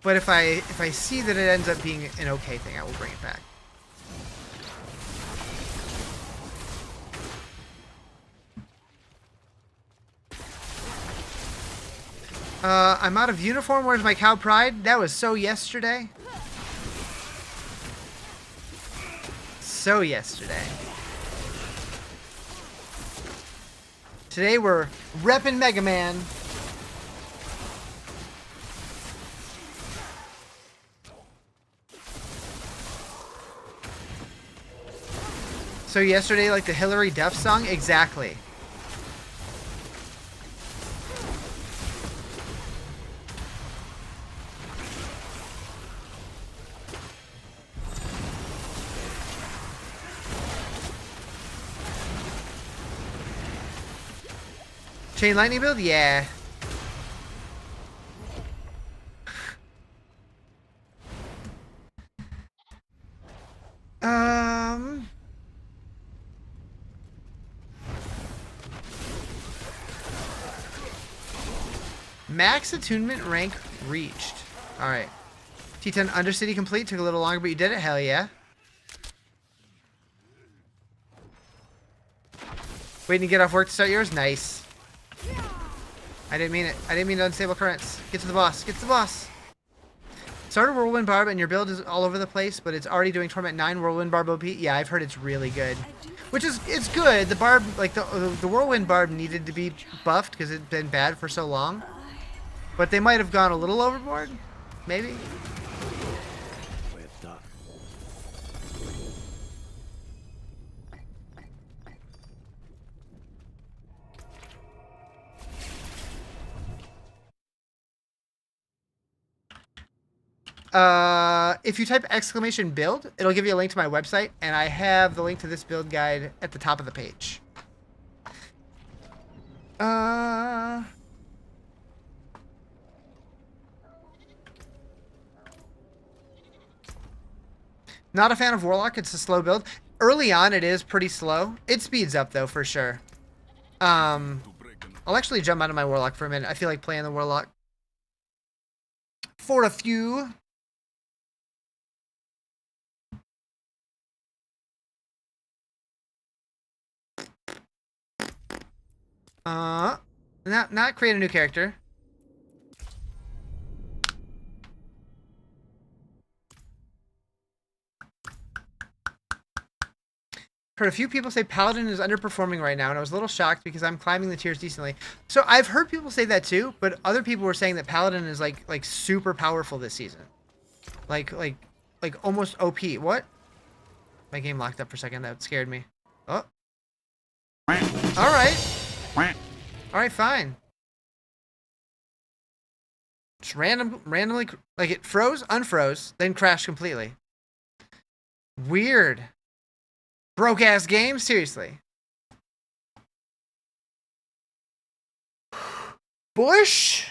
But if I see that it ends up being an okay thing, I will bring it back. I'm out of uniform. Where's my cow pride? That was so yesterday. So yesterday. Today we're repping Mega Man. So yesterday, like the Hillary Duff song? Exactly. Chain lightning build? Yeah. Max attunement rank reached. Alright. T10 Undercity complete. Took a little longer, but you did it. Hell yeah. Waiting to get off work to start yours? Nice. I didn't mean it. I didn't mean to unstable currents. Get to the boss. Get to the boss. Started Whirlwind Barb and your build is all over the place, but it's already doing Torment 9 Whirlwind Barb OP. Yeah, I've heard it's really good. Which is, it's good. The barb, like the whirlwind barb needed to be buffed because it'd been bad for so long. But they might have gone a little overboard, maybe. We're done. If you type !build, it'll give you a link to my website, and I have the link to this build guide at the top of the page. Not a fan of Warlock. It's a slow build. Early on, it is pretty slow. It speeds up, though, for sure. I'll actually jump out of my Warlock for a minute. I feel like playing the Warlock. For a few. Not create a new character. Heard a few people say Paladin is underperforming right now, and I was a little shocked because I'm climbing the tiers decently. So I've heard people say that too, but other people were saying that Paladin is like super powerful this season. Like almost OP. What? My game locked up for a second. That scared me. Oh. Alright. Alright, fine. Just randomly, like it froze, unfroze, then crashed completely. Weird. Broke ass game, seriously. Bush?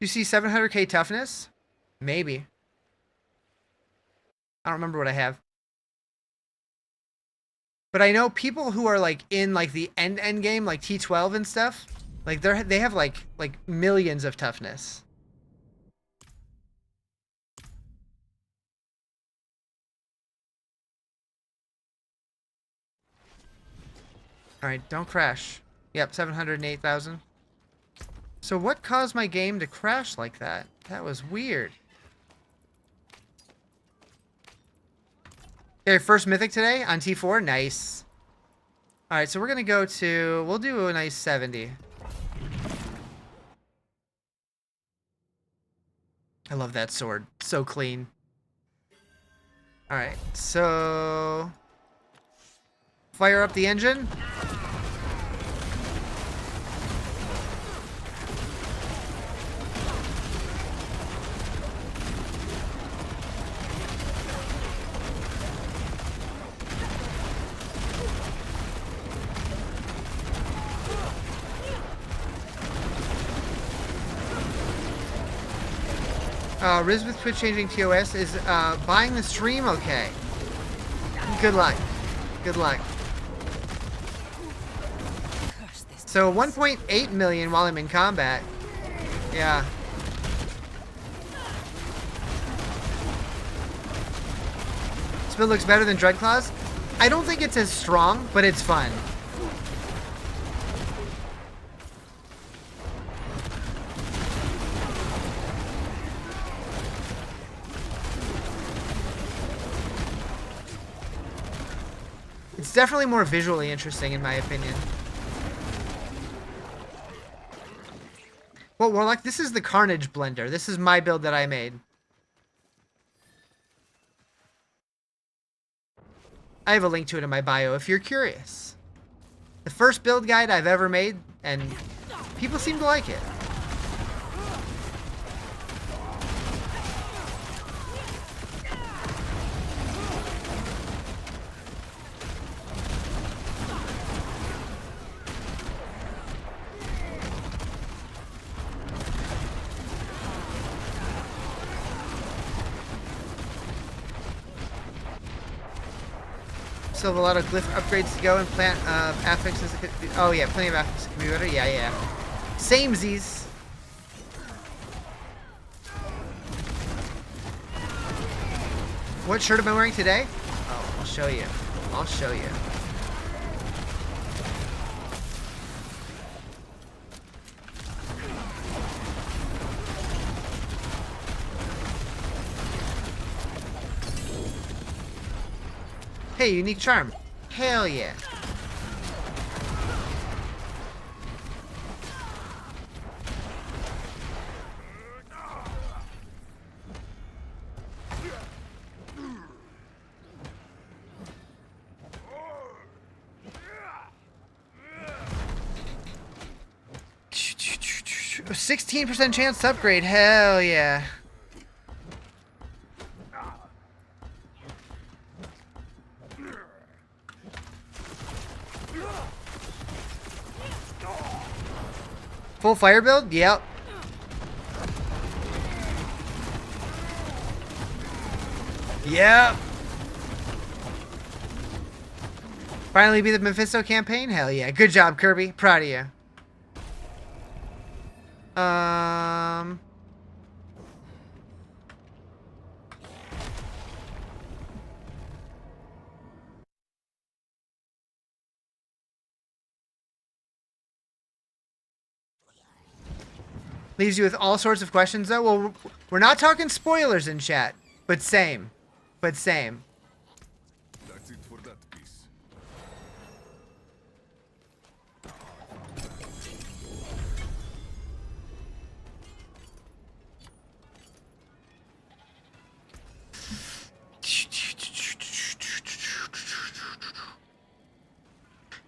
You see 700k toughness? Maybe. I don't remember what I have. But I know people who are like in like the end game, like T12 and stuff, like they have like millions of toughness. All right, don't crash. Yep, 708,000. So what caused my game to crash like that? That was weird. Okay, first mythic today on T4. Nice. All right, so we're gonna go to. We'll do a nice 70. I love that sword. So clean. All right, so fire up the engine. Riz with Twitch changing TOS is buying the stream okay. Good luck. Good luck. So 1.8 million while I'm in combat. Yeah. This build looks better than Dreadclaws. I don't think it's as strong, but it's fun. It's definitely more visually interesting, in my opinion. Well, Warlock, this is the Carnage Blender. This is my build that I made. I have a link to it in my bio if you're curious. The first build guide I've ever made, and people seem to like it. Still have a lot of glyph upgrades to go and plant affixes. Oh yeah, plenty of affixes can be better. Yeah. Samesies. What shirt am I wearing today? Oh, I'll show you. I'll show you. Hey, unique charm. Hell yeah. A 16% chance to upgrade. Hell yeah. Full fire build? Yep. Yep. Finally beat the Mephisto campaign? Hell yeah. Good job, Kirby. Proud of you. Leaves you with all sorts of questions, though. Well, we're not talking spoilers in chat, but same. But same. That's it for that piece.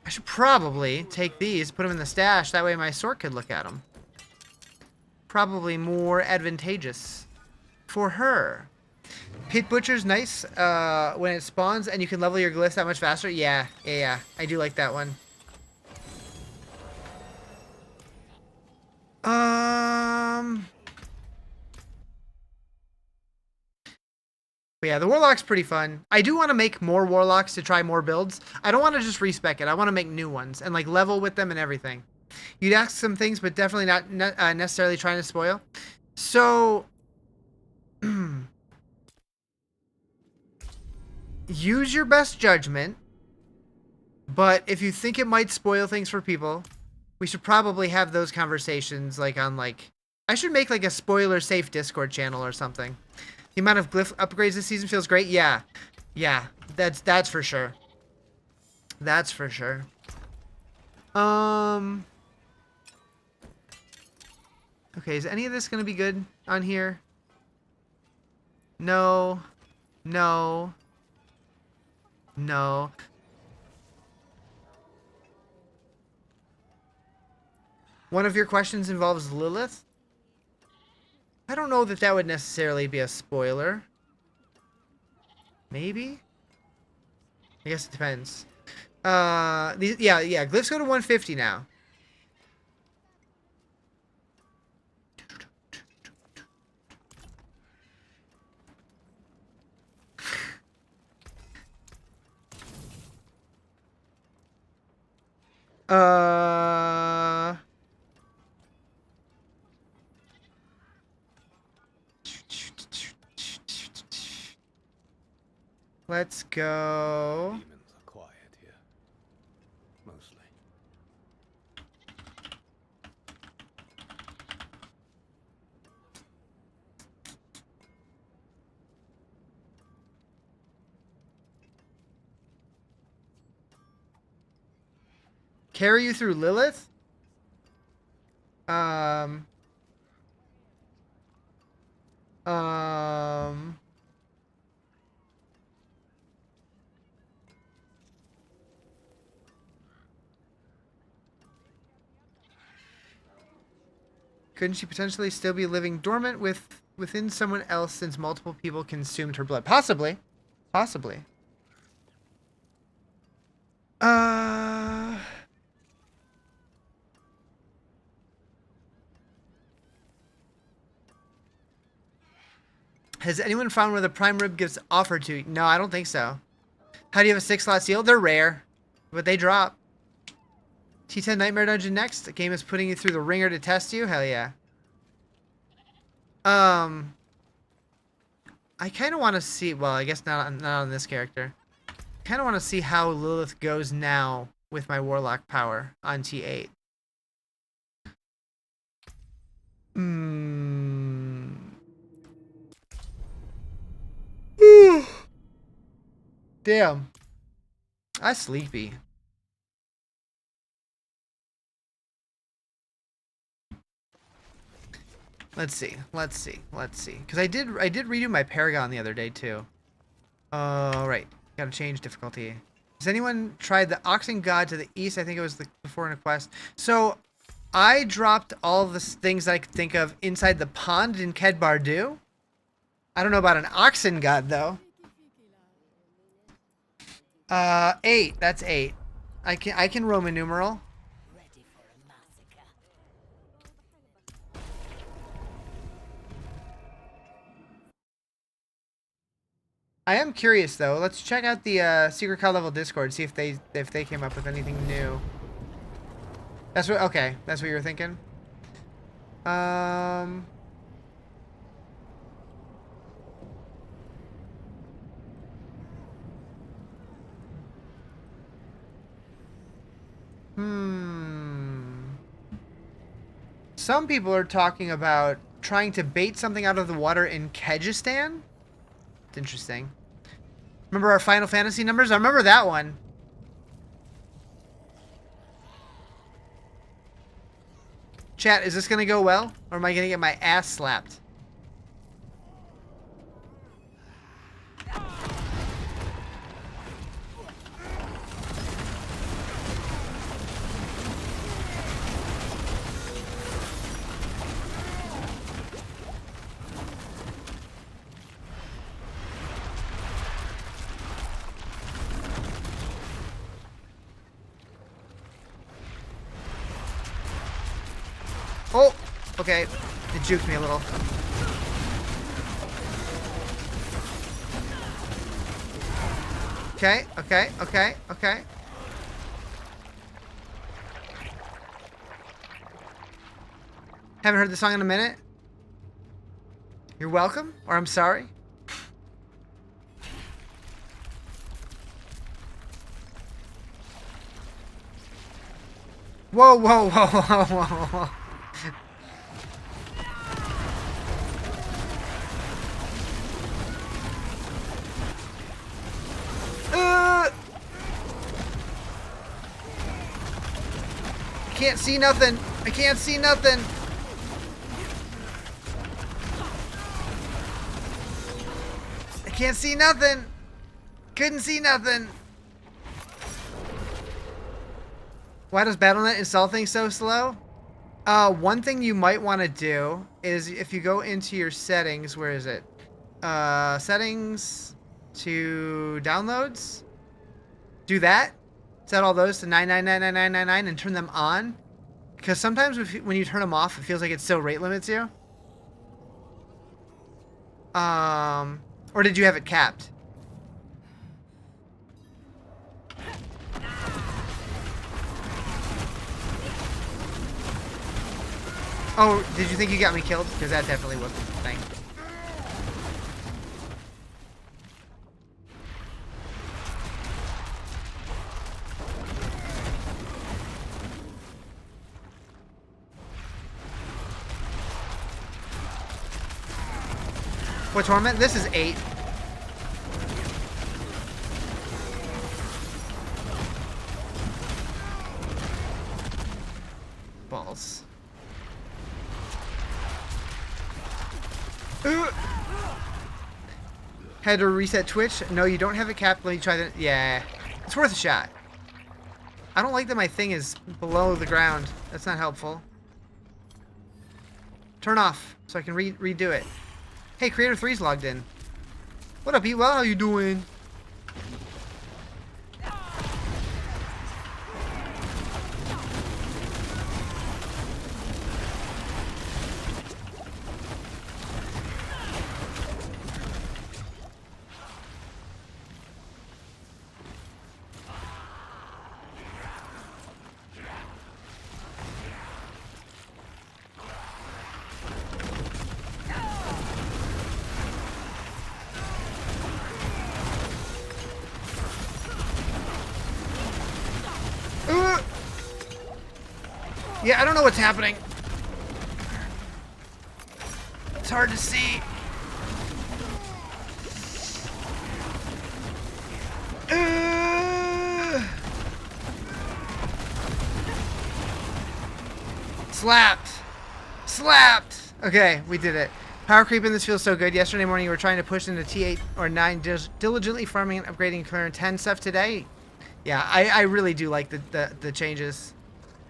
I should probably take these, put them in the stash. That way my sword could look at them. Probably more advantageous for her. Pit Butcher's nice when it spawns and you can level your glyphs that much faster. Yeah. I do like that one. But yeah, the Warlock's pretty fun. I do want to make more Warlocks to try more builds. I don't want to just respec it. I want to make new ones and like level with them and everything. You'd ask some things, but definitely not necessarily trying to spoil. So, use your best judgment. But if you think it might spoil things for people, we should probably have those conversations like on like... I should make like a spoiler-safe Discord channel or something. The amount of glyph upgrades this season feels great. Yeah, that's for sure. That's for sure. Okay, is any of this gonna be good on here? No. One of your questions involves Lilith? I don't know that that would necessarily be a spoiler. Maybe? I guess it depends. Yeah, glyphs go to 150 now. Let's go. Demons are quiet here. Mostly. Carry you through Lilith? Couldn't she potentially still be living dormant within someone else since multiple people consumed her blood? Possibly. Possibly. Has anyone found where the prime rib gets offered to? No, I don't think so. How do you have a 6-slot seal? They're rare, but they drop. T10 Nightmare Dungeon next. The game is putting you through the ringer to test you. Hell yeah. I kind of want to see... Well, I guess not on this character. I kind of want to see how Lilith goes now with my Warlock power on T8. Damn. I'm sleepy. Let's see. Because I did redo my Paragon the other day too. Oh right, gotta change difficulty. Has anyone tried the Oxen God to the east? I think it was before in a quest. So I dropped all the things I could think of inside the pond in Kedbardu. I don't know about an Oxen God though. 8. That's 8. I can Roman numeral. I am curious though. Let's check out the secret call level Discord. See if they came up with anything new. That's what. Okay, that's what you were thinking. Some people are talking about trying to bait something out of the water in Kyrgyzstan. It's interesting. Remember our Final Fantasy numbers? I remember that one. Chat, is this gonna go well? Or am I gonna get my ass slapped? Oh, okay. It juked me a little. Okay. Haven't heard the song in a minute. You're welcome, or I'm sorry. Whoa. I can't see nothing. I can't see nothing. I can't see nothing. Couldn't see nothing. Why does Battle.net install things so slow? One thing you might want to do is if you go into your settings, where is it? Settings to downloads. Do that. Set all those to 9999999 and turn them on. Because sometimes when you turn them off, it feels like it still rate limits you. Or did you have it capped? Oh, did you think you got me killed? Because that definitely was the thing. What torment? This is 8. Balls. Had to reset Twitch? No, you don't have it capped. Let me try that. Yeah. It's worth a shot. I don't like that my thing is below the ground. That's not helpful. Turn off so I can redo it. Hey, Creator 3's logged in. What up, Ewell? How you doing? Yeah, I don't know what's happening. It's hard to see. Slapped. Slapped. Okay, we did it. Power creep in this feels so good. Yesterday morning, you were trying to push into T8 or 9, diligently farming and upgrading current 10 stuff today. Yeah, I really do like the changes.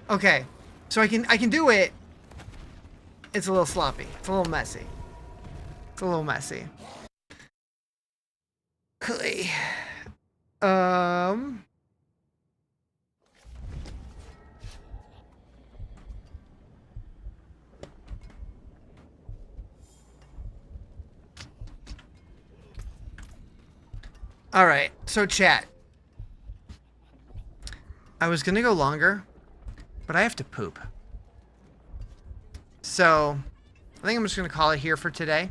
Okay, so I can do it. It's a little sloppy. It's a little messy. It's a little messy. Okay. All right, so chat. I was gonna go longer, but I have to poop. So, I think I'm just gonna call it here for today.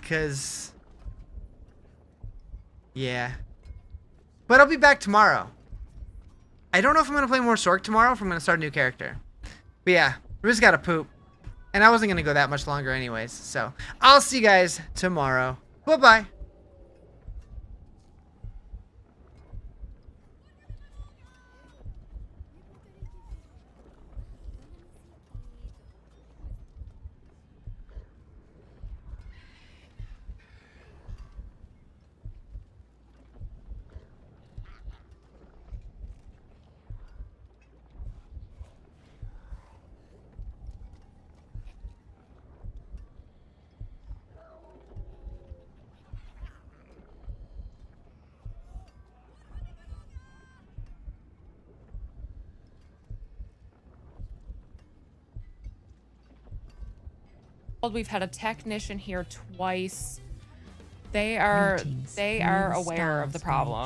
Cause, yeah. But I'll be back tomorrow. I don't know if I'm gonna play more Sork tomorrow or if I'm gonna start a new character. But yeah, we just gotta poop. And I wasn't gonna go that much longer anyways, so I'll see you guys tomorrow. Bye-bye. We've had a technician here twice. They are aware of the problem.